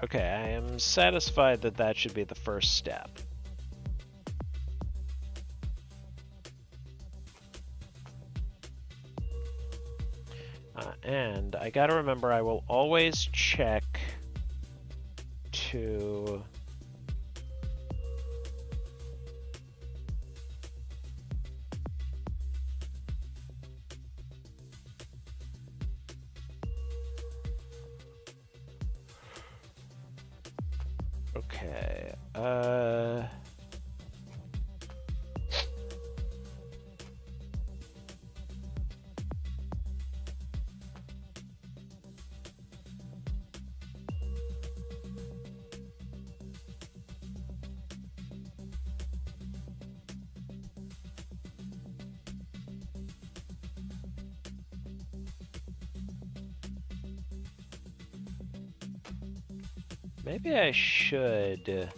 Okay, I am satisfied that that should be the first step. And I gotta remember, I will always check to... Okay, maybe I should...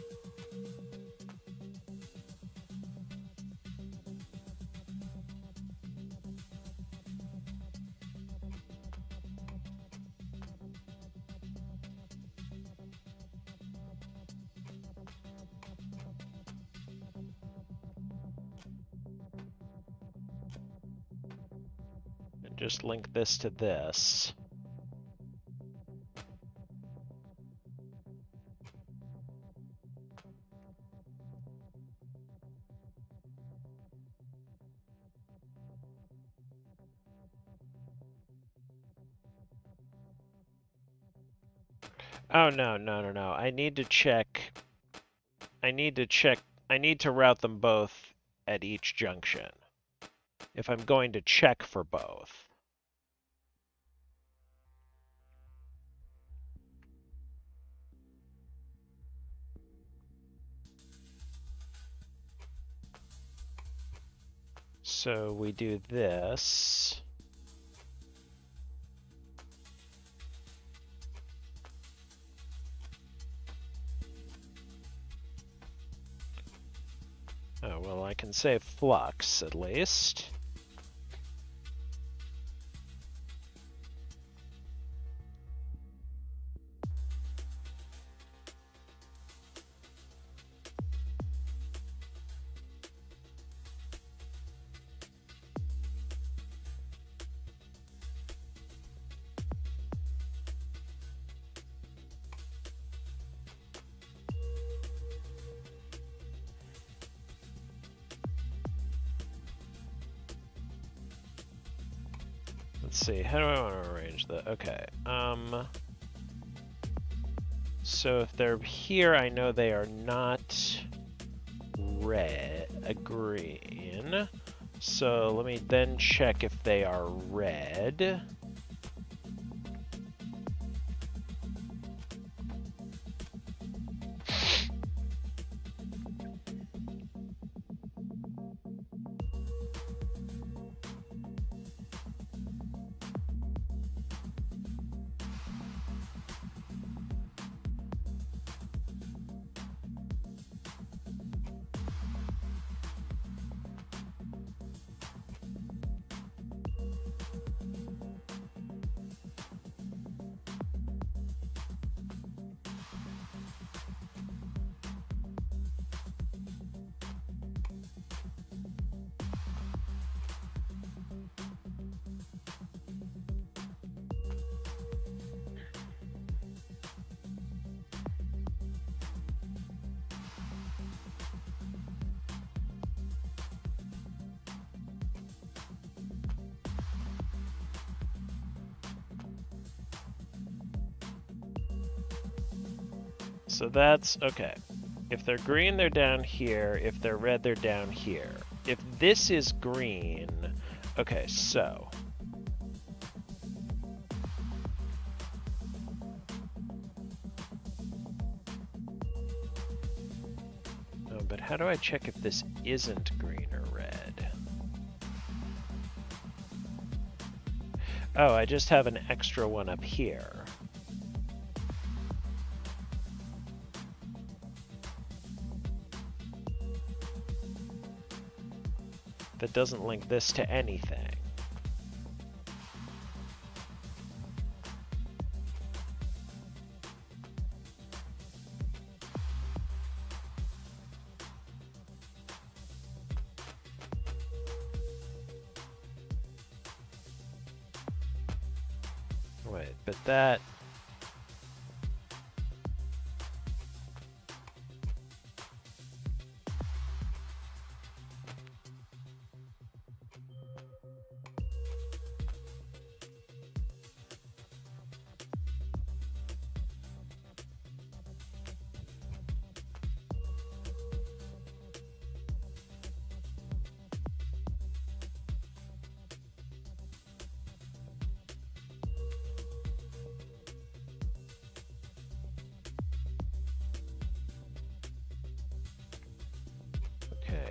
just link this to this. Oh, no, no, no, no. I need to check. I need to route them both at each junction if I'm going to check for both. So we do this. Oh, well, I can save flux at least. Let's see, how do I want to arrange that? Okay, so if they're here, I know they are not green. So let me then check if they are red. So that's okay. If they're green, they're down here. If they're red, they're down here. If this is green, okay, so. Oh, but how do I check if this isn't green or red? Oh, I just have an extra one up here. That doesn't link this to anything. Wait, but that...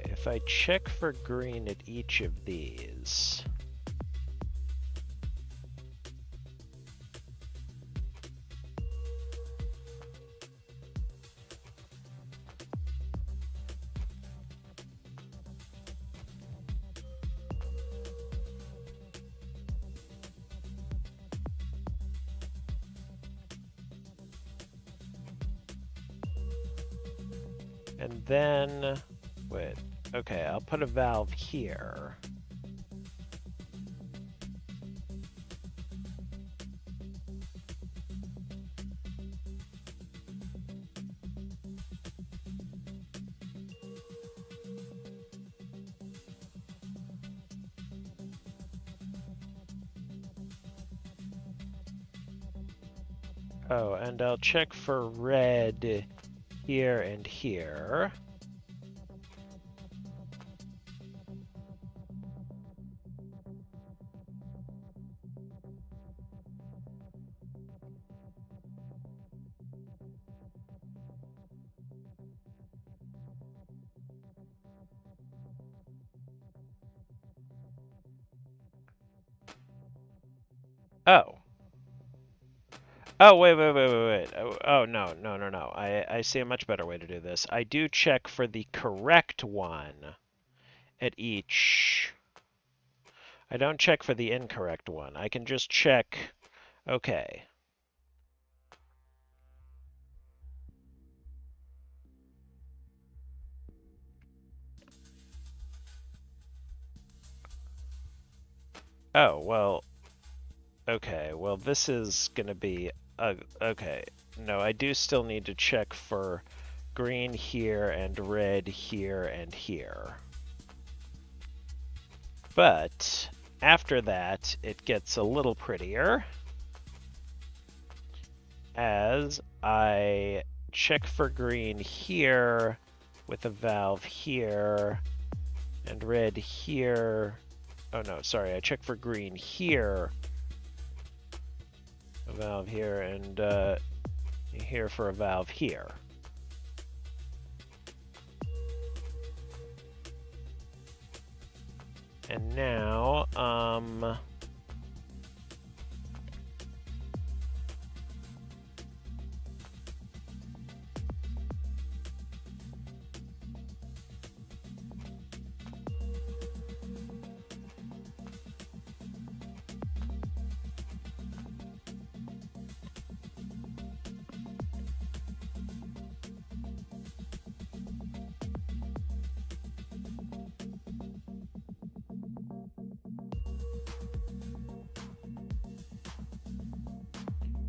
If I check for green at each of these, and then, wait, okay, I'll put a valve here. Oh, and I'll check for red here and here. Oh. Oh, wait. Oh, no. I see a much better way to do this. I do check for the correct one at each. I don't check for the incorrect one. I can just check, okay. Oh, well, okay. Well, this is going to be, okay. No, I do still need to check for green here and red here and here. But after that, it gets a little prettier as I check for green here with a valve here and red here. Oh no, sorry, I check for green here, a valve here, and here for a valve here. And now,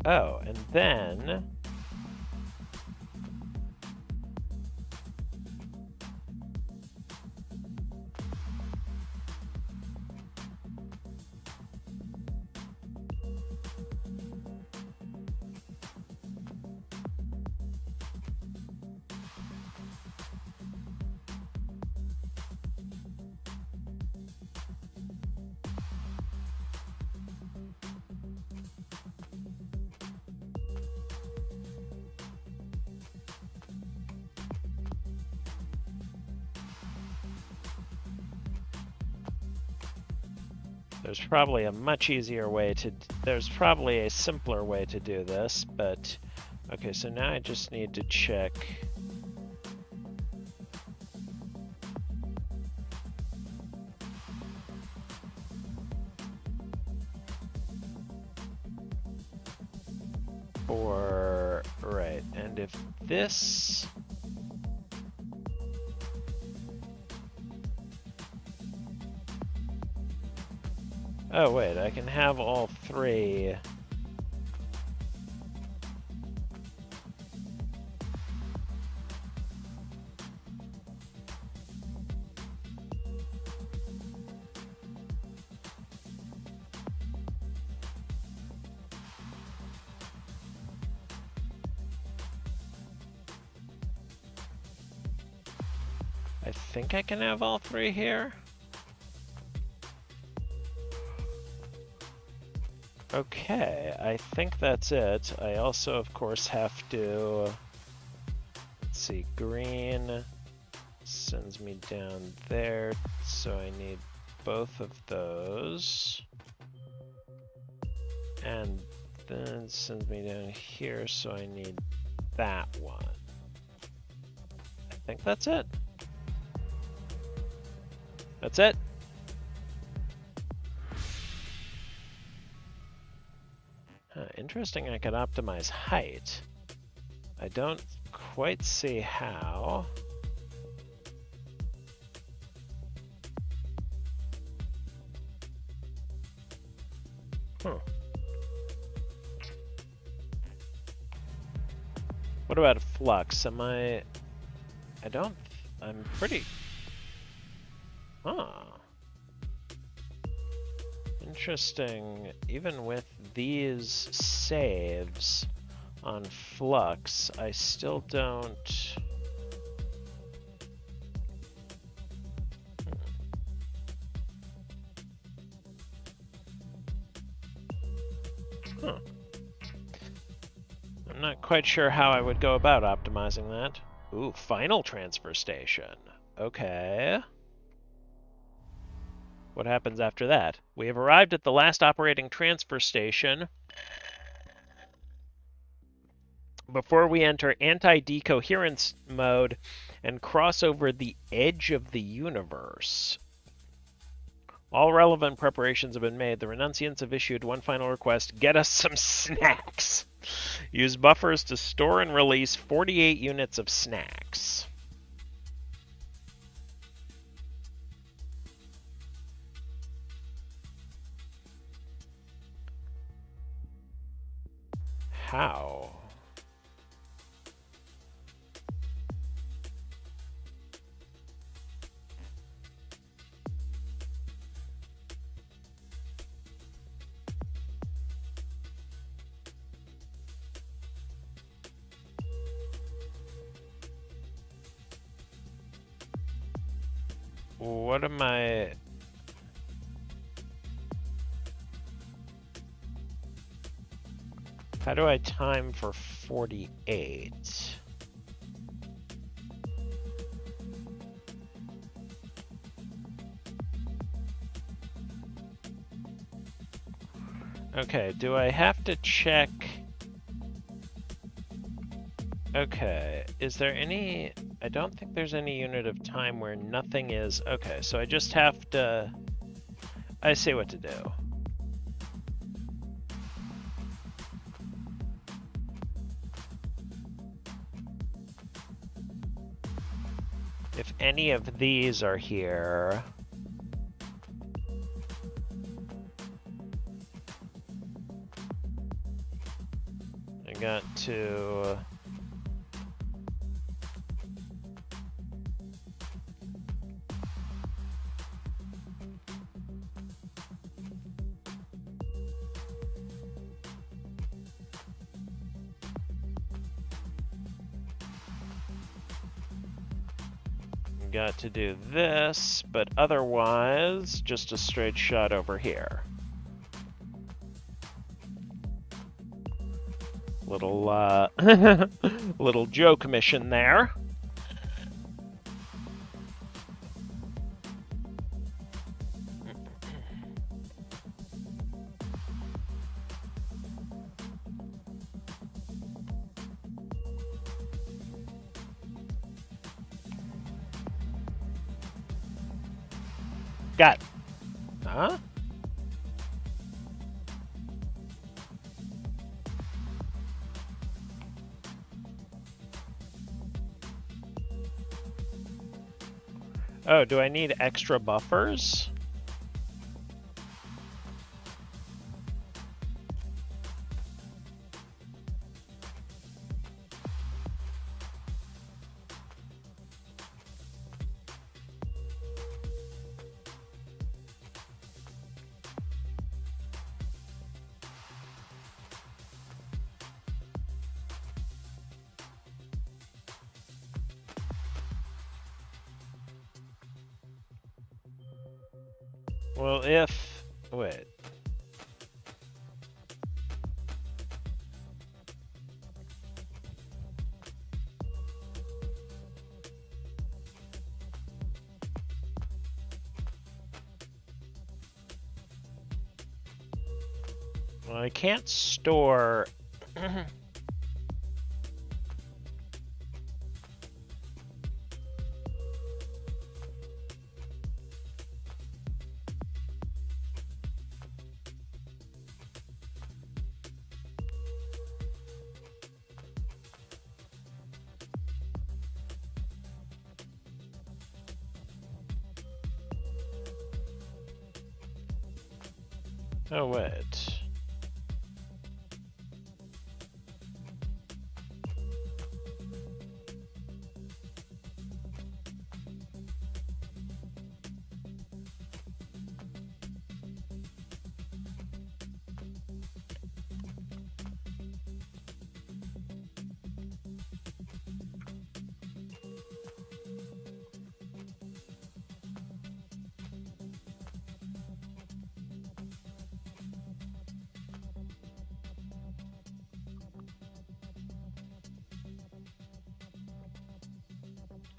oh, and then there's probably a much easier way to, there's probably a simpler way to do this, but okay, so now I just need to check. For, right, and if this, oh wait, I can have all three. I think I can have all three here. Okay, I think that's it. I also, of course, have to, let's see, green sends me down there, so I need both of those. And then sends me down here, so I need that one. I think that's it. That's it. Interesting, I could optimize height. I don't quite see how. What about flux? I'm pretty... Huh. Interesting. Even with these saves, on flux, I still don't... Huh. I'm not quite sure how I would go about optimizing that. Ooh, final transfer station. Okay. What happens after that? We have arrived at the last operating transfer station. Before we enter anti-decoherence mode and cross over the edge of the universe. All relevant preparations have been made. The renunciants have issued one final request. Get us some snacks. Use buffers to store and release 48 units of snacks. How? What am I... How do I time for 48? Okay, do I have to check... Okay, is there any... I don't think there's any unit of time where nothing is... Okay, so I just have to... I see what to do. If any of these are here... I got to... Got to do this, but otherwise, just a straight shot over here. Little, little joke mission there. Got it. Huh? Oh, do I need extra buffers? Well, if... Wait. Well, I can't store... Oh, wait.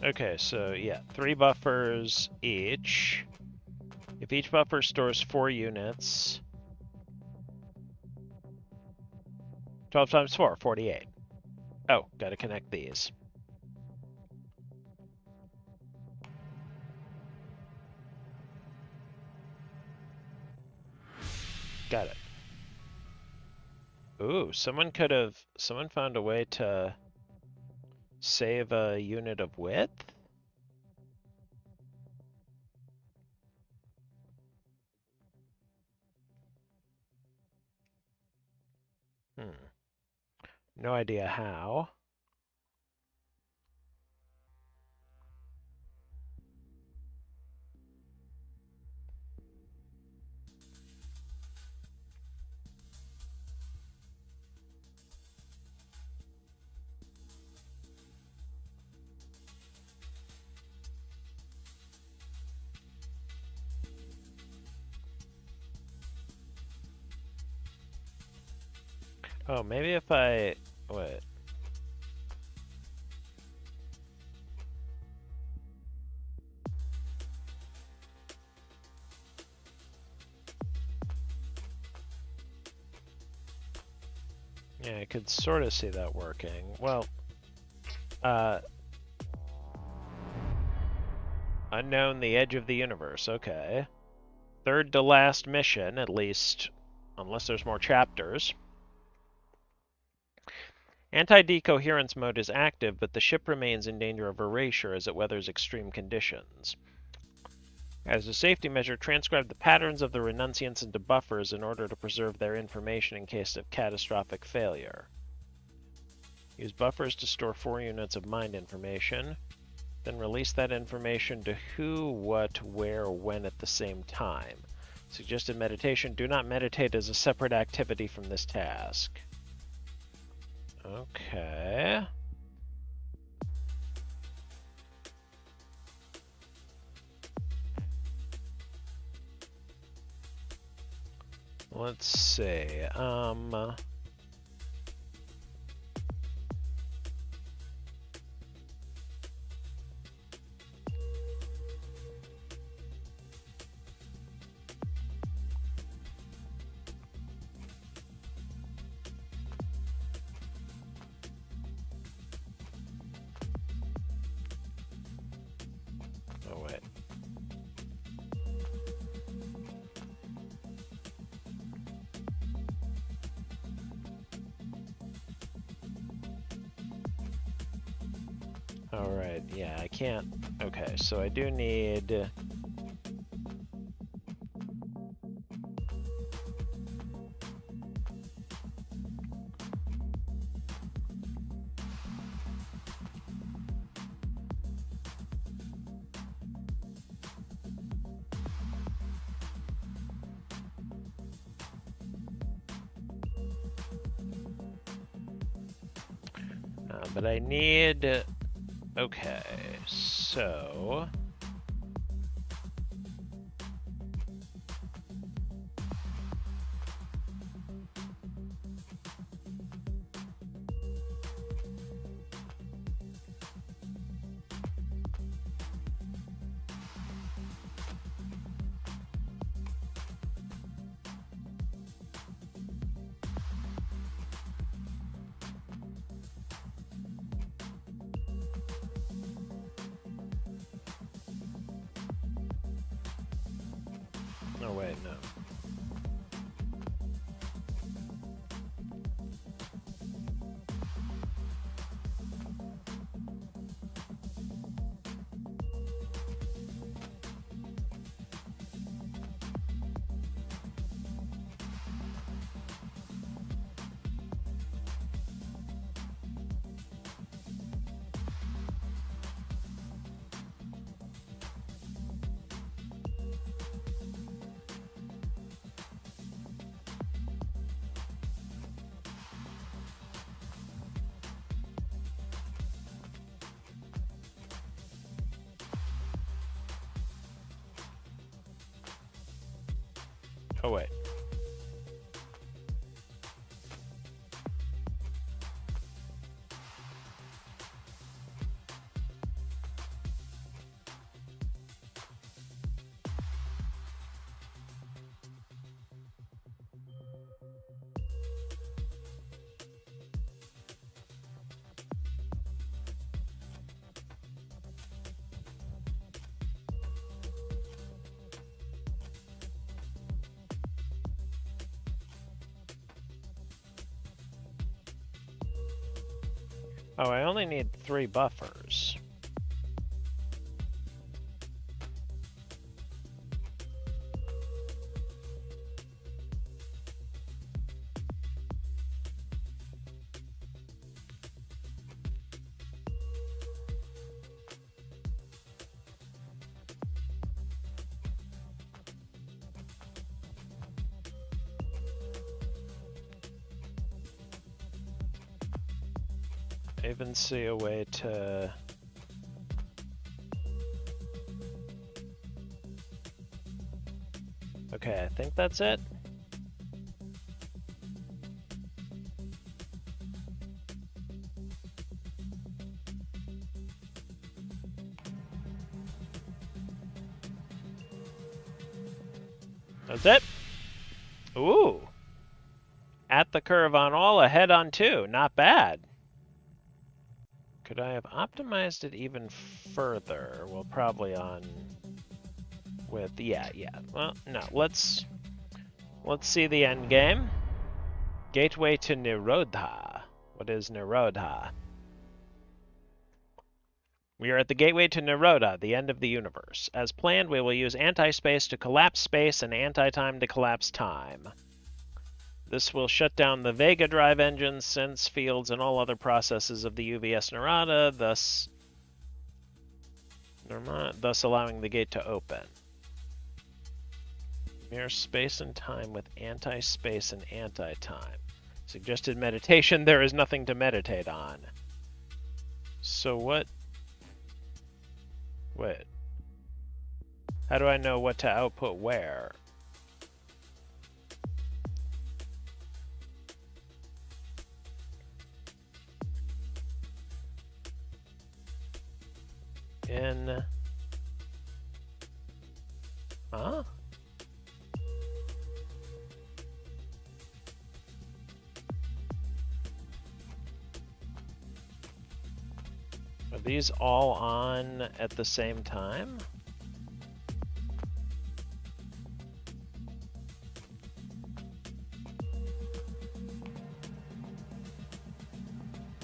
Okay, so yeah, 3 buffers each. If each buffer stores 4 units, 12 times 4, 48. Oh, gotta connect these. Got it. Ooh, someone found a way to save a unit of width? No idea how. Oh, maybe if I... Wait. Yeah, I could sort of see that working. Well, unknown, the edge of the universe. Okay. Third to last mission, at least, unless there's more chapters. Anti-decoherence mode is active, but the ship remains in danger of erasure as it weathers extreme conditions. As a safety measure, transcribe the patterns of the renunciants into buffers in order to preserve their information in case of catastrophic failure. Use buffers to store 4 units of mind information, then release that information to who, what, where, when at the same time. Suggested meditation: do not meditate as a separate activity from this task. Okay. Let's see. Oh, wait. Alright, yeah, I can't... Okay, so I do need... but I need... Okay, so... Oh, wait, no. Oh, wait. Oh, I only need 3 buffers. I even see a way to... Okay, I think that's it. That's it. Ooh. At the curve on all, ahead on 2. Not bad. Could I have optimized it even further? Well, probably on with, yeah. Well, no, let's see the end game. Gateway to Nirodha. What is Nirodha? We are at the gateway to Nirodha, the end of the universe. As planned, we will use anti-space to collapse space and anti-time to collapse time. This will shut down the Vega drive engines, sense fields, and all other processes of the U.V.S. Nirmana, thus allowing the gate to open. Mirror space and time with anti-space and anti-time. Suggested meditation, there is nothing to meditate on. So what? Wait. How do I know what to output where? In... Huh? Are these all on at the same time?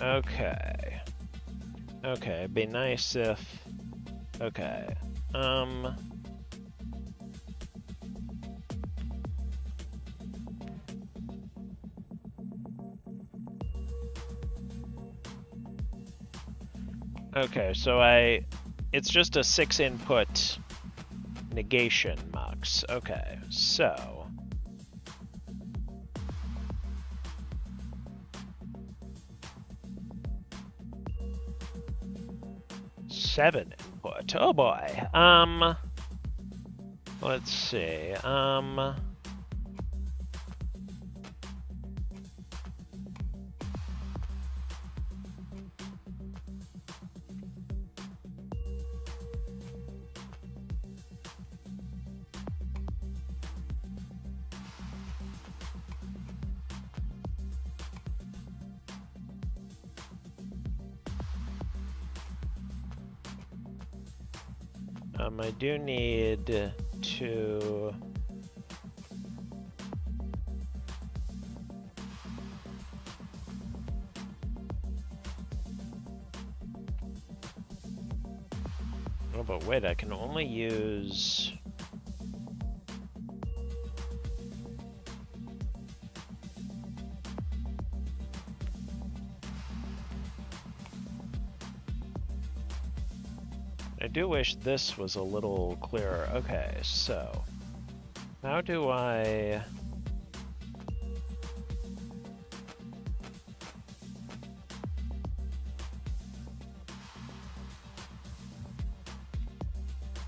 Okay. Okay, it'd be nice if... Okay. Okay, so it's just a 6 input negation mux. Okay, so... Seven input. Oh boy. Let's see. I do need to... Oh, but wait, I can only use... I do wish this was a little clearer. Okay, so how do I...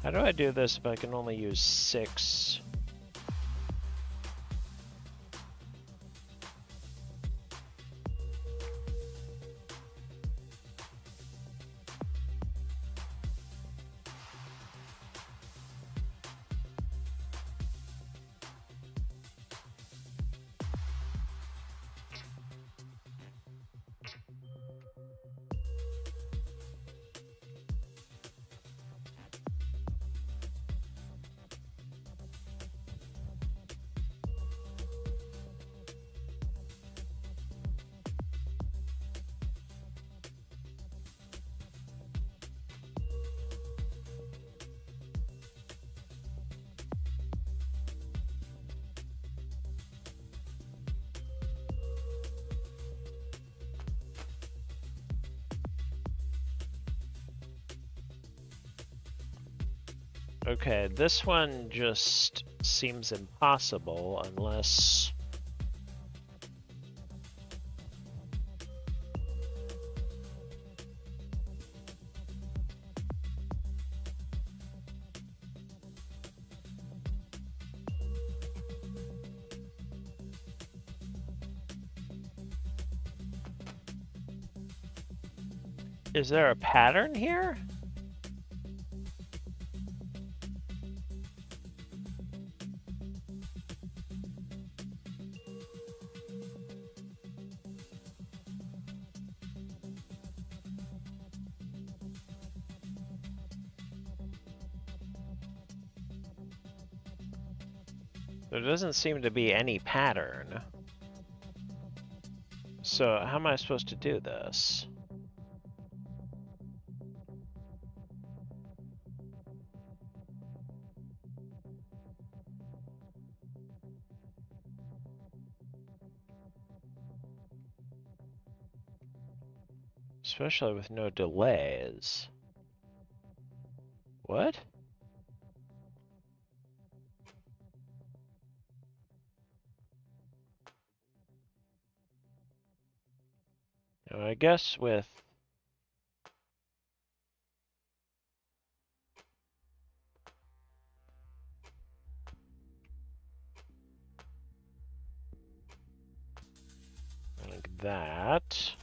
How do I do this if I can only use 6? Okay, this one just seems impossible unless... Is there a pattern here? There doesn't seem to be any pattern. So how am I supposed to do this? Especially with no delays. What? Now, I guess with... like that.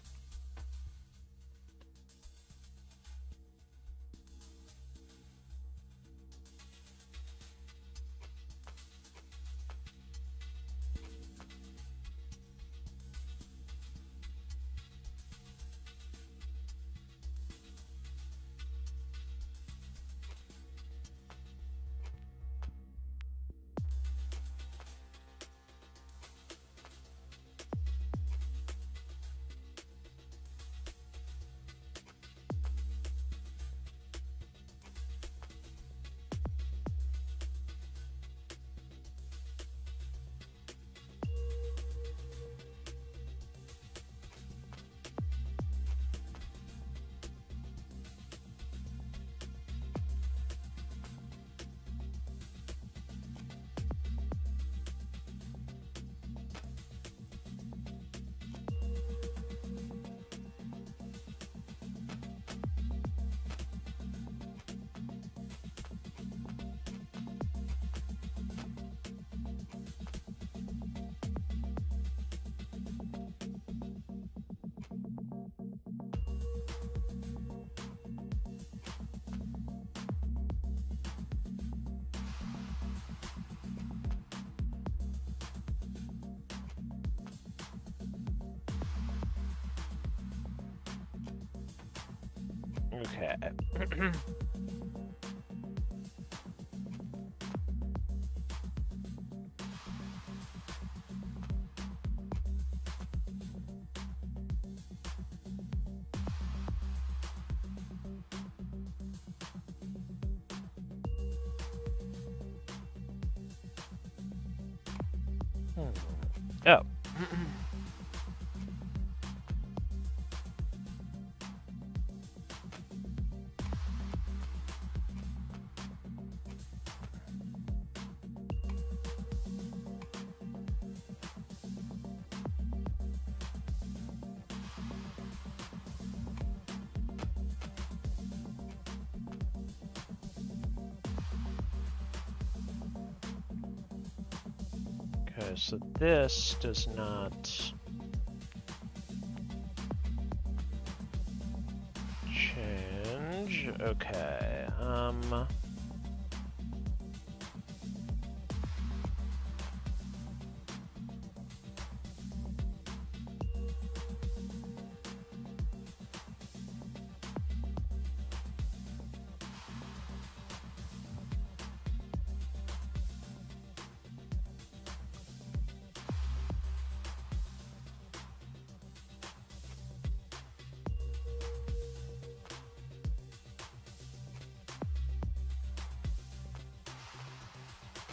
Okay. Oh. Okay, so this does not change. Okay.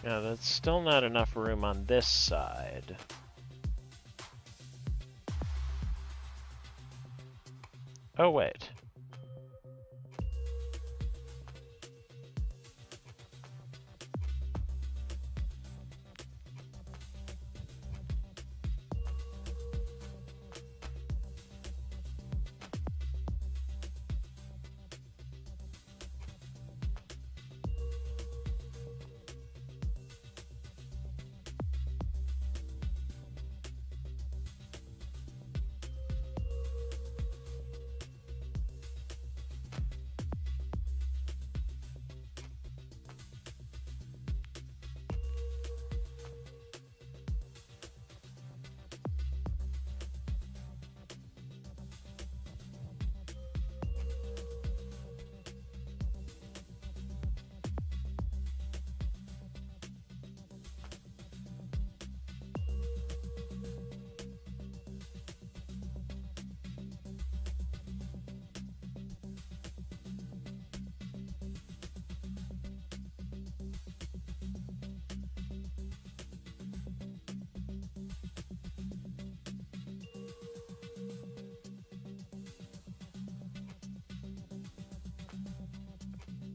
Yeah, that's still not enough room on this side. Oh, wait.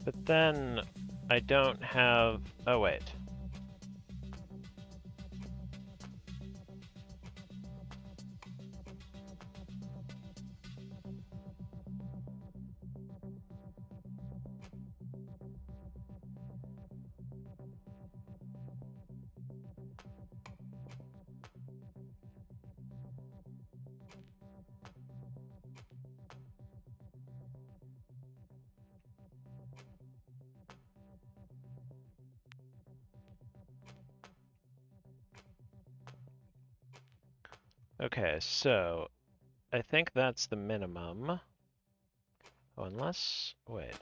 But then I don't have... Oh, wait. Okay, so I think that's the minimum. Oh, unless... Wait.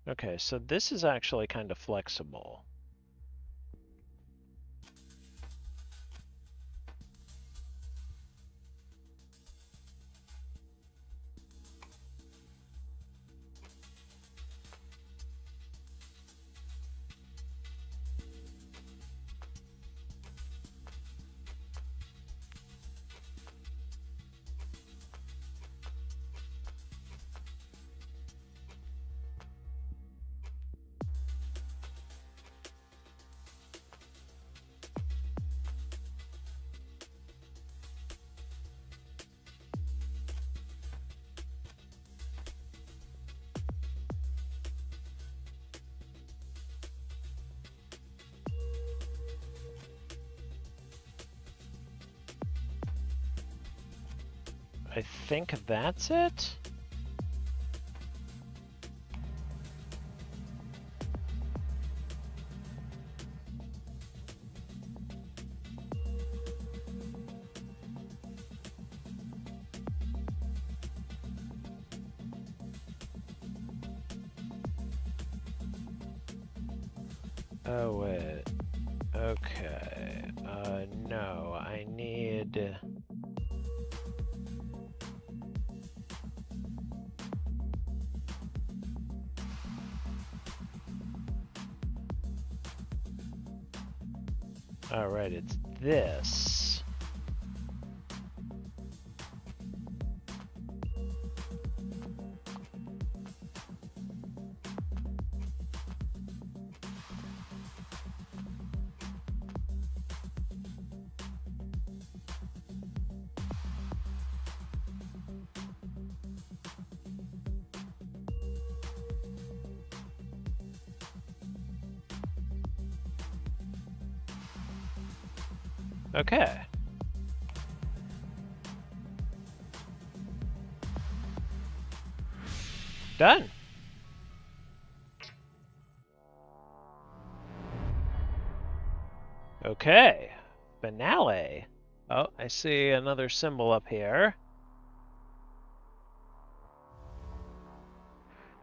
Okay, so this is actually kind of flexible. I think that's it? Oh, wait. Okay. No, I need... All right, it's this. Okay. Done. Okay. Finale. Oh, I see another symbol up here.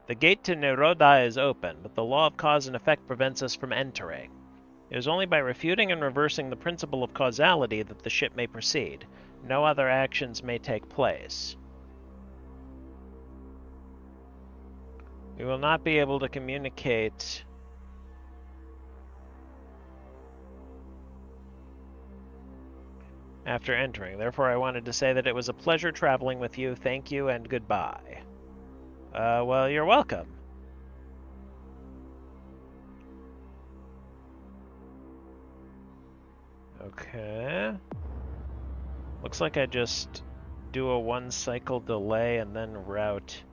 The gate to Nirmana is open, but the law of cause and effect prevents us from entering. It is only by refuting and reversing the principle of causality that the ship may proceed. No other actions may take place. We will not be able to communicate after entering. Therefore, I wanted to say that it was a pleasure traveling with you. Thank you and goodbye. Well, you're welcome. Okay. Looks like I just do a 1-cycle delay and then route.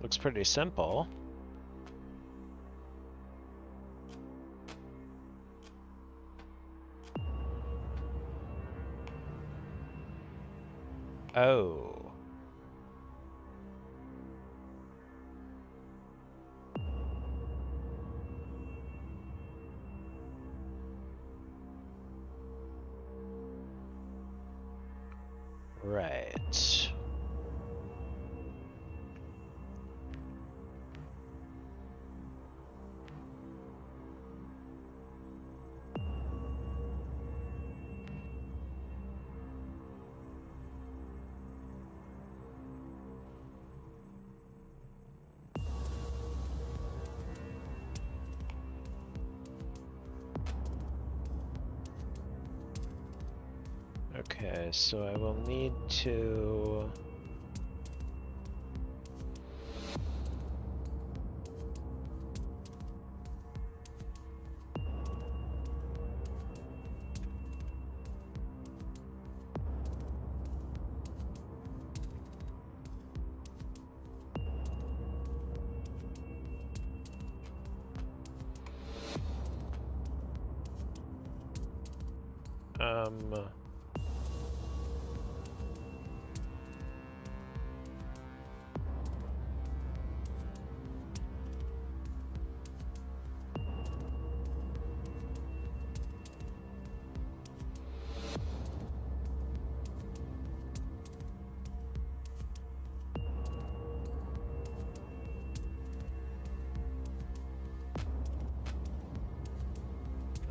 Looks pretty simple. Oh. Right. Okay, so I will need to...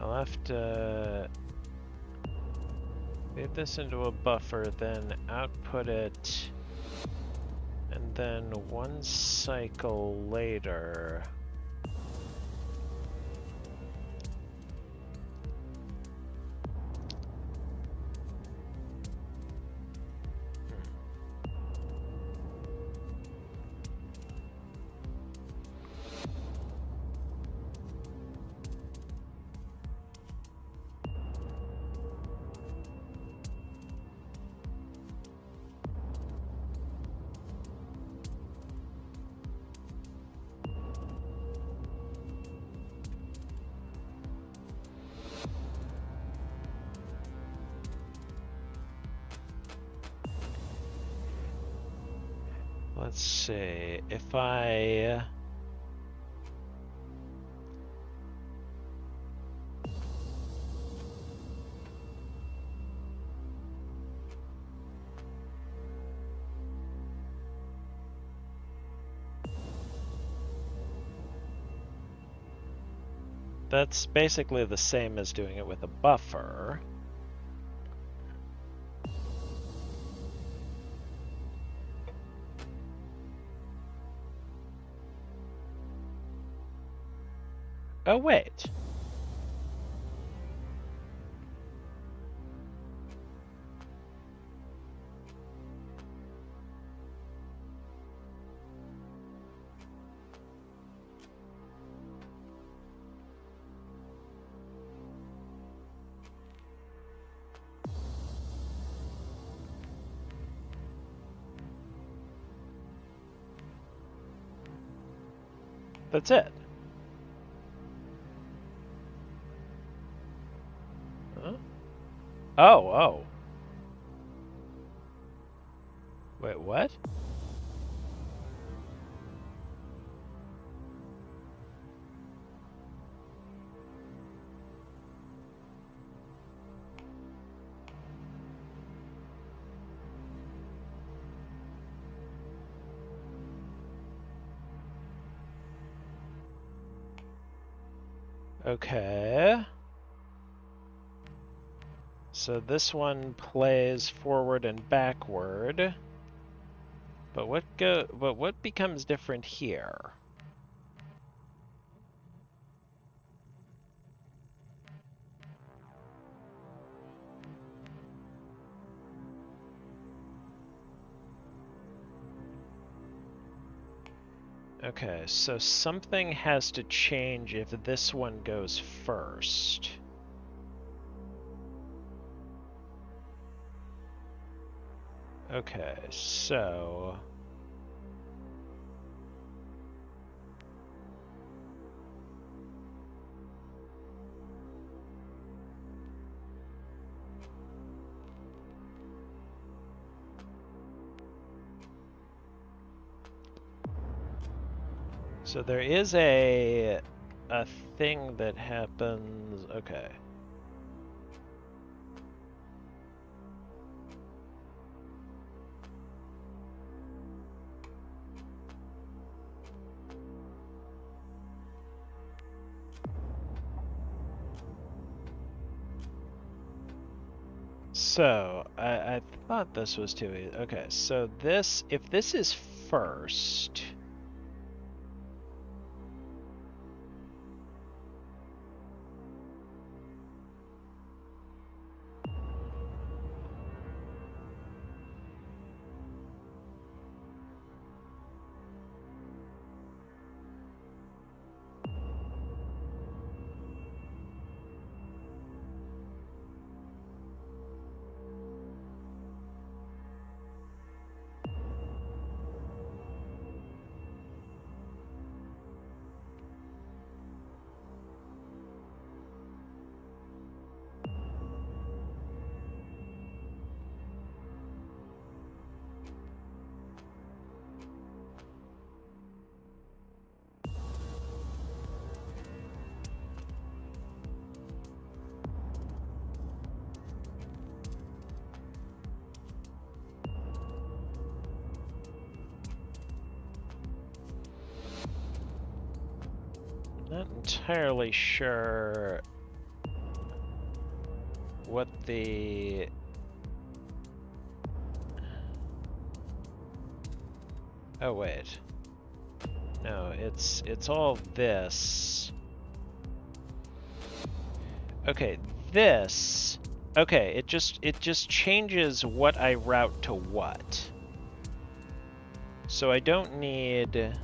I'll have to feed this into a buffer, then output it, and then one cycle later. Let's see, if I... That's basically the same as doing it with a buffer. Oh, wait. That's it. Huh? Oh. Wait, what? Okay. So this one plays forward and backward. But what becomes different here? Okay, so something has to change if this one goes first. Okay, so... So there is a thing that happens... Okay. So, I thought this was too easy. Okay, so this, if this is first... entirely sure what the... Oh, wait. No, it's all this. Okay, this. Okay, it just changes what I route to what. So I don't need...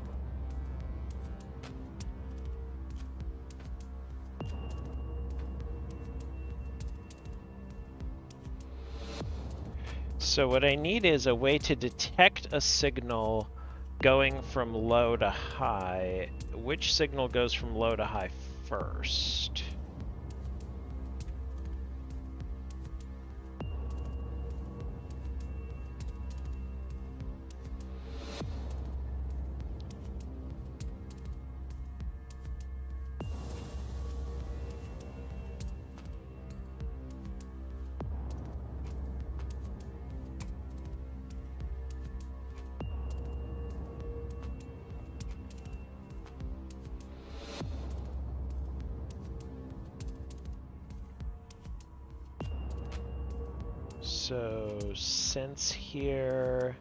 So what I need is a way to detect a signal going from low to high. Which signal goes from low to high first? So since here,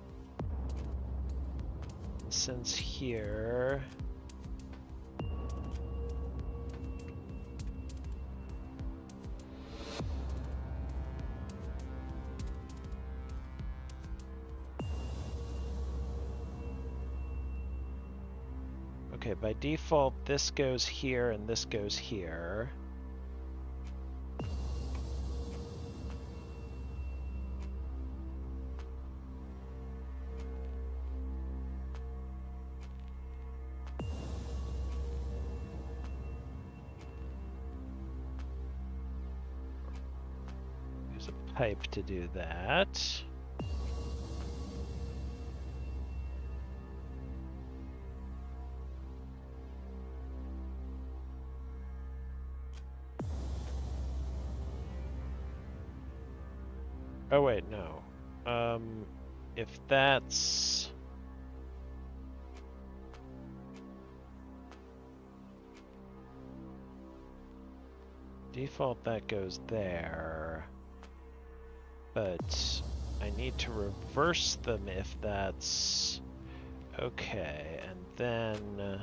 okay, by default this goes here and this goes here. Pipe to do that. Oh wait, no. If that's... Default that goes there. But I need to reverse them if that's okay, and then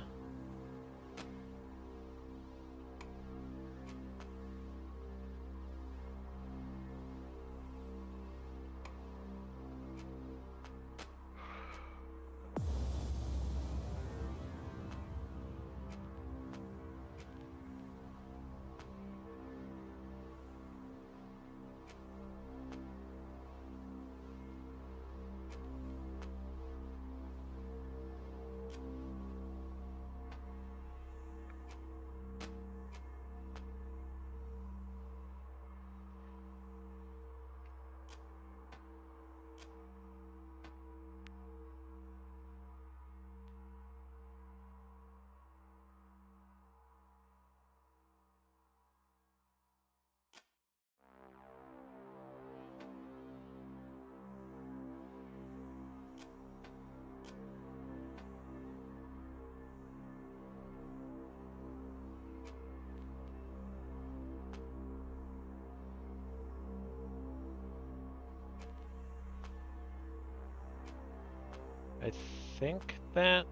I think that...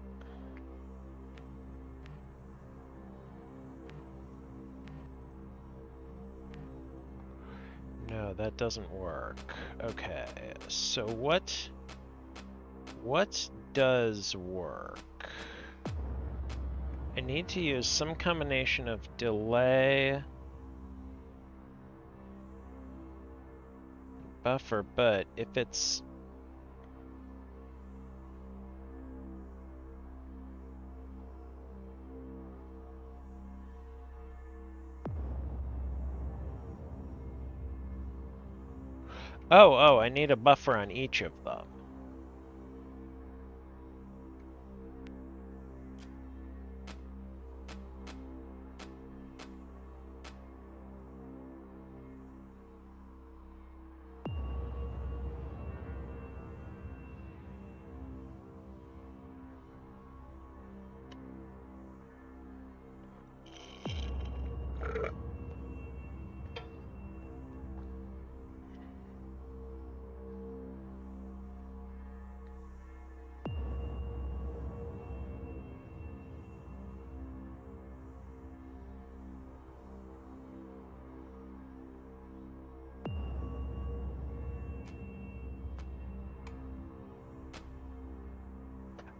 No, that doesn't work. Okay, so what does work? I need to use some combination of delay, buffer, but if it's... Oh, I need a buffer on each of them.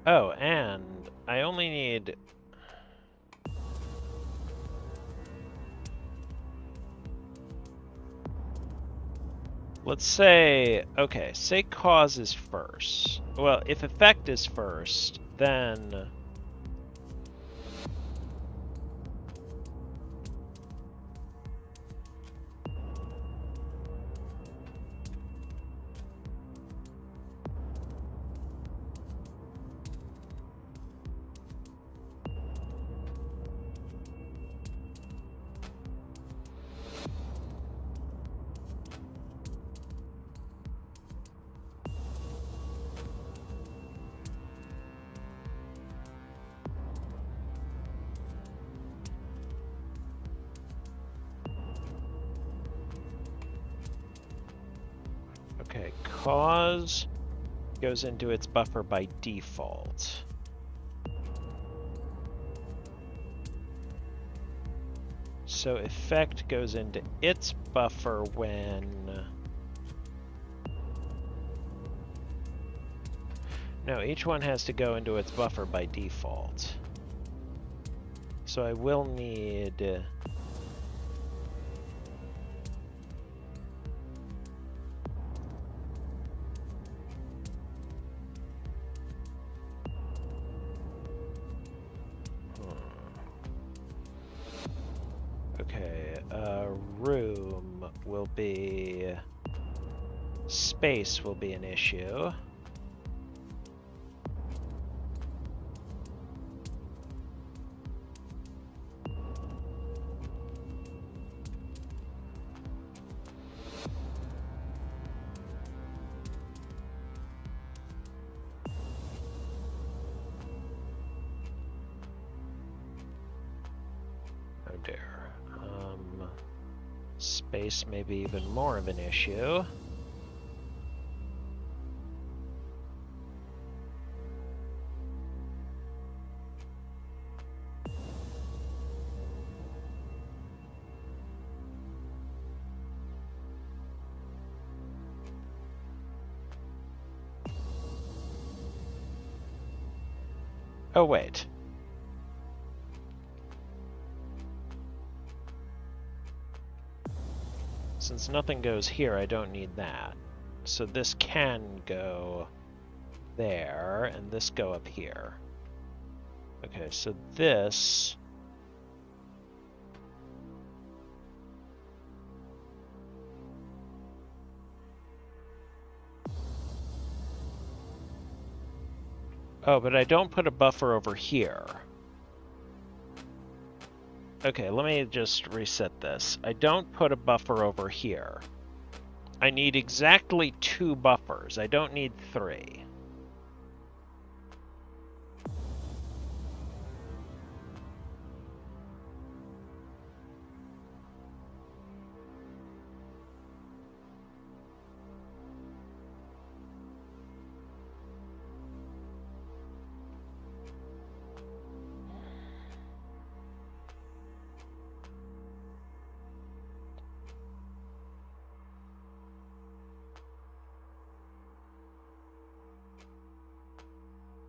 Oh, and I only need... Let's say, okay, say cause is first. Well, if effect is first, then... Okay, cause goes into its buffer by default. So effect goes into its buffer when... No, each one has to go into its buffer by default. So I will need... Okay, room will be... Space will be an issue. Oh dear. Space may be even more of an issue. Oh wait. Since nothing goes here, I don't need that. So this can go there, and this go up here. Okay, so this... Oh, but I don't put a buffer over here. Okay, let me just reset this. I don't put a buffer over here. I need exactly 2 buffers. I don't need 3.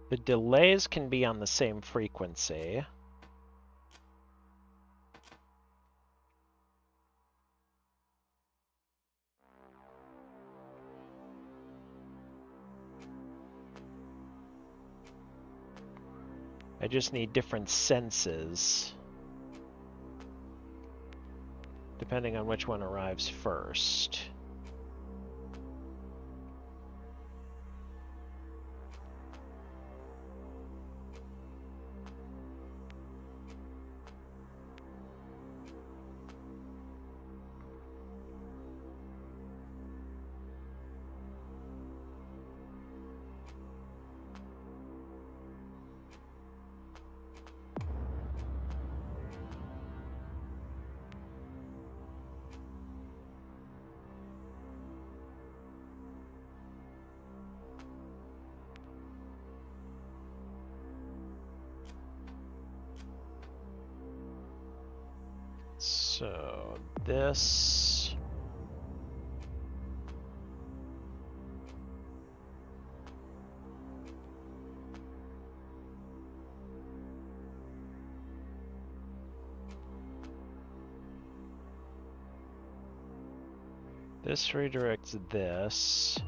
The delays can be on the same frequency. I just need different senses, depending on which one arrives first. So this... This redirects this,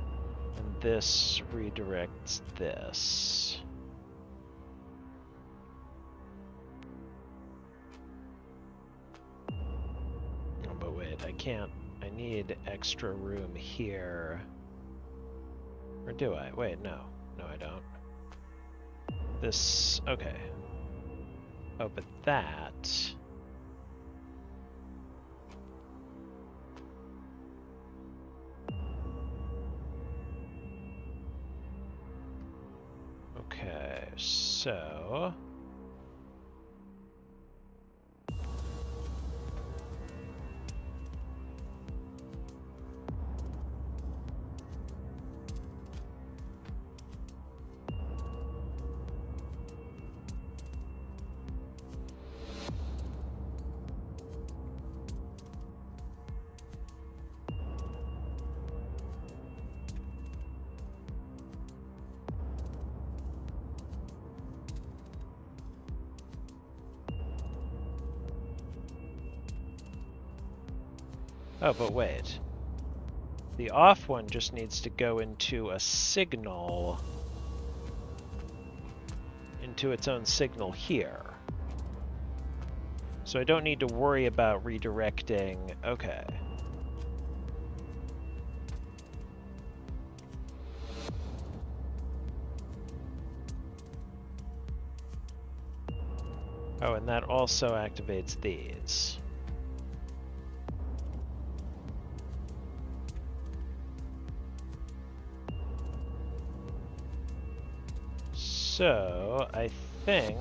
and this redirects this. Oh, but wait, I can't. I need extra room here. Or do I? Wait, no. No, I don't. This... okay. Oh, but that... okay, so... oh, but wait. The off one just needs to go into a signal, into its own signal here. So I don't need to worry about redirecting. Okay. Oh, and that also activates these. So, I think...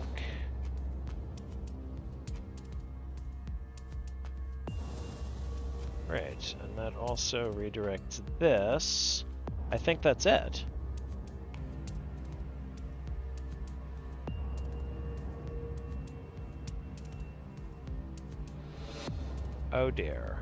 right, and that also redirects this. I think that's it. Oh dear.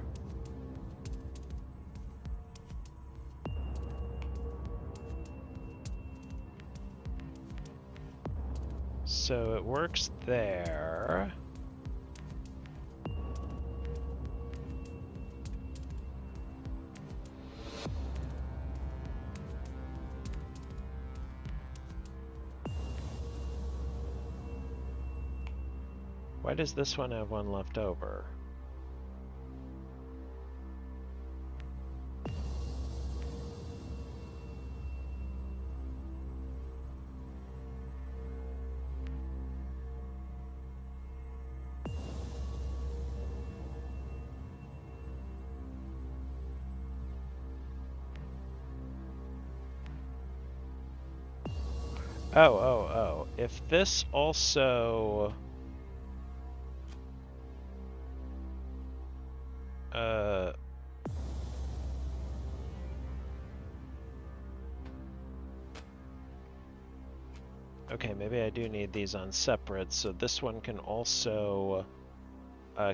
So it works there. Why does this one have one left over? Oh. If this also... okay, maybe I do need these on separate, so this one can also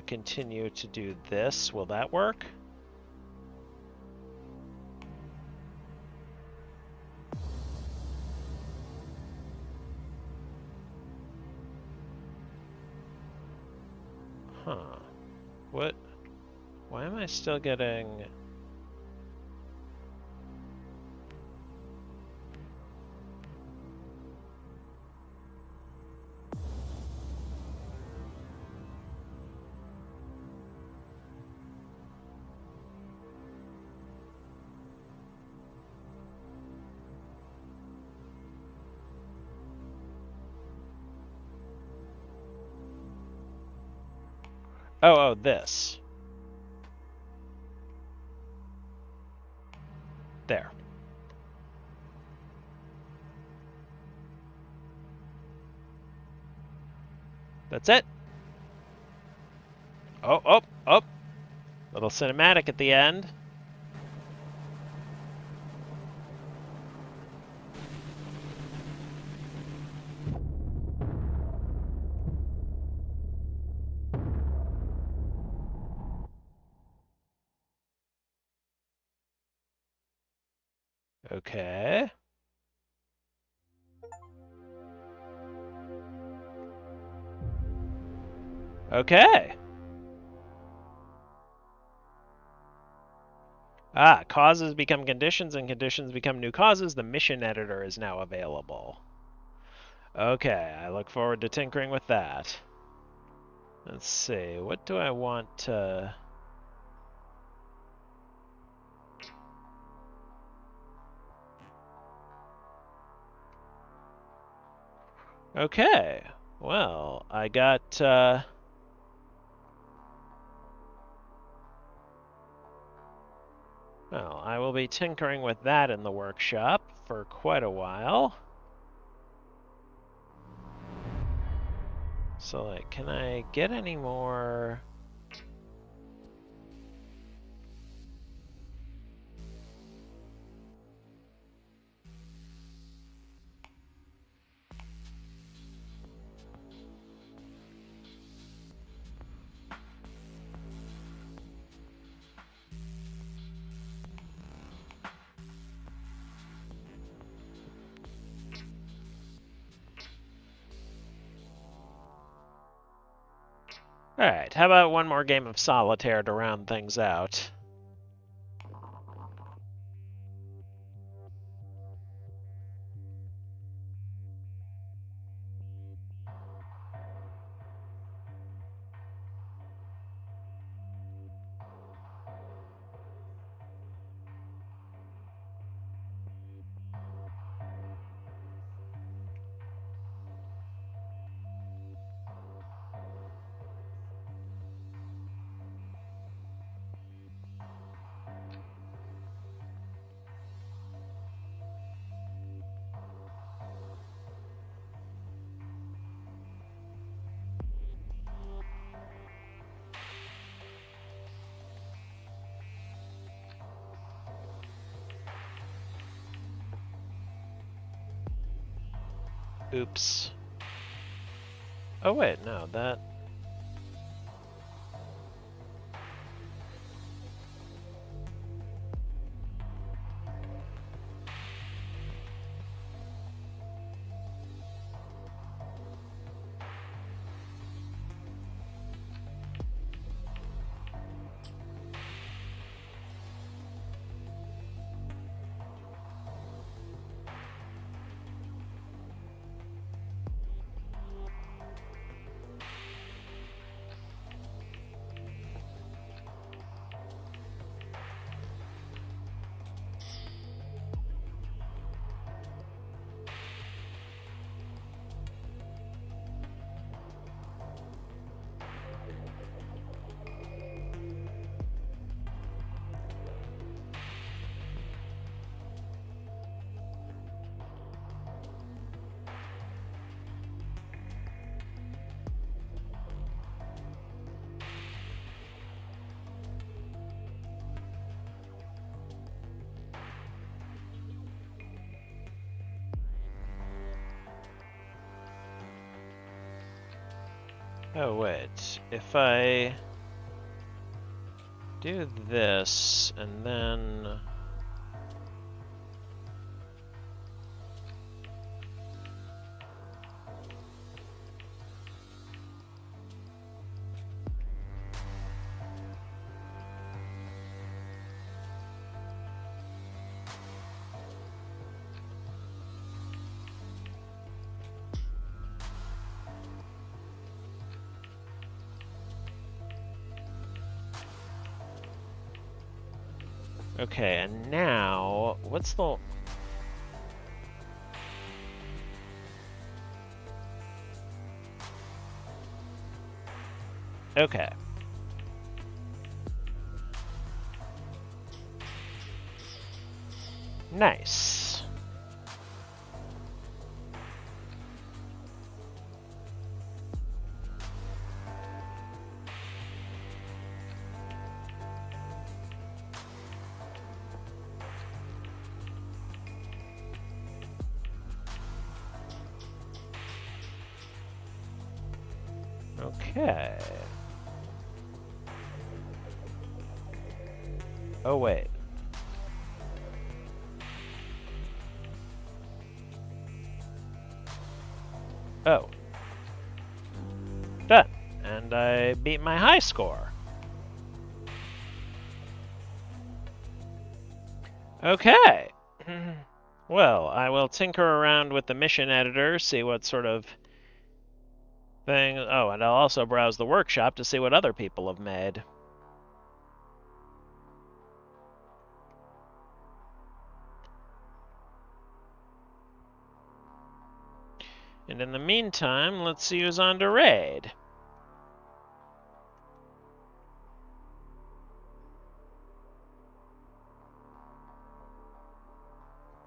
continue to do this. Will that work? Huh. What? Why am I still getting... oh, this. There. That's it. Oh. Little cinematic at the end. Okay. Okay. Ah, causes become conditions and conditions become new causes. The mission editor is now available. Okay, I look forward to tinkering with that. Let's see, what do I want to... Okay, well, I got... Well, I will be tinkering with that in the workshop for quite a while. So, like, can I get any more... Alright, how about one more game of solitaire to round things out? Oops. Oh wait, no, that... Oh wait, if I do this and then... Okay, and now, what's the... Okay. Nice. Okay. Oh, wait. Oh. Done. And I beat my high score. Okay. Well, I will tinker around with the mission editor, see what sort of thing... Oh, and I'll also browse the workshop to see what other people have made. And in the meantime, let's see who's on to raid.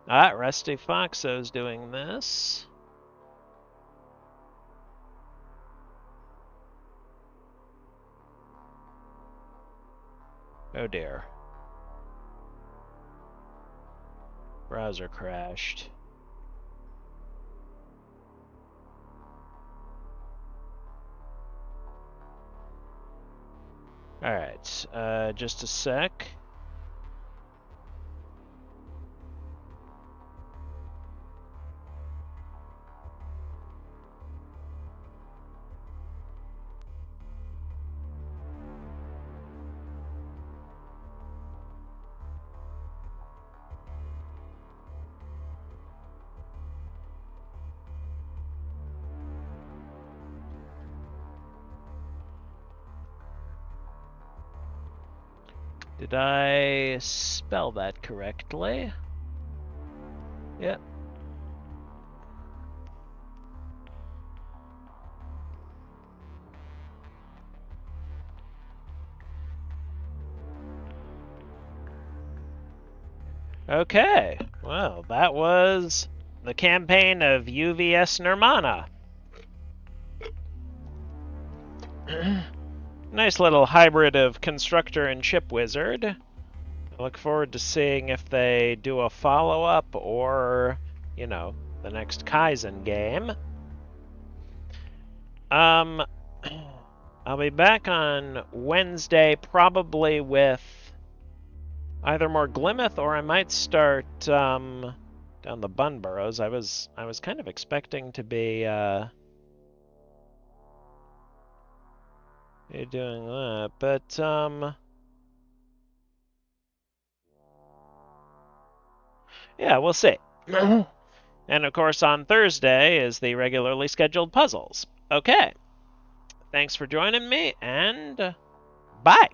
Ah, Rusty Foxo's doing this. Oh dear. Browser crashed. Alright, just a sec. Did I spell that correctly? Yep. Okay, well, that was the campaign of U.V.S. Nirmana. Nice little hybrid of constructor and chip wizard. I look forward to seeing if they do a follow-up or, you know, the next Kaizen game. I'll be back on Wednesday, probably with either more Glimeth, or I might start down the Bun Burrows. I was kind of expecting to be doing that, but yeah, we'll see. And of course, on Thursday is the regularly scheduled puzzles. Okay. Thanks for joining me, and bye.